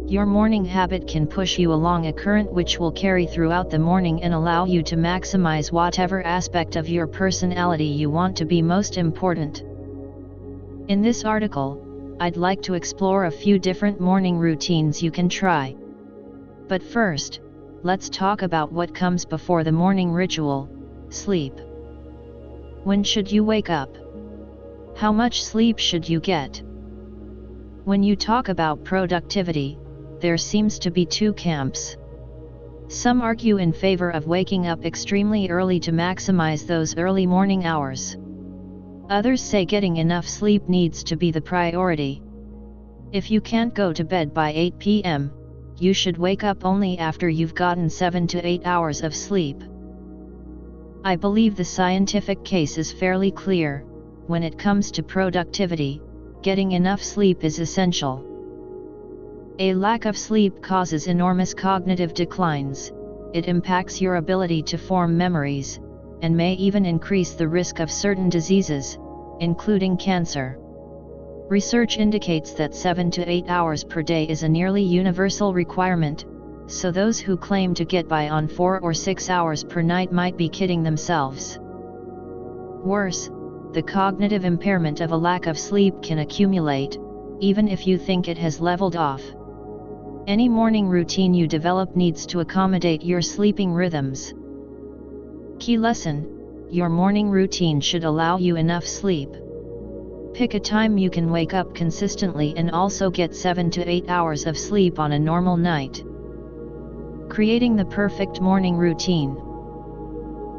Your morning habit can push you along a current which will carry throughout the morning and allow you to maximize whatever aspect of your personality you want to be most important. In this article, I'd like to explore a few different morning routines you can try. But first, let's talk about what comes before the morning ritual: sleep. When should you wake up? How much sleep should you get? When you talk about productivity, there seems to be two camps. Some argue in favor of waking up extremely early to maximize those early morning hours. Others say getting enough sleep needs to be the priority. If you can't go to bed by 8 p.m., you should wake up only after you've gotten 7 to 8 hours of sleep. I believe the scientific case is fairly clear. When it comes to productivity, getting enough sleep is essential. A lack of sleep causes enormous cognitive declines. It impacts your ability to form memories, and may even increase the risk of certain diseases, including cancer. Research indicates that 7 to 8 hours per day is a nearly universal requirement, so those who claim to get by on 4 or 6 hours per night might be kidding themselves. Worse, the cognitive impairment of a lack of sleep can accumulate, even if you think it has leveled off. Any morning routine you develop needs to accommodate your sleeping rhythms. Key lesson: your morning routine should allow you enough sleep. Pick a time you can wake up consistently and also get 7 to 8 hours of sleep on a normal night. Creating the perfect morning routine.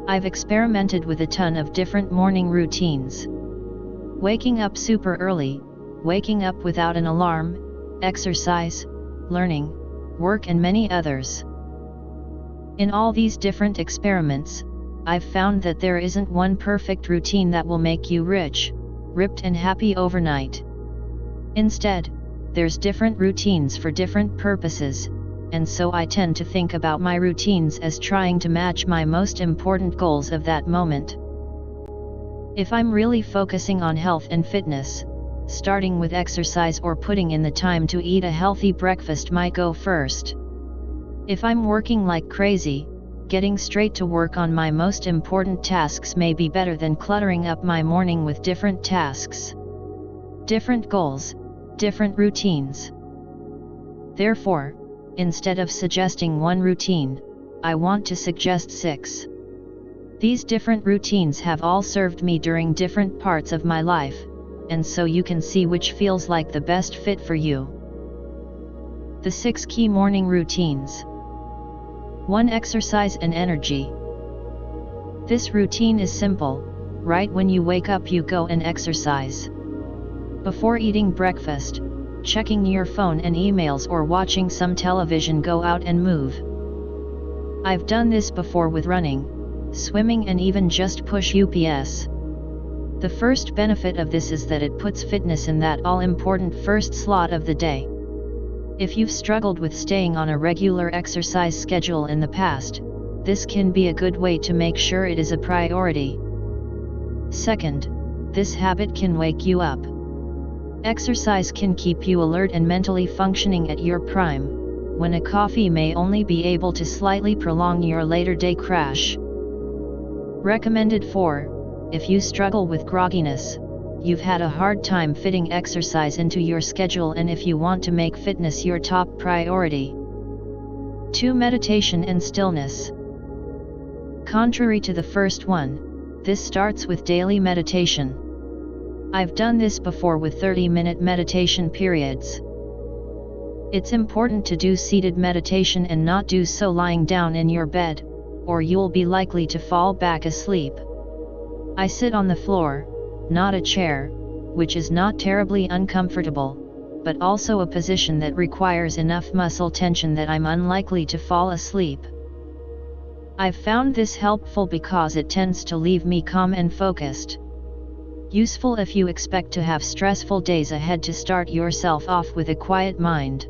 I've experimented with a ton of different morning routines. Waking up super early, waking up without an alarm, exercise, learning, work, and many others. In all these different experiments, I've found that there isn't one perfect routine that will make you rich, ripped and happy overnight. Instead, there's different routines for different purposes, and so I tend to think about my routines as trying to match my most important goals of that moment. If I'm really focusing on health and fitness, starting with exercise or putting in the time to eat a healthy breakfast might go first. If I'm working like crazy, getting straight to work on my most important tasks may be better than cluttering up my morning with different tasks. Different goals, different routines. Therefore, instead of suggesting one routine, I want to suggest 6. These different routines have all served me during different parts of my life, and so you can see which feels like the best fit for you. The 6 key morning routines. 1. Exercise and energy. This routine is simple. Right when you wake up you go and exercise. Before eating breakfast, checking your phone and emails or watching some television, go out and move. I've done this before with running, swimming and even just push UPS. The first benefit of this is that it puts fitness in that all-important first slot of the day. If you've struggled with staying on a regular exercise schedule in the past, this can be a good way to make sure it is a priority. Second, this habit can wake you up. Exercise can keep you alert and mentally functioning at your prime, when a coffee may only be able to slightly prolong your later day crash. Recommended 4. If you struggle with grogginess, you've had a hard time fitting exercise into your schedule, and if you want to make fitness your top priority. 2. Meditation and stillness. Contrary to the first one, this starts with daily meditation. I've done this before with 30-minute meditation periods. It's important to do seated meditation and not do so lying down in your bed, or you'll be likely to fall back asleep. I sit on the floor, not a chair, which is not terribly uncomfortable, but also a position that requires enough muscle tension that I'm unlikely to fall asleep. I've found this helpful because it tends to leave me calm and focused. Useful if you expect to have stressful days ahead to start yourself off with a quiet mind.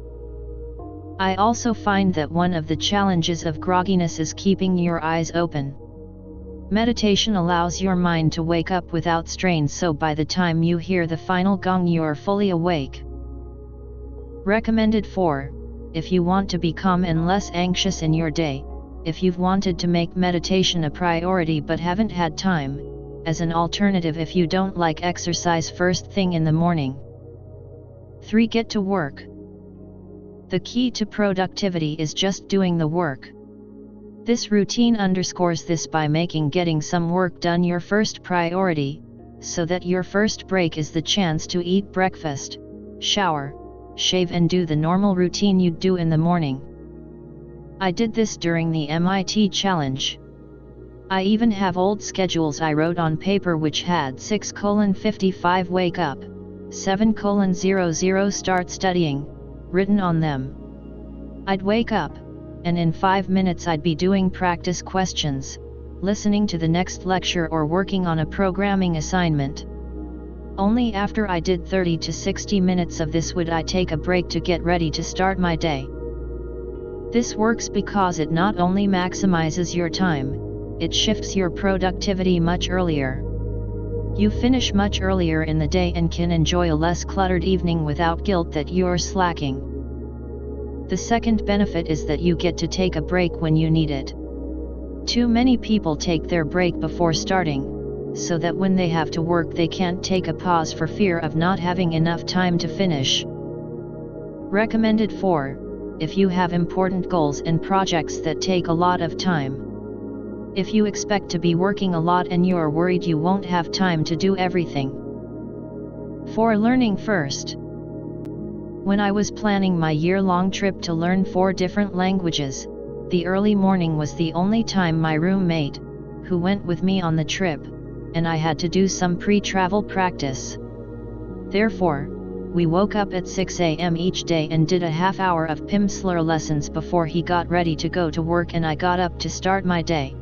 I also find that one of the challenges of grogginess is keeping your eyes open. Meditation allows your mind to wake up without strain, so by the time you hear the final gong you're fully awake. Recommended 4. If you want to be calm and less anxious in your day, if you've wanted to make meditation a priority but haven't had time, as an alternative if you don't like exercise first thing in the morning. 3. Get to work. The key to productivity is just doing the work. This routine underscores this by making getting some work done your first priority, so that your first break is the chance to eat breakfast, shower, shave and do the normal routine you'd do in the morning. I did this during the MIT challenge. I even have old schedules I wrote on paper which had 6:55 wake up, 7:00 start studying, written on them. I'd wake up, and in 5 minutes I'd be doing practice questions, listening to the next lecture or working on a programming assignment. Only after I did 30 to 60 minutes of this would I take a break to get ready to start my day. This works because it not only maximizes your time, it shifts your productivity much earlier. You finish much earlier in the day and can enjoy a less cluttered evening without guilt that you're slacking. The second benefit is that you get to take a break when you need it. Too many people take their break before starting, so that when they have to work they can't take a pause for fear of not having enough time to finish. Recommended 4. If you have important goals and projects that take a lot of time. If you expect to be working a lot and you're worried you won't have time to do everything. 4. Learning first. When I was planning my year-long trip to learn 4 different languages, the early morning was the only time my roommate, who went with me on the trip, and I had to do some pre-travel practice. Therefore, we woke up at 6 a.m. each day and did a half-hour of Pimsleur lessons before he got ready to go to work and I got up to start my day.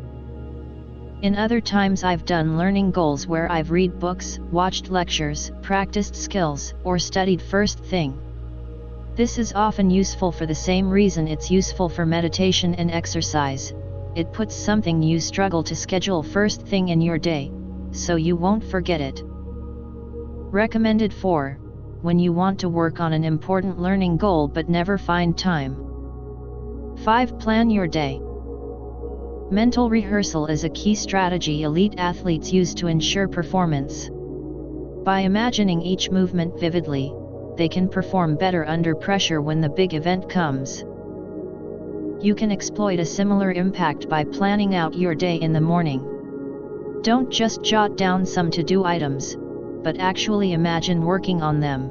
In other times I've done learning goals where I've read books, watched lectures, practiced skills, or studied first thing. This is often useful for the same reason it's useful for meditation and exercise. It puts something you struggle to schedule first thing in your day, so you won't forget it. Recommended 4. When you want to work on an important learning goal but never find time. 5. Plan your day. Mental rehearsal is a key strategy elite athletes use to ensure performance. By imagining each movement vividly, they can perform better under pressure when the big event comes. You can exploit a similar impact by planning out your day in the morning. Don't just jot down some to-do items, but actually imagine working on them.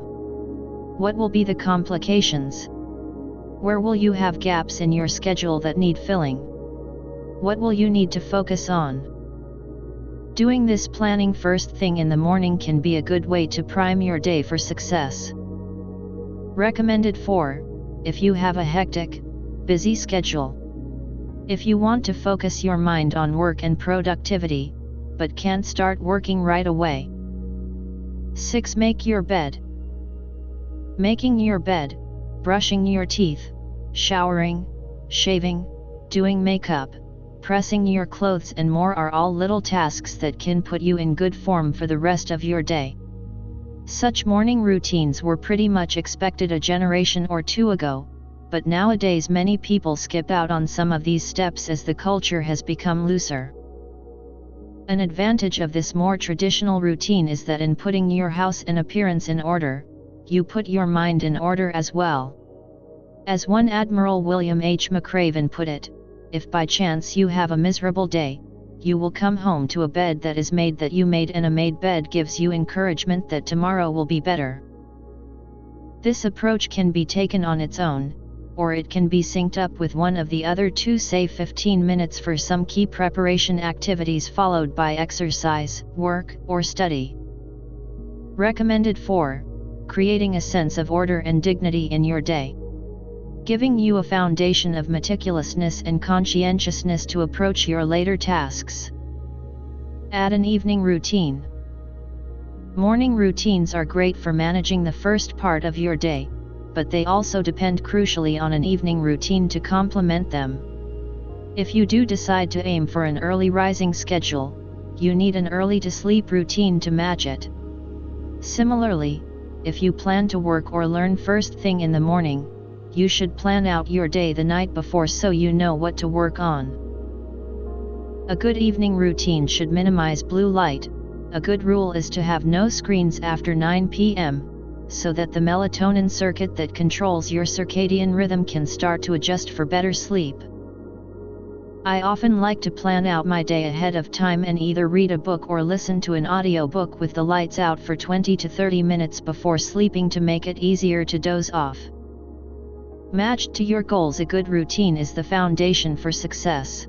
What will be the complications? Where will you have gaps in your schedule that need filling? What will you need to focus on? Doing this planning first thing in the morning can be a good way to prime your day for success. Recommended 4. If you have a hectic, busy schedule. If you want to focus your mind on work and productivity, but can't start working right away. 6. Make your bed. Making your bed, brushing your teeth, showering, shaving, doing makeup, pressing your clothes and more are all little tasks that can put you in good form for the rest of your day. Such morning routines were pretty much expected a generation or two ago, but nowadays many people skip out on some of these steps as the culture has become looser. An advantage of this more traditional routine is that in putting your house and appearance in order, you put your mind in order as well. As one Admiral William H. McRaven put it, if by chance you have a miserable day, you will come home to a bed that is made that you made, and a made bed gives you encouragement that tomorrow will be better. This approach can be taken on its own, or it can be synced up with one of the other two, say 15 minutes for some key preparation activities followed by exercise, work, or study. Recommended 4. Creating a sense of order and dignity in your day. Giving you a foundation of meticulousness and conscientiousness to approach your later tasks. Add an evening routine. Morning routines are great for managing the first part of your day, but they also depend crucially on an evening routine to complement them. If you do decide to aim for an early rising schedule, you need an early to sleep routine to match it. Similarly, if you plan to work or learn first thing in the morning, you should plan out your day the night before so you know what to work on. A good evening routine should minimize blue light. A good rule is to have no screens after 9 p.m., so that the melatonin circuit that controls your circadian rhythm can start to adjust for better sleep. I often like to plan out my day ahead of time and either read a book or listen to an audiobook with the lights out for 20 to 30 minutes before sleeping to make it easier to doze off. Matched to your goals, a good routine is the foundation for success.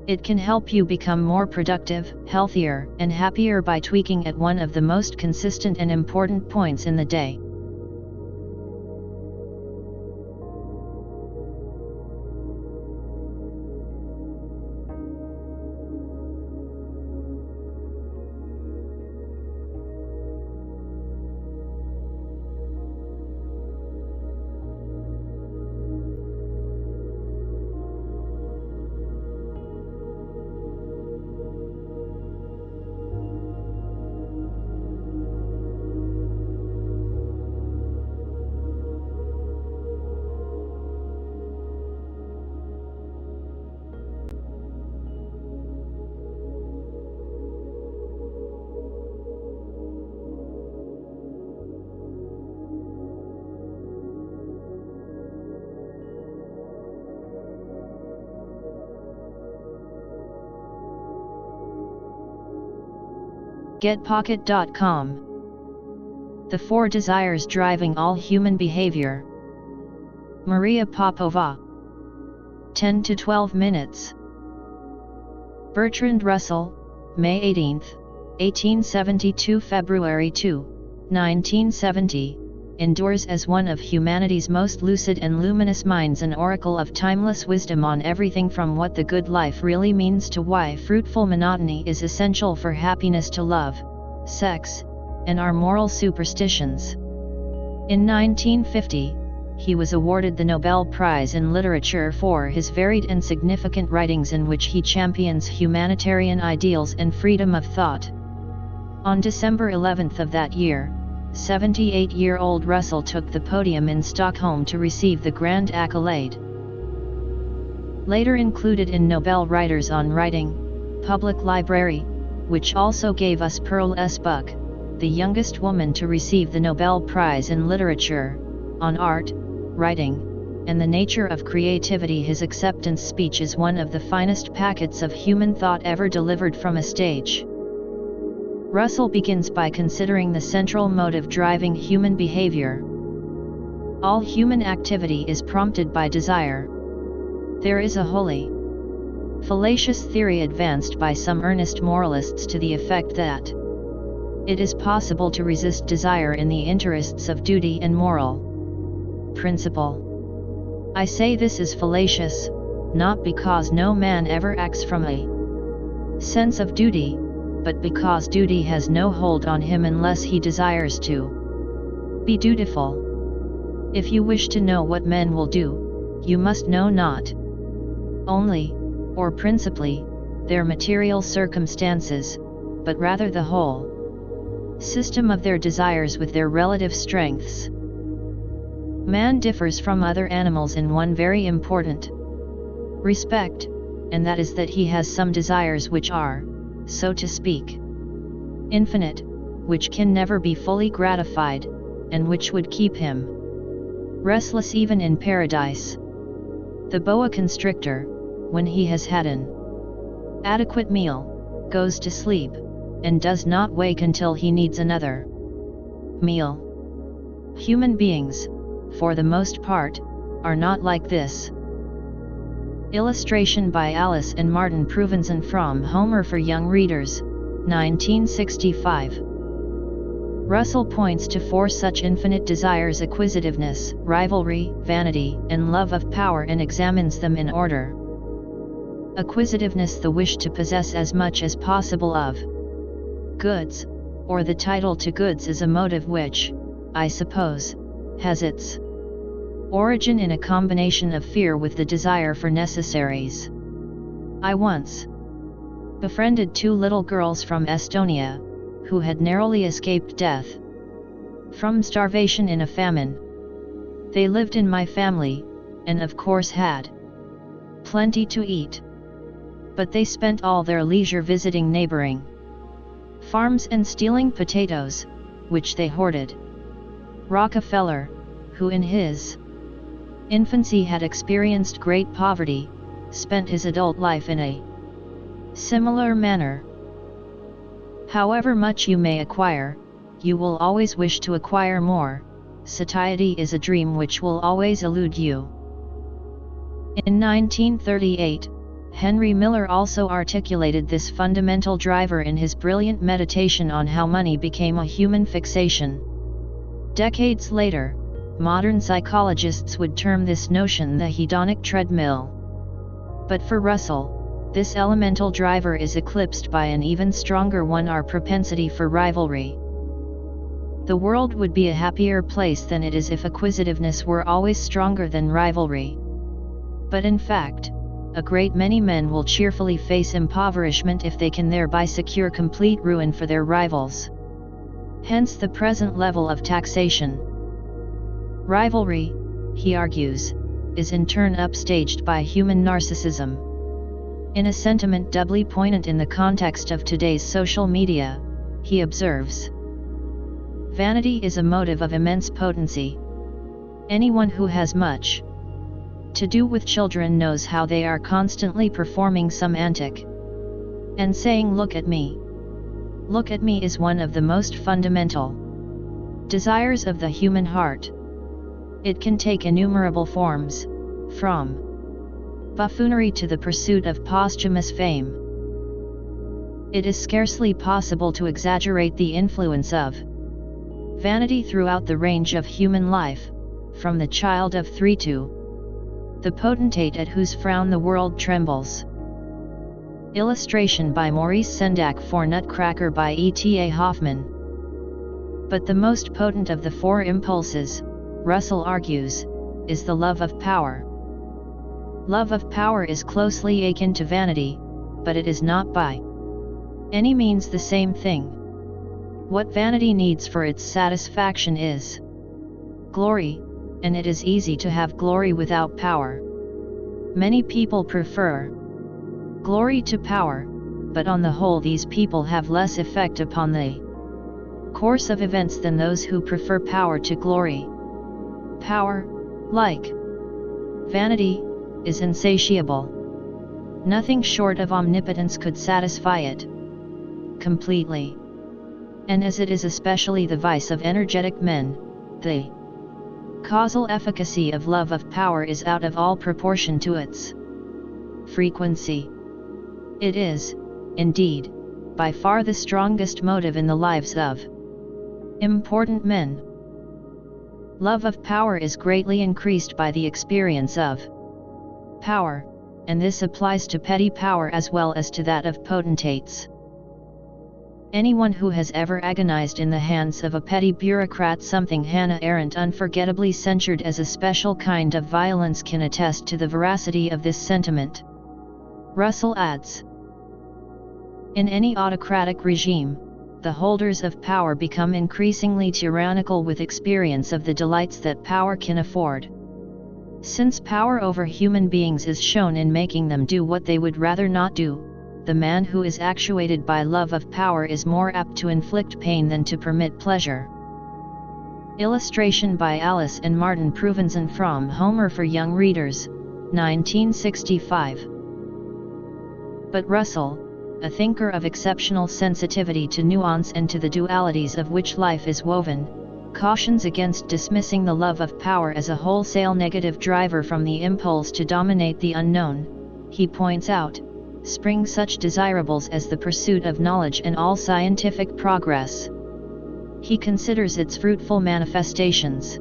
It can help you become more productive, healthier, and happier by tweaking at one of the most consistent and important points in the day. GetPocket.com. The 4 Desires Driving All Human Behavior. Maria Popova. 10 to 12 minutes. Bertrand Russell, May 18, 1872, February 2, 1970, endures as one of humanity's most lucid and luminous minds, an oracle of timeless wisdom on everything from what the good life really means to why fruitful monotony is essential for happiness, to love, sex, and our moral superstitions. In 1950, he was awarded the Nobel Prize in Literature for his varied and significant writings in which he champions humanitarian ideals and freedom of thought. On December 11th of that year, 78-year-old Russell took the podium in Stockholm to receive the grand accolade. Later included in Nobel Writers on Writing, Public Library, which also gave us Pearl S. Buck, the youngest woman to receive the Nobel Prize in Literature, on art, writing, and the nature of creativity. His acceptance speech is one of the finest packets of human thought ever delivered from a stage. Russell begins by considering the central motive driving human behavior. All human activity is prompted by desire. There is a wholly fallacious theory advanced by some earnest moralists to the effect that it is possible to resist desire in the interests of duty and moral principle. I say this is fallacious, not because no man ever acts from a sense of duty, but because duty has no hold on him unless he desires to be dutiful. If you wish to know what men will do, you must know not only, or principally, their material circumstances, but rather the whole system of their desires with their relative strengths. Man differs from other animals in one very important respect, and that is that he has some desires which are, so to speak, infinite, which can never be fully gratified, and which would keep him restless even in paradise. The boa constrictor, when he has had an adequate meal, goes to sleep, and does not wake until he needs another meal. Human beings, for the most part, are not like this. Illustration by Alice and Martin Provenson from Homer for Young Readers, 1965. Russell points to four such infinite desires: acquisitiveness, rivalry, vanity, and love of power, and examines them in order. Acquisitiveness, the wish to possess as much as possible of goods, or the title to goods, is a motive which, I suppose, has its origin in a combination of fear with the desire for necessaries. I once befriended two little girls from Estonia, who had narrowly escaped death from starvation in a famine. They lived in my family, and of course had plenty to eat. But they spent all their leisure visiting neighboring farms and stealing potatoes, which they hoarded. Rockefeller, who in his infancy had experienced great poverty, spent his adult life in a similar manner. However much you may acquire, you will always wish to acquire more. Satiety is a dream which will always elude you. In 1938, Henry Miller also articulated this fundamental driver in his brilliant meditation on how money became a human fixation. Decades later, modern psychologists would term this notion the hedonic treadmill. But for Russell, this elemental driver is eclipsed by an even stronger one: our propensity for rivalry. The world would be a happier place than it is if acquisitiveness were always stronger than rivalry. But in fact, a great many men will cheerfully face impoverishment if they can thereby secure complete ruin for their rivals. Hence the present level of taxation. Rivalry, he argues, is in turn upstaged by human narcissism. In a sentiment doubly poignant in the context of today's social media, he observes, "Vanity is a motive of immense potency. Anyone who has much to do with children knows how they are constantly performing some antic, and saying 'look at me, look at me' is one of the most fundamental desires of the human heart. It can take innumerable forms, from buffoonery to the pursuit of posthumous fame. It is scarcely possible to exaggerate the influence of Vanity throughout the range of human life, from the child of 3 to the potentate at whose frown the world trembles. Illustration by Maurice Sendak for Nutcracker by E.T.A. Hoffman. But the most potent of the 4 impulses, Russell argues, is the love of power. Love of power is closely akin to vanity, but it is not by any means the same thing. What vanity needs for its satisfaction is glory, and it is easy to have glory without power. Many people prefer glory to power, but on the whole these people have less effect upon the course of events than those who prefer power to glory. Power, like vanity, is insatiable. Nothing short of omnipotence could satisfy it completely. And as it is especially the vice of energetic men, the causal efficacy of love of power is out of all proportion to its frequency. It is, indeed, by far the strongest motive in the lives of important men. Love of power is greatly increased by the experience of power, and this applies to petty power as well as to that of potentates. Anyone who has ever agonized in the hands of a petty bureaucrat, something Hannah Arendt unforgettably censured as a special kind of violence, can attest to the veracity of this sentiment. Russell adds, in any autocratic regime, the holders of power become increasingly tyrannical with experience of the delights that power can afford. Since power over human beings is shown in making them do what they would rather not do, the man who is actuated by love of power is more apt to inflict pain than to permit pleasure. Illustration by Alice and Martin Provenson from Homer for Young Readers, 1965. But Russell, a thinker of exceptional sensitivity to nuance and to the dualities of which life is woven, cautions against dismissing the love of power as a wholesale negative driver from the impulse to dominate the unknown. He points out, spring such desirables as the pursuit of knowledge and all scientific progress. He considers its fruitful manifestations.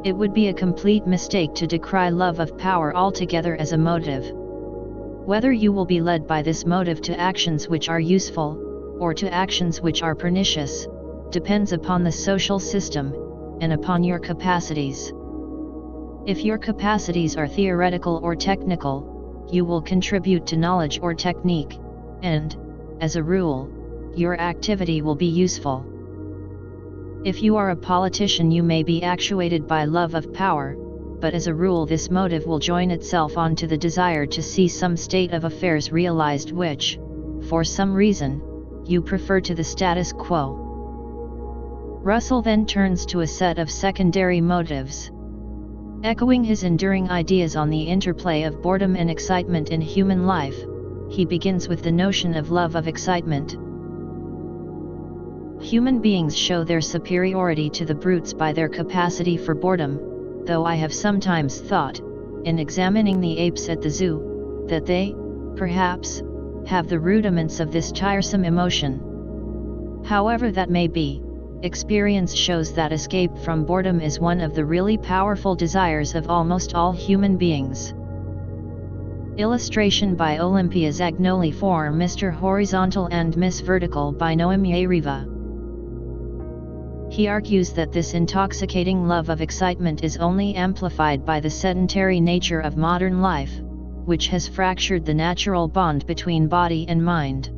It would be a complete mistake to decry love of power altogether as a motive. Whether you will be led by this motive to actions which are useful, or to actions which are pernicious, depends upon the social system, and upon your capacities. If your capacities are theoretical or technical, you will contribute to knowledge or technique, and, as a rule, your activity will be useful. If you are a politician, you may be actuated by love of power, but as a rule this motive will join itself onto the desire to see some state of affairs realized which, for some reason, you prefer to the status quo. Russell then turns to a set of secondary motives. Echoing his enduring ideas on the interplay of boredom and excitement in human life, he begins with the notion of love of excitement. Human beings show their superiority to the brutes by their capacity for boredom, though I have sometimes thought, in examining the apes at the zoo, that they, perhaps, have the rudiments of this tiresome emotion. However that may be, experience shows that escape from boredom is one of the really powerful desires of almost all human beings. Illustration by Olympia Zagnoli for Mr. Horizontal and Miss Vertical by Noemi Riva. He argues that this intoxicating love of excitement is only amplified by the sedentary nature of modern life, which has fractured the natural bond between body and mind.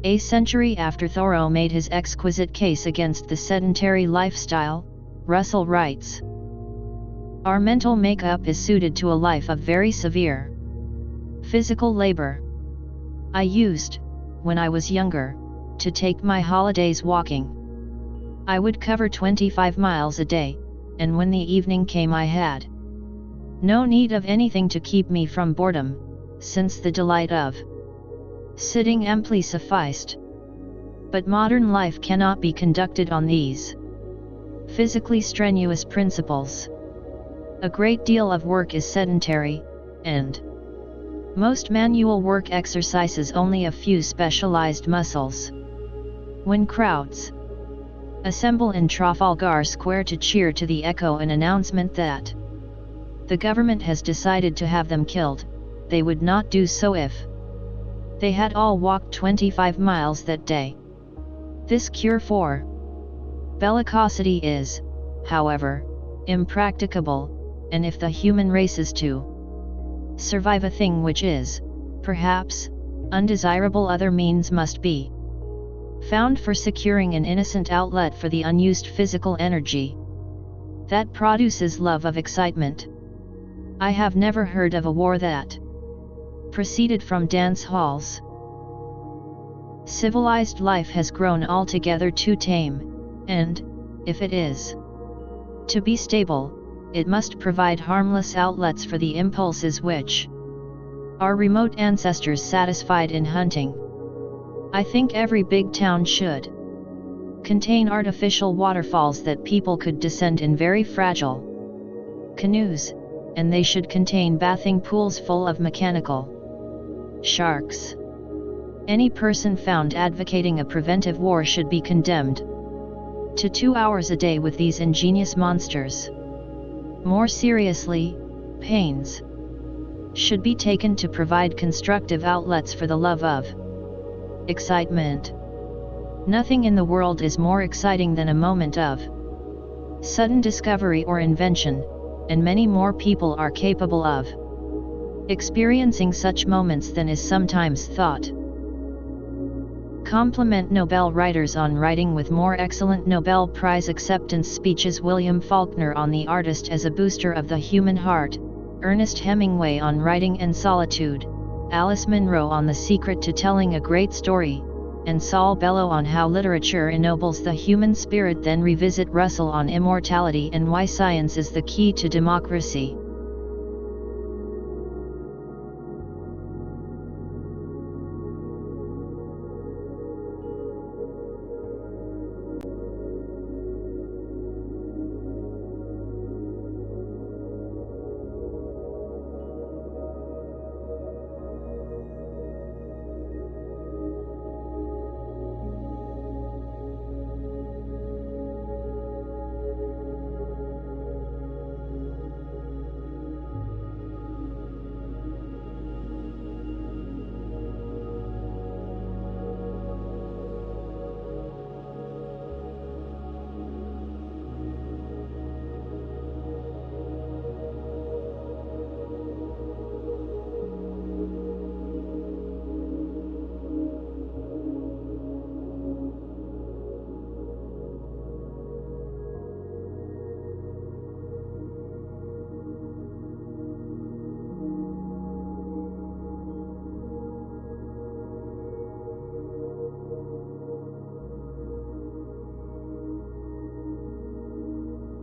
A century after Thoreau made his exquisite case against the sedentary lifestyle, Russell writes, "Our mental makeup is suited to a life of very severe physical labor. I used, when I was younger, to take my holidays walking. I would cover 25 miles a day, and when the evening came I had no need of anything to keep me from boredom, since the delight of sitting amply sufficed. But modern life cannot be conducted on these physically strenuous principles. A great deal of work is sedentary, and most manual work exercises only a few specialized muscles. When crowds assemble in Trafalgar Square to cheer to the echo an announcement that the government has decided to have them killed. They would not do so if they had all walked 25 miles that day. This cure for bellicosity is, however, impracticable, and if the human race is to survive a thing which is, perhaps, undesirable, other means must be found for securing an innocent outlet for the unused physical energy that produces love of excitement. I have never heard of a war that proceeded from dance halls. Civilized life has grown altogether too tame, and, if it is to be stable, it must provide harmless outlets for the impulses which our remote ancestors satisfied in hunting. I think every big town should contain artificial waterfalls that people could descend in very fragile canoes, and they should contain bathing pools full of mechanical sharks. Any person found advocating a preventive war should be condemned to 2 hours a day with these ingenious monsters. More seriously, pains should be taken to provide constructive outlets for the love of excitement. Nothing in the world is more exciting than a moment of sudden discovery or invention, and many more people are capable of experiencing such moments than is sometimes thought. Compliment Nobel writers on writing with more excellent Nobel Prize acceptance speeches: William Faulkner on the artist as a booster of the human heart, Ernest Hemingway on writing and solitude, Alice Munro on the secret to telling a great story, and Saul Bellow on how literature ennobles the human spirit. Then revisit Russell on immortality and why science is the key to democracy.